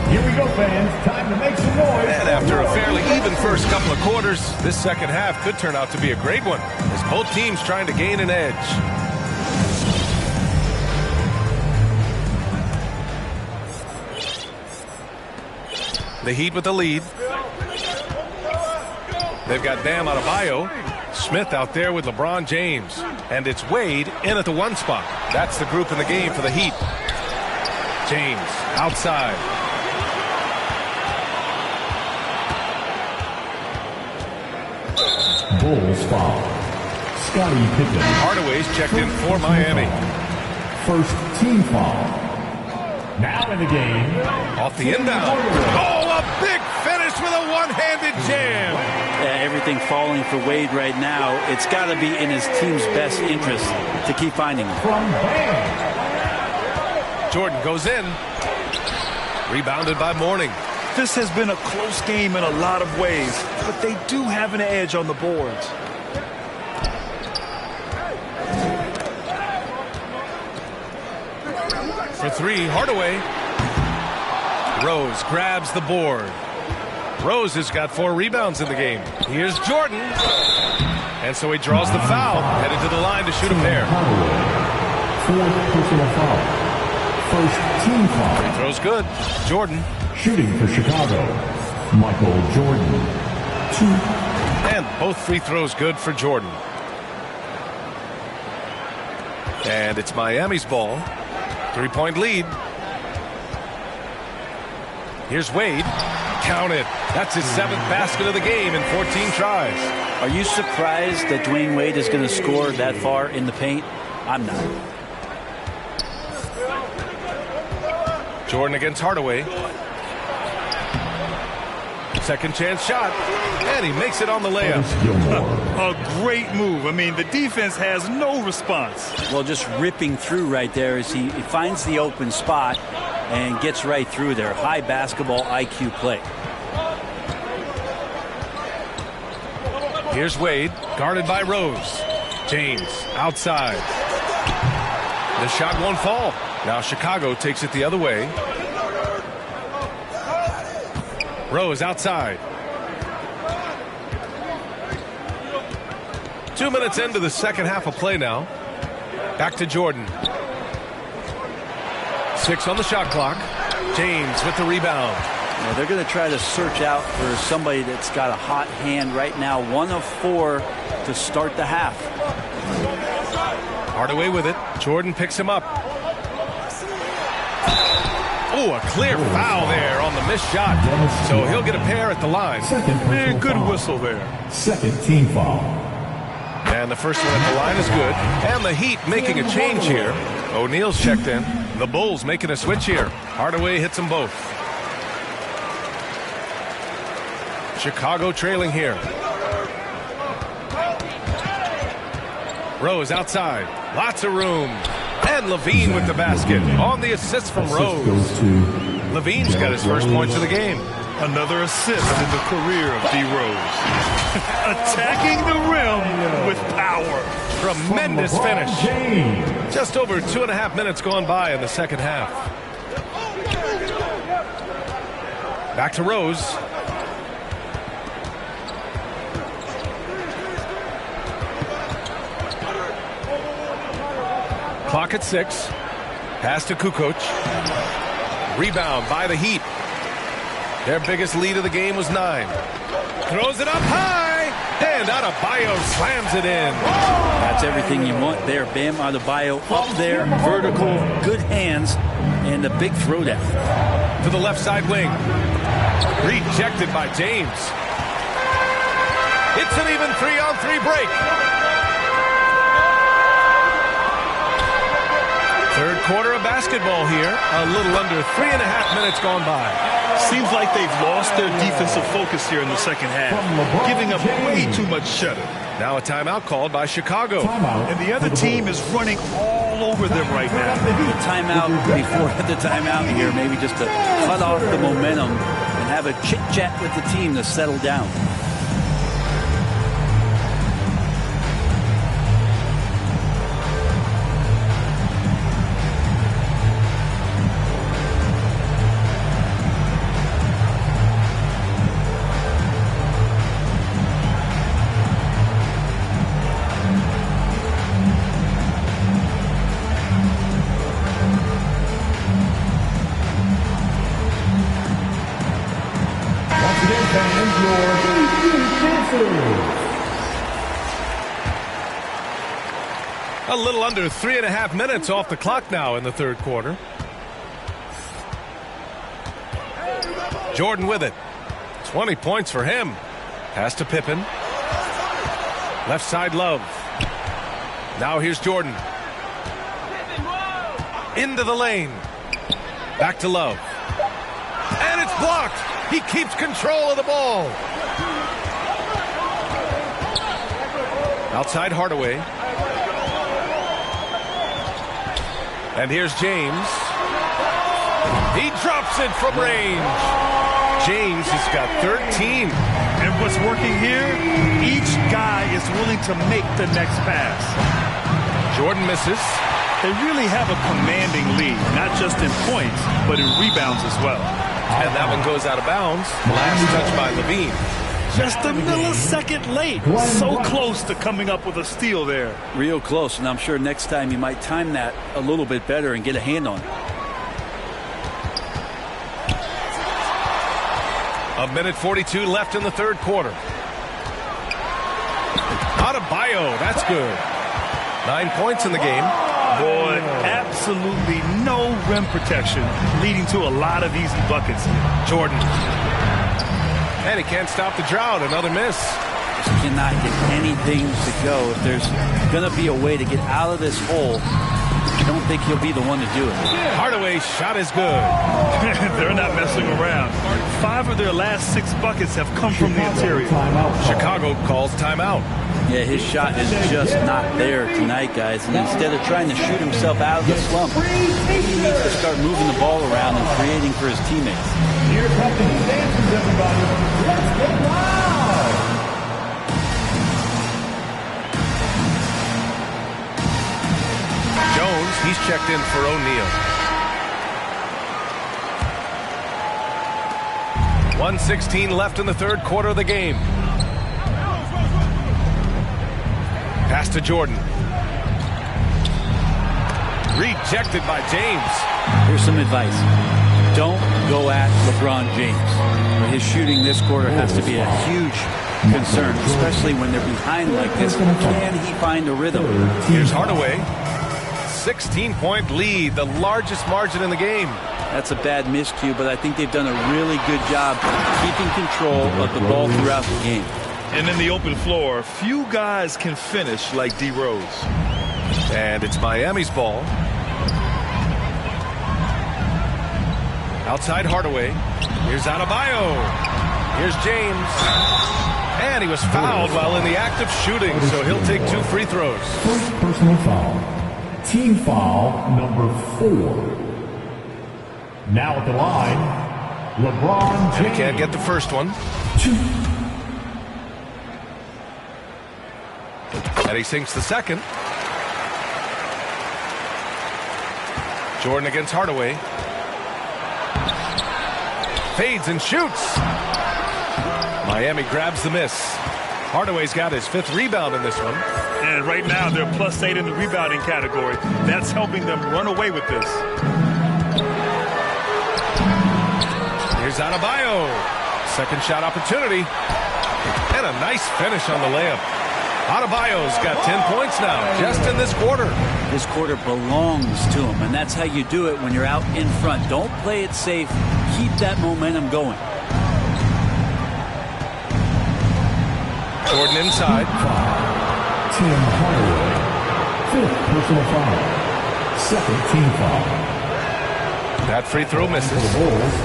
Speaker 4: Here we go, fans. Time to make some noise.
Speaker 10: And after a fairly even first couple of quarters, this second half could turn out to be a great one, as both teams trying to gain an edge. The Heat with the lead. They've got Bam Adebayo. Smith out there with LeBron James. And it's Wade in at the 1 spot. That's the group in the game for the Heat. James outside.
Speaker 4: Bulls foul. Scottie Pippen.
Speaker 10: Hardaway's checked in for Miami.
Speaker 4: First team foul. Now in the game.
Speaker 10: Off the inbound. Oh, a big finish with a one-handed jam.
Speaker 16: Yeah, everything falling for Wade right now. It's got to be in his team's best interest to keep finding him.
Speaker 10: Jordan goes in. Rebounded by Mourning.
Speaker 15: This has been a close game in a lot of ways, but they do have an edge on the boards.
Speaker 10: For 3, Hardaway. Rose grabs the board. Rose has got 4 rebounds in the game. Here's Jordan. And so he draws the foul, headed to the line to shoot a pair.
Speaker 4: Fourth personal foul. First team foul.
Speaker 10: Free throw's good. Jordan.
Speaker 4: Shooting for Chicago, Michael Jordan. 2.
Speaker 10: And both free throws good for Jordan. And it's Miami's ball. 3-point lead. Here's Wade. Count it. That's his 7th basket of the game in 14 tries.
Speaker 16: Are you surprised that Dwayne Wade is going to score that far in the paint? I'm not.
Speaker 10: Jordan against Hardaway. Second chance shot. And he makes it on the layup.
Speaker 15: A great move. I mean, the defense has no response.
Speaker 16: Well, just ripping through right there as he finds the open spot and gets right through there. High basketball IQ play.
Speaker 10: Here's Wade, guarded by Rose. James outside. The shot won't fall. Now Chicago takes it the other way. Rose outside. 2 minutes into the second half of play now. Back to Jordan. 6 on the shot clock. James with the rebound.
Speaker 16: Yeah, they're going to try to search out for somebody that's got a hot hand right now. 1 of 4 to start the half.
Speaker 10: Hardaway with it. Jordan picks him up. Oh, a clear foul there on the missed shot. So he'll get a pair at the line.
Speaker 15: Man, good whistle there.
Speaker 4: Second team foul.
Speaker 10: And the first one at the line is good. And the Heat making a change here. O'Neal's checked in. The Bulls making a switch here. Hardaway hits them both. Chicago trailing here. Rose outside. Lots of room. And Levine with the basket on the assist from Rose. Levine's got his first points of the game.
Speaker 15: Another assist in the career of D. Rose. Attacking the rim with power.
Speaker 10: Tremendous finish. Just over 2.5 minutes gone by in the second half. Back to Rose. Clock at 6. Pass to Kukoc. Rebound by the Heat. Their biggest lead of the game was 9. Throws it up high. And Adebayo slams it in.
Speaker 16: That's everything you want there. Bam Adebayo up there. Vertical, good hands, and a big throwdown.
Speaker 10: To the left side wing. Rejected by James. It's an even 3-on-3 break. Third quarter of basketball here. A little under 3.5 minutes gone by.
Speaker 15: Seems like they've lost their defensive focus here in the second half, giving up way too much shuttle.
Speaker 10: Now a timeout called by Chicago.
Speaker 15: And the other team is running all over them right now.
Speaker 16: The timeout before the timeout here, maybe just to cut off the momentum and have a chit-chat with the team to settle down.
Speaker 10: A little under 3.5 minutes off the clock now in the third quarter. Jordan with it. 20 points for him. Pass to Pippen. Left side, Love. Now here's Jordan. Into the lane. Back to Love. And it's blocked. He keeps control of the ball. Outside Hardaway. And here's James. He drops it from range. James has got 13.
Speaker 15: And what's working here, each guy is willing to make the next pass.
Speaker 10: Jordan misses.
Speaker 15: They really have a commanding lead, not just in points, but in rebounds as well.
Speaker 10: And that one goes out of bounds. Last touch by Levine.
Speaker 15: Just a millisecond late. So close to coming up with a steal there.
Speaker 16: Real close, and I'm sure next time you might time that a little bit better and get a hand on it.
Speaker 10: A minute 42 left in the third quarter. Adebayo, that's good. 9 points in the game.
Speaker 15: Boy, absolutely no rim protection, leading to a lot of easy buckets.
Speaker 10: Jordan. And he can't stop the drought. Another miss.
Speaker 16: Just cannot get anything to go. If there's going to be a way to get out of this hole, I don't think he'll be the one to do it.
Speaker 10: Hardaway's shot is good.
Speaker 15: They're not messing around. 5 of their last 6 buckets have come from the interior.
Speaker 10: Chicago calls timeout.
Speaker 16: Yeah, his shot is just not there tonight, guys. And instead of trying to shoot himself out of the slump, he needs to start moving the ball around and creating for his teammates.
Speaker 4: Here come the dancers, everybody. Let's get loud!
Speaker 10: Jones, he's checked in for O'Neal. 1:16 left in the third quarter of the game. Pass to Jordan. Rejected by James.
Speaker 16: Here's some advice. Don't go at LeBron James. His shooting this quarter has to be a huge concern, especially when they're behind like this. Can he find a rhythm?
Speaker 10: Here's Hardaway. 16-point lead, the largest margin in the game.
Speaker 16: That's a bad miscue, but I think they've done a really good job keeping control of the ball throughout the game.
Speaker 15: And in the open floor, few guys can finish like D. Rose.
Speaker 10: And it's Miami's ball. Outside Hardaway. Here's Adebayo. Here's James. And he was fouled while in the act of shooting, so he'll take 2 free throws.
Speaker 4: First personal foul. Team foul number 4. Now at the line, LeBron James.
Speaker 10: And he can't get the first one.
Speaker 4: 2.
Speaker 10: And he sinks the second. Jordan against Hardaway. Fades and shoots. Miami grabs the miss. Hardaway's got his 5th rebound in this one.
Speaker 15: And right now they're +8 in the rebounding category. That's helping them run away with this.
Speaker 10: Here's Adebayo. Second shot opportunity. And a nice finish on the layup. Adebayo's got 10 points now, just in this quarter.
Speaker 16: This quarter belongs to him, and that's how you do it when you're out in front. Don't play it safe. Keep that momentum going.
Speaker 10: Jordan inside.
Speaker 4: Tim Hardaway. 5th personal foul. Second team foul.
Speaker 10: That free throw misses.
Speaker 4: For the Bulls,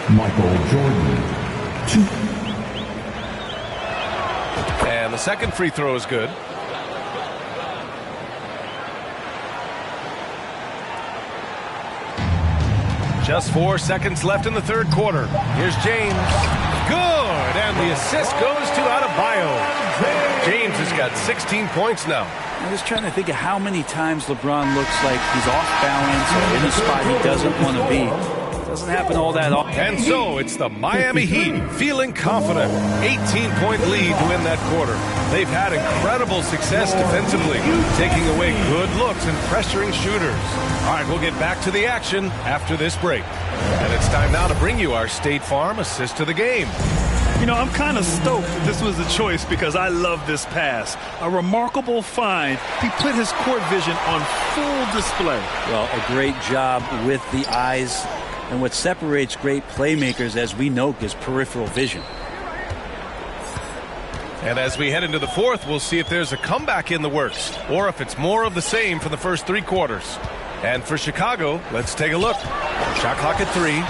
Speaker 4: Michael Jordan. 2.
Speaker 10: And the second free throw is good. Just 4 seconds left in the third quarter. Here's James. Good. And the assist goes to Adebayo. James has got 16 points now.
Speaker 16: I was trying to think of how many times LeBron looks like he's off balance or in a spot he doesn't want to be. Doesn't happen all that often.
Speaker 10: And so it's the Miami Heat feeling confident. 18-point lead to win that quarter. They've had incredible success defensively, taking away good looks and pressuring shooters. All right, we'll get back to the action after this break. And it's time now to bring you our State Farm assist to the game.
Speaker 15: You know, I'm kind of stoked that this was a choice because I love this pass. A remarkable find. He put his court vision on full display.
Speaker 16: Well, a great job with the eyes. And what separates great playmakers, as we know, is peripheral vision.
Speaker 10: And as we head into the fourth, we'll see if there's a comeback in the works or if it's more of the same from the first 3 quarters. And for Chicago, let's take a look. Shot clock at 3.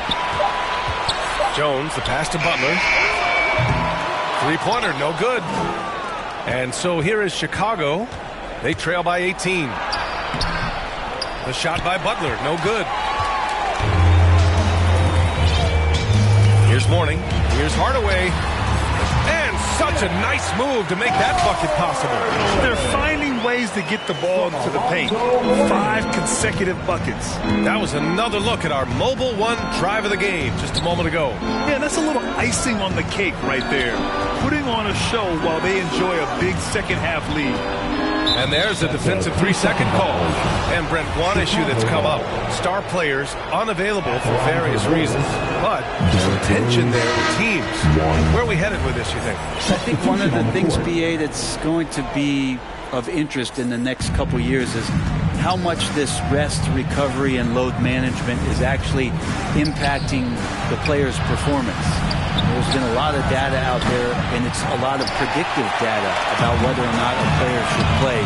Speaker 10: Jones, the pass to Butler. Three-pointer, no good. And so here is Chicago. They trail by 18. The shot by Butler, no good. Here's Mourning. Here's Hardaway. And such a nice move to make that bucket possible.
Speaker 15: They're finding ways to get the ball to the paint. 5 consecutive buckets.
Speaker 10: That was another look at our Mobile One drive of the game just a moment ago.
Speaker 15: Yeah, that's a little icing on the cake right there. Putting on a show while they enjoy a big second-half lead.
Speaker 10: And there's a defensive 3-second call. And Brent, one issue that's come up. Star players unavailable for various reasons. But some tension there with teams. Where are we headed with this, you think?
Speaker 16: I think one of the things, BA, that's going to be of interest in the next couple years is how much this rest, recovery, and load management is actually impacting the player's performance. There's been a lot of data out there, and it's a lot of predictive data about whether or not a player should play.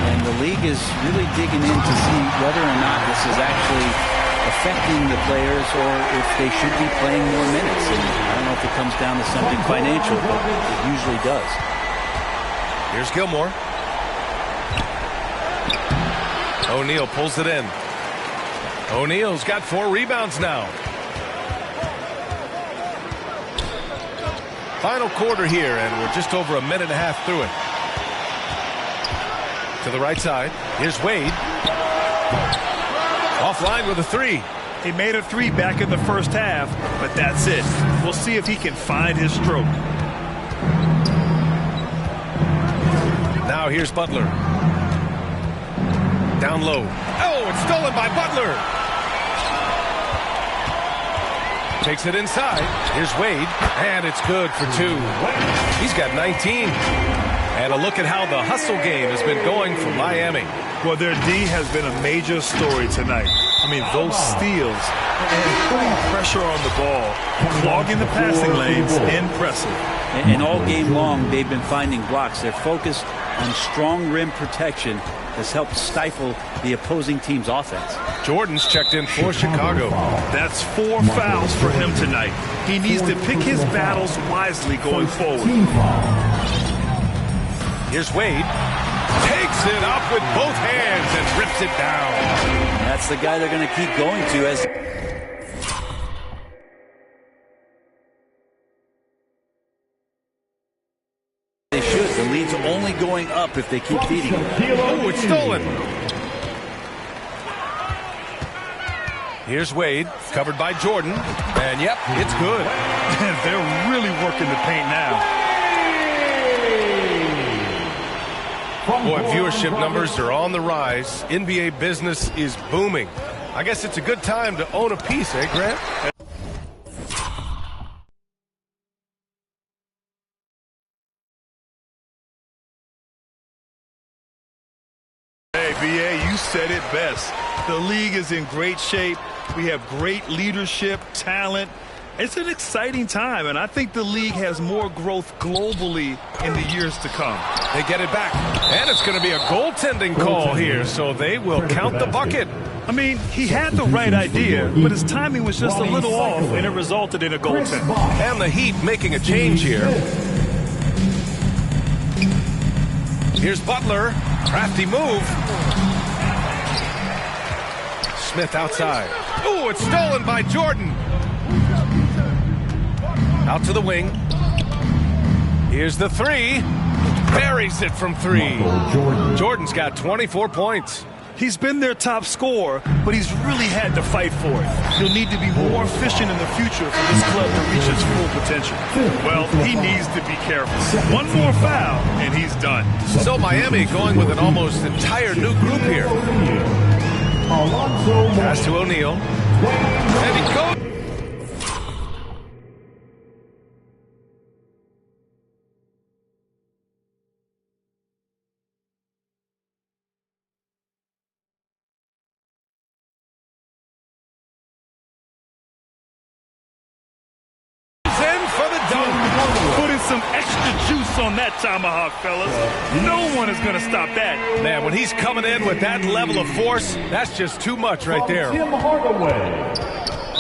Speaker 16: And the league is really digging in to see whether or not this is actually affecting the players or if they should be playing more minutes. And I don't know if it comes down to something financial, but it usually does.
Speaker 10: Here's Gilmore. O'Neal pulls it in. O'Neal's got 4 rebounds now. Final quarter here, and we're just over a minute and a half through it. To the right side. Here's Wade. Offline with a 3.
Speaker 15: He made a 3 back in the first half, but that's it. We'll see if he can find his stroke.
Speaker 10: Now here's Butler. Down low. Oh, it's stolen by Butler. Takes it inside. Here's Wade. And it's good for 2. He's got 19. And a look at how the hustle game has been going for Miami.
Speaker 15: Well, their D has been a major story tonight. I mean, those steals and putting pressure on the ball, clogging the passing lanes, impressive.
Speaker 16: And all game long, they've been finding blocks. They're focused on strong rim protection has helped stifle the opposing team's offense.
Speaker 10: Jordan's checked in for Chicago.
Speaker 15: That's 4 fouls for him tonight. He needs to pick his battles wisely going forward.
Speaker 10: Here's Wade. Takes it up with both hands and rips it down.
Speaker 16: That's the guy they're going to keep going to as they should. The lead's only going up if they keep feeding him.
Speaker 10: Oh, it's stolen. Here's Wade, covered by Jordan. And yep, it's good.
Speaker 15: They're really working the paint now.
Speaker 10: Boy, viewership numbers are on the rise. NBA business is booming. I guess it's a good time to own a piece, eh, Grant?
Speaker 15: Hey, BA, you said it best. The league is in great shape. We have great leadership, talent, It's an exciting time, and I think the league has more growth globally in the years to come.
Speaker 10: They get it back, and it's going to be a goaltending call here, so they will count the bucket.
Speaker 15: I mean, he had the right idea, but his timing was just a little off, and it resulted in a goaltend.
Speaker 10: And the Heat making a change here. Here's Butler. Crafty move. Smith outside. Ooh, it's stolen by Jordan. Out to the wing. Here's the three. Buries it from three. Jordan's got 24 points.
Speaker 15: He's been their top scorer, but he's really had to fight for it. He'll need to be more efficient in the future for this club to reach its full potential. Well, he needs to be careful. One more foul, and he's done.
Speaker 10: So Miami going with an almost entire new group here. Pass to O'Neal. And he goes.
Speaker 15: Putting some extra juice on that tomahawk, fellas. No one is going to stop that.
Speaker 10: Man, when he's coming in with that level of force, that's just too much right there.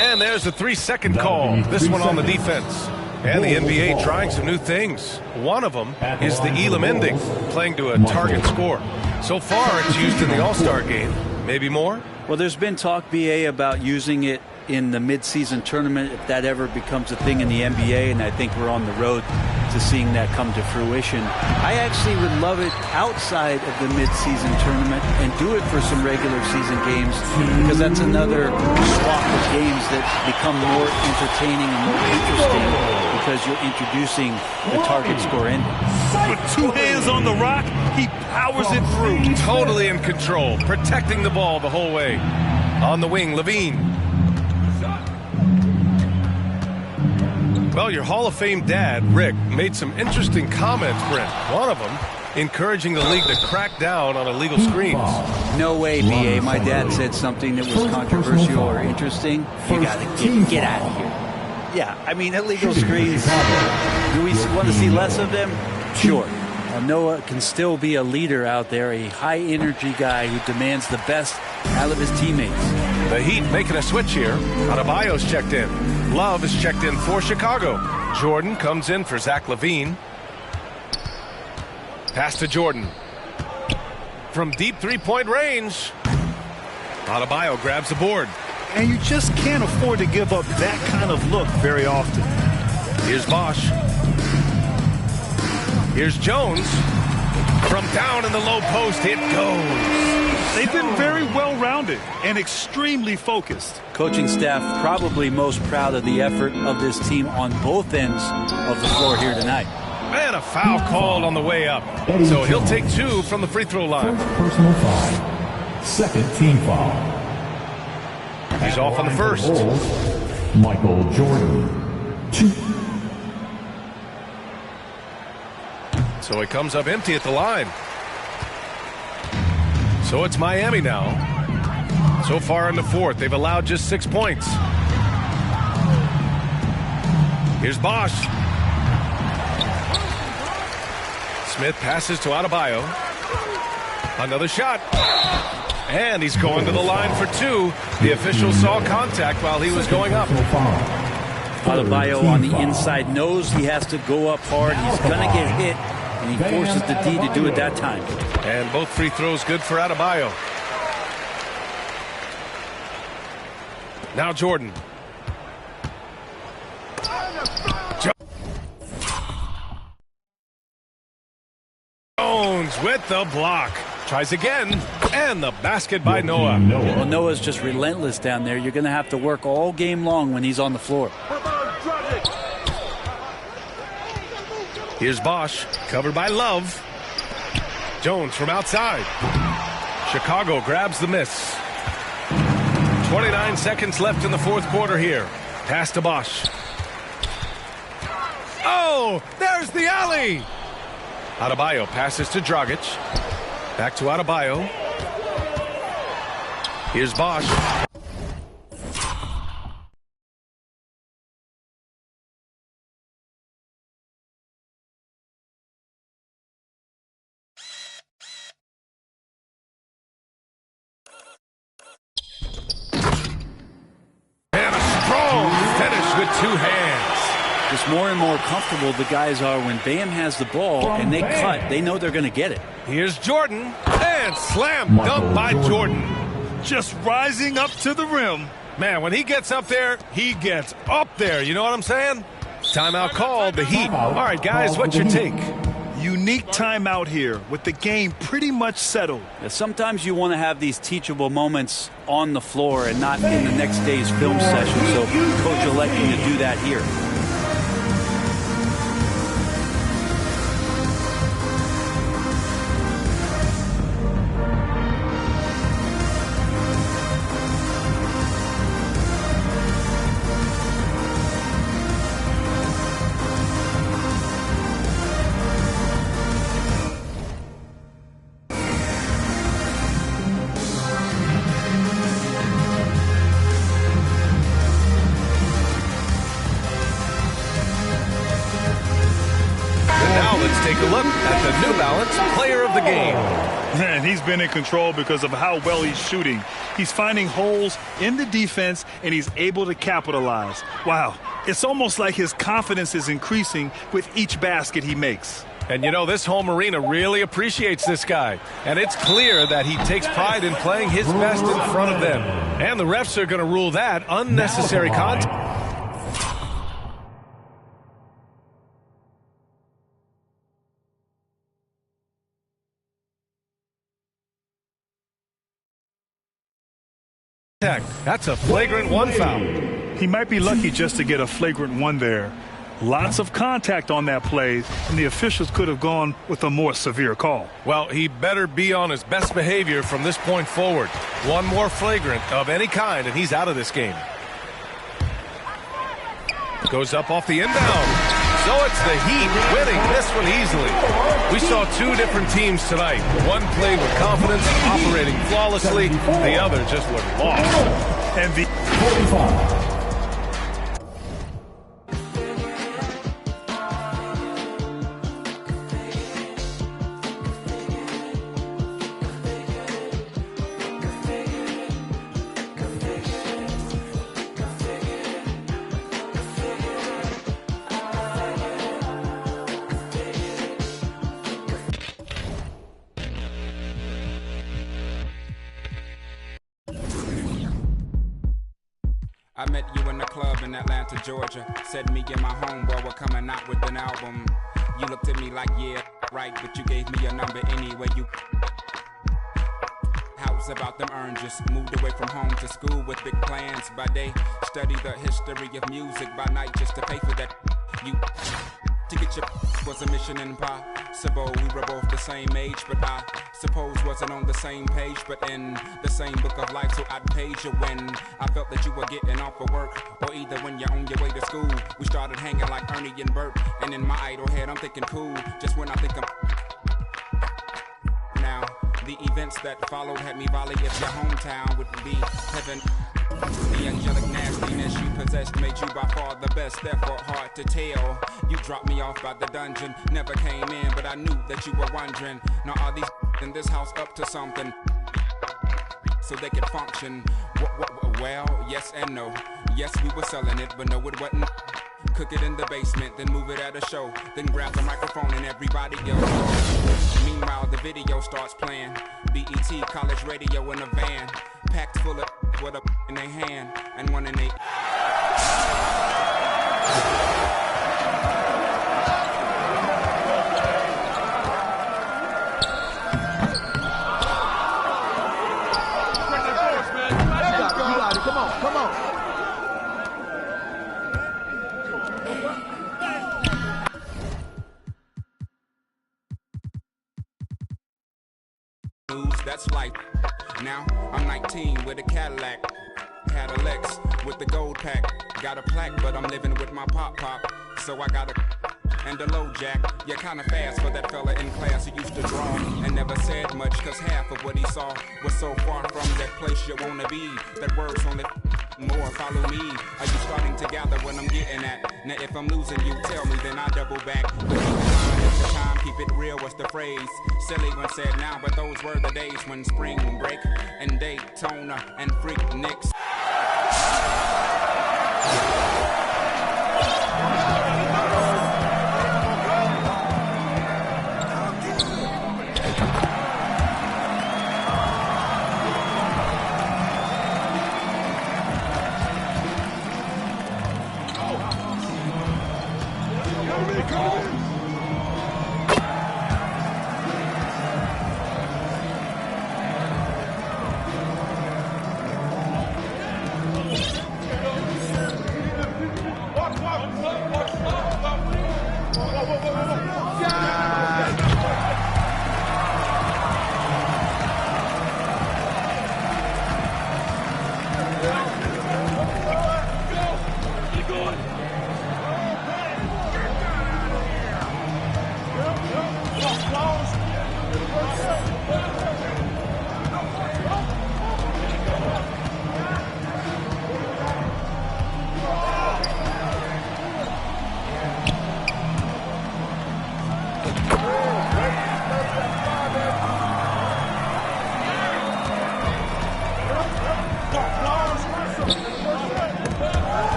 Speaker 10: And there's a 3-second call. This one on the defense. And the NBA trying some new things. One of them is the Elam ending, playing to a target score. So far, it's used in the All-Star game. Maybe more?
Speaker 16: Well, there's been talk, BA, about using it in the midseason tournament if that ever becomes a thing in the NBA, and I think we're on the road to seeing that come to fruition. I actually would love it outside of the midseason tournament and do it for some regular season games, because that's another swath of games that become more entertaining and more interesting because you're introducing the target score ending.
Speaker 15: With two hands on the rock, he powers it through.
Speaker 10: Totally in control, protecting the ball the whole way. On the wing, Levine. Well, your Hall of Fame dad, Rick, made some interesting comments, Brent. One of them encouraging the league to crack down on illegal screens.
Speaker 16: No way, BA. My dad said something that was controversial or interesting. You got to get out of here. Yeah, I mean, illegal screens. Do we want to see less of them? Sure. Noah can still be a leader out there, a high-energy guy who demands the best out of his teammates.
Speaker 10: The Heat making a switch here. Adebayo's checked in. Love is checked in for Chicago. Jordan comes in for Zach LaVine. Pass to Jordan. From deep three-point range. Adebayo grabs the board.
Speaker 15: And you just can't afford to give up that kind of look very often.
Speaker 10: Here's Bosch. Here's Jones. From down in the low post, it goes.
Speaker 15: They've been very well-rounded and extremely focused.
Speaker 16: Coaching staff probably most proud of the effort of this team on both ends of the floor here tonight.
Speaker 10: And a foul called on the way up. So he'll take two from the free throw line.
Speaker 4: Personal foul. Second team foul.
Speaker 10: He's off on the first.
Speaker 4: Michael Jordan. 2.
Speaker 10: So he comes up empty at the line. So it's Miami now. So far in the fourth, they've allowed just 6 points. Here's Bosch. Smith passes to Adebayo. Another shot. And he's going to the line for two. The official saw contact while he was going up.
Speaker 16: Adebayo on the inside knows he has to go up hard. He's going to get hit, and he forces the D to do it that time.
Speaker 10: And both free throws good for Adebayo. Now Jordan. Jones with the block. Tries again. And the basket by Noah.
Speaker 16: Well, Noah's just relentless down there. You're going to have to work all game long when he's on the floor.
Speaker 10: Here's Bosch, covered by Love. Jones from outside. Chicago grabs the miss. 29 seconds left in the fourth quarter here. Pass to Bosch. Oh, there's the alley. Adebayo passes to Dragic. Back to Adebayo. Here's Bosch. with two hands.
Speaker 16: Just more and more comfortable the guys are when Bam has the ball and they cut. They know they're going to get it.
Speaker 10: Here's Jordan, and slam dunk by Jordan.
Speaker 15: Just rising up to the rim.
Speaker 10: Man, when he gets up there, he gets up there. You know what I'm saying? Timeout called, the Heat. All right, guys, what's your take?
Speaker 15: Unique timeout here with the game pretty much settled.
Speaker 16: Yeah, sometimes you want to have these teachable moments on the floor and not in the next day's film session. So coach electing to do that here.
Speaker 10: Take a look at the New Balance player of the game.
Speaker 15: Man, he's been in control because of how well he's shooting. He's finding holes in the defense, and he's able to capitalize. Wow, it's almost like his confidence is increasing with each basket he makes.
Speaker 10: And you know, this home arena really appreciates this guy. And it's clear that he takes pride in playing his best in front of them. And the refs are going to rule that unnecessary contact. That's a flagrant one foul.
Speaker 15: He might be lucky just to get a flagrant one there. Lots of contact on that play, and the officials could have gone with a more severe call.
Speaker 10: Well, he better be on his best behavior from this point forward. One more flagrant of any kind, and he's out of this game. Goes up off the inbound. So it's the Heat winning this one easily. We saw two different teams tonight. One played with confidence, operating flawlessly. The other just looked lost.
Speaker 15: And the
Speaker 4: 45.
Speaker 17: I met you in the club in Atlanta, Georgia. Said me and my homeboy were coming out with an album. You looked at me like, yeah, right, but you gave me your number anyway. You house about them oranges. Moved away from home to school with big plans. By day, study the history of music. By night, just to pay for that. You to get your was a mission impossible. We were both the same age, but I suppose wasn't on the same page, but in the same book of life. So I'd page you when I felt that you were getting off of work, or either when you're on your way to school. We started hanging like Ernie and Bert, and in my idle head I'm thinking cool. Just when I think I'm now, the events that followed had me volley if your hometown would be heaven. The angelic nastiness you possessed made you by far the best, therefore hard to tell. You dropped me off by the dungeon, never came in, but I knew that you were wondering, now are these in this house up to something so they could function? Well, yes and no. Yes, we were selling it, but no, it wasn't. Cook it in the basement, then move it at a show, then grab the microphone and everybody else. Meanwhile, the video starts playing. BET college radio in a van, packed full of with a in their hand and one in their.
Speaker 1: Come on.
Speaker 17: That's life. Now I'm 19 with a Cadillacs with the gold pack. Got a plaque, but I'm living with my pop. So I got a and a low jack. You're kinda fast for that fella in class who used to draw and never said much, cause half of what he saw was so far from that place you wanna be. That words only more follow me. Are you starting to gather what I'm getting at? Now if I'm losing you, tell me, then I double back. But keep in mind at the time, keep it real was the phrase. Silly when said now, but those were the days when spring break and Daytona and Freak Nicks.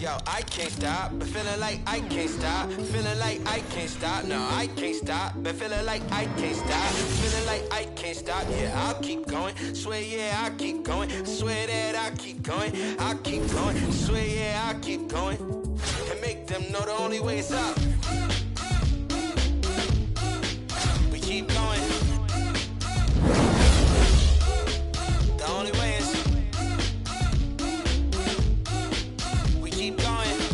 Speaker 18: Yo, I can't stop, but feeling like I can't stop. Feeling like I can't stop, no, I can't stop. But feeling like I can't stop. Feeling like I can't stop, yeah, I'll keep going. Swear, yeah, I'll keep going. Swear that I'll keep going. I'll keep going. Swear, yeah, I'll keep going. them know the only way is up. We keep going. The only way is we keep going.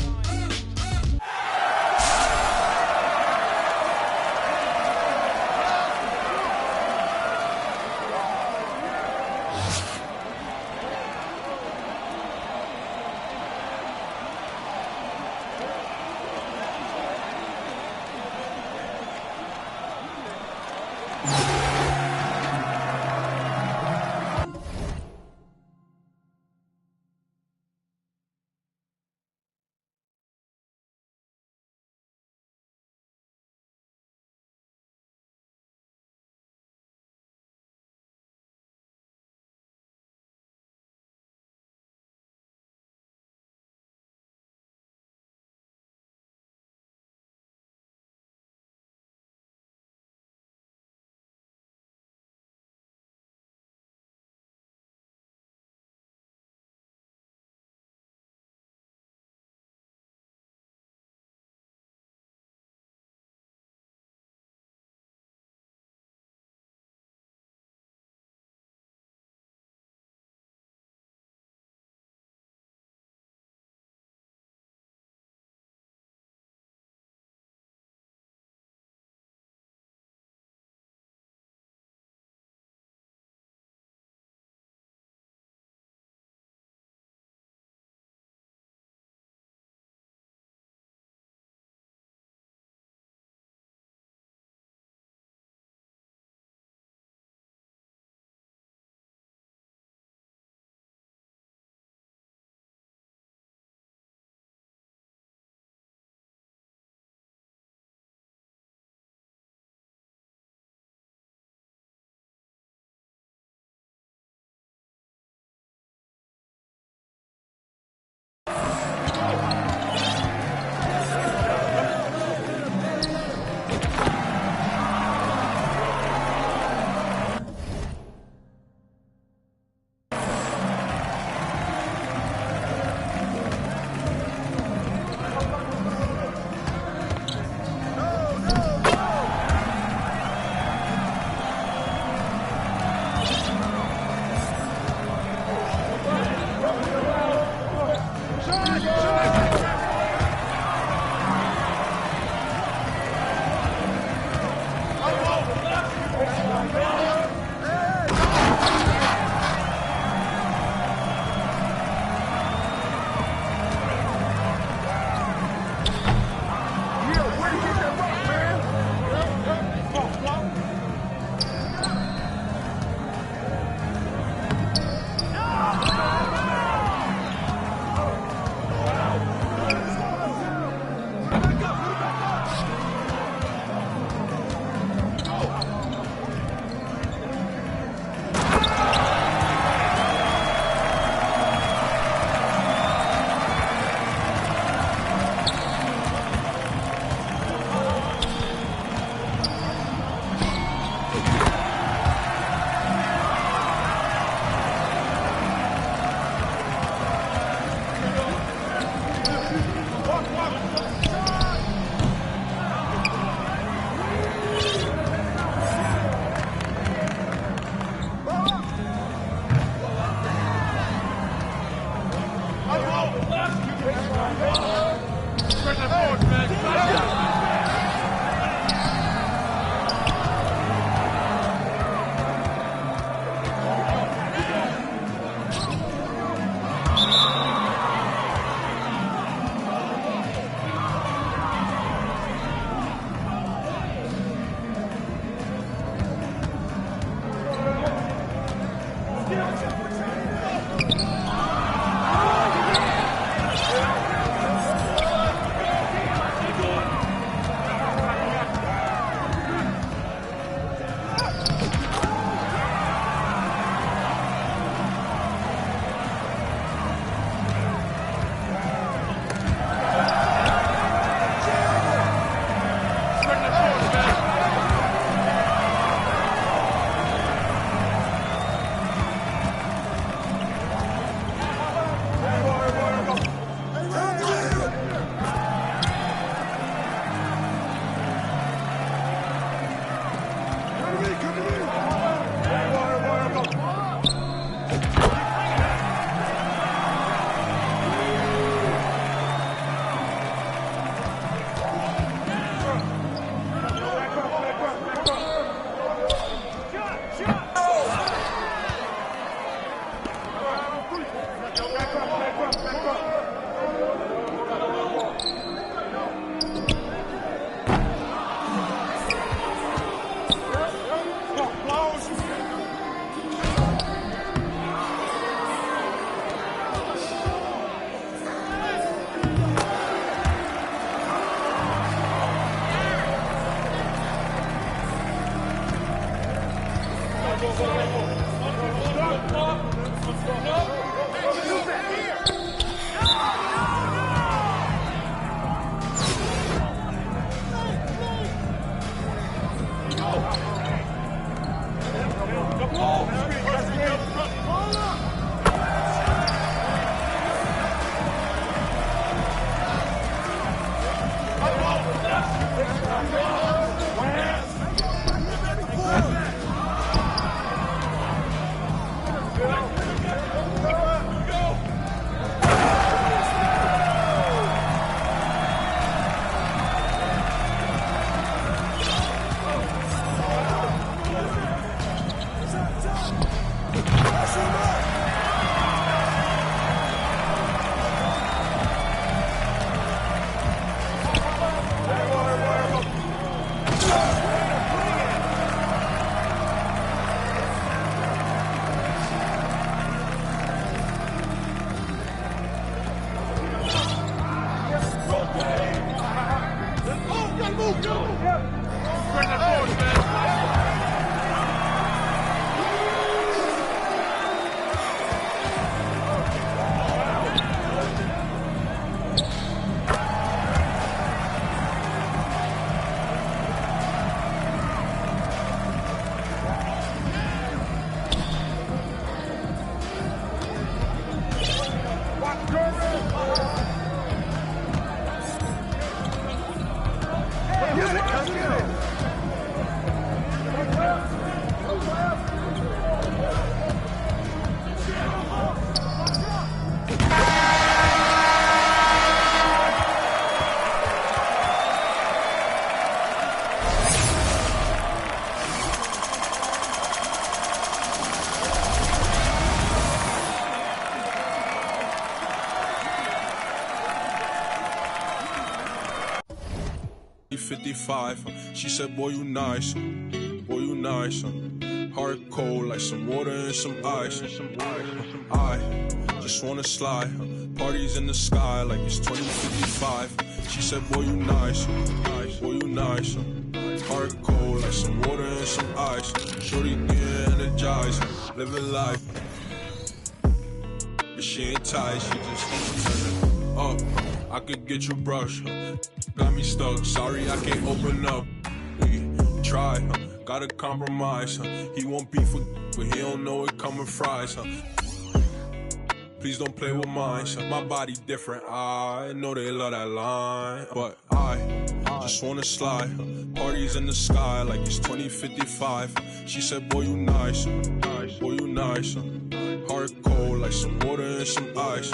Speaker 19: 55. She said, boy, you nice. Boy, you nice. Heart cold like some water and some ice. I just wanna slide. Parties in the sky like it's 2055. She said, boy, you nice. Boy, you nice. Heart cold like some water and some ice. Shorty get energized. Living life. But she ain't tight. She just turn it up. I could get your brush. Got me stuck. Sorry, I can't open up. We try. Gotta compromise. He won't beef with, but he don't know it coming fries. Please don't play with mine. My body different. I know they love that line, but I just wanna slide. Parties in the sky like it's 2055. She said, boy, you nice. Boy, you nice. Heart cold like some water and some ice.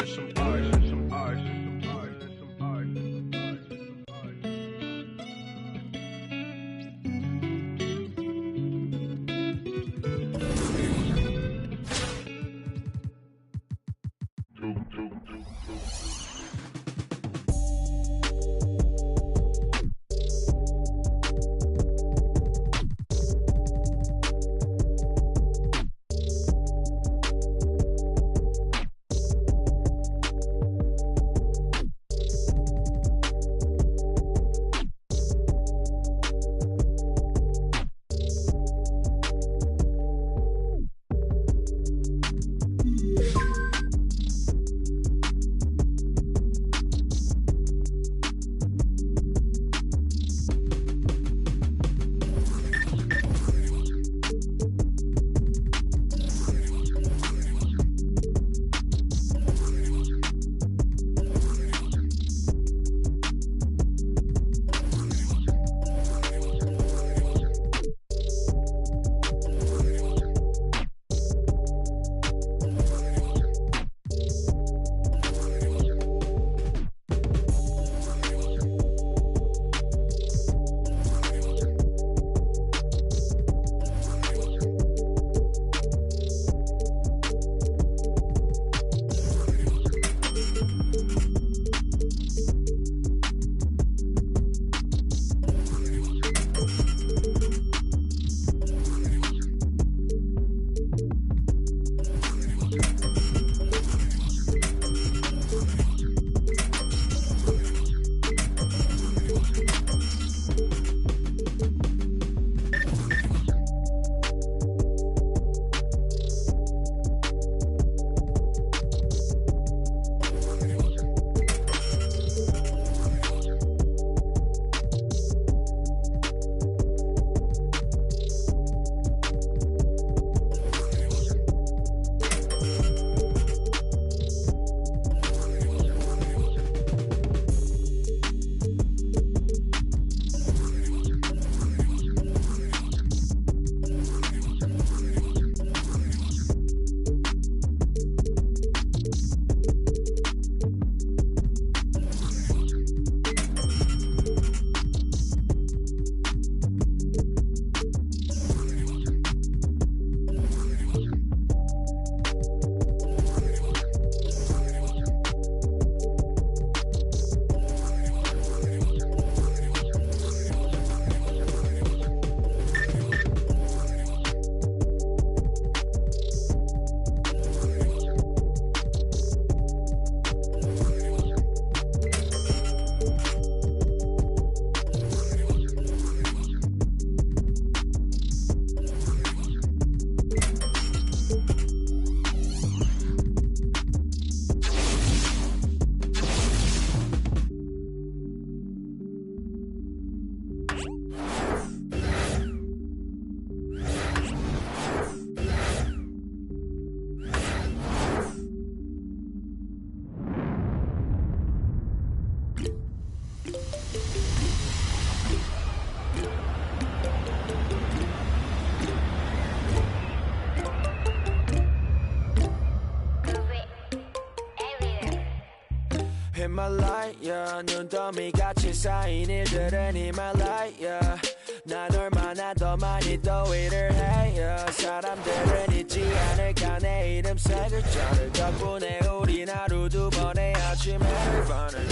Speaker 1: In my light, yeah. 눈더미 같이 쌓인 일들은 in my light, yeah. 난 얼마나 더 많이 또 일을 해, yeah. 사람들은 잊지 않을까 내 이름 세 글자를 덕분에 우린 하루 두 번의 아침에 일반을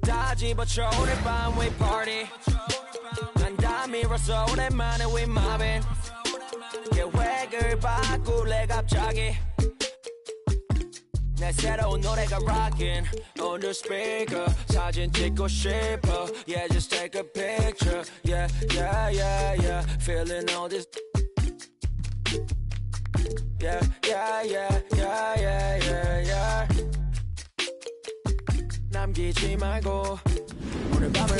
Speaker 1: 다 집어쳐 오늘 밤 we party 난 다 밀었어 오랜만에 we mobbing 계획을 바꿀래 갑자기 내 새로운 노래가 rockin' on the speaker 사진 찍고 싶어 yeah just take a picture yeah yeah yeah yeah feeling all this yeah yeah yeah yeah yeah yeah yeah 남기지 말고 오늘 밤을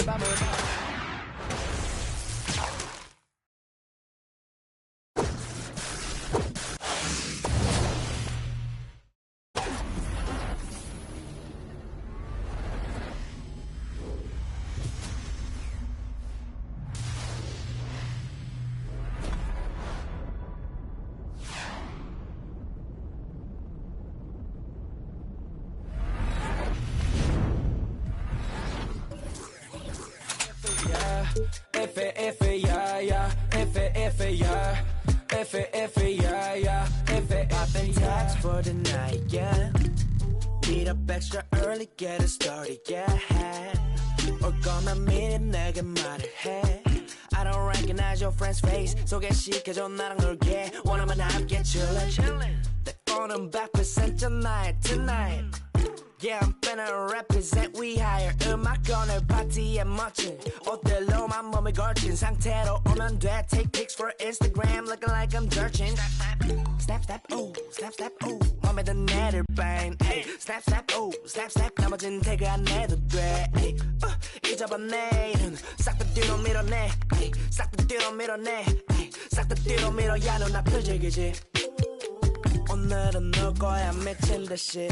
Speaker 1: If yeah yeah if yeah if yeah yeah if I've been taxed for the night yeah meet up extra early get it started yeah 올 거면 미리 내게 말을 해 I don't recognize your friend's face 소개시켜줘 나랑 놀게 원하면 함께 chillin' 내 폰은 100% tonight Yeah, I'm finna represent we higher 음악 오늘 파티에 멋진 옷들로만 몸을 걸친 상태로 오면 돼 Take pics for Instagram looking like I'm dirtin Snap, snap, ooh, snap, snap, ooh 맘에 든 애들 bang hey. Snap, snap, ooh, snap, snap 나머진 태그 안 해도 돼 hey. 잊어봐 내일은 싹 다 뒤로 밀어내 hey. 싹 다 뒤로 밀어내 hey. 싹 다 뒤로 밀어 야 눈앞을 즐기지 오늘은 놀 거야 미친 듯이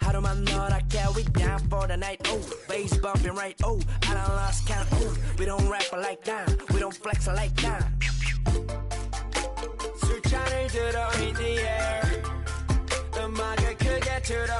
Speaker 1: 하루만 너랄게 we down for the night oh bass bumping right oh I done lost count oh we don't rap like that we don't flex like that 술잔을 들어 in the air 음악을 크게 틀어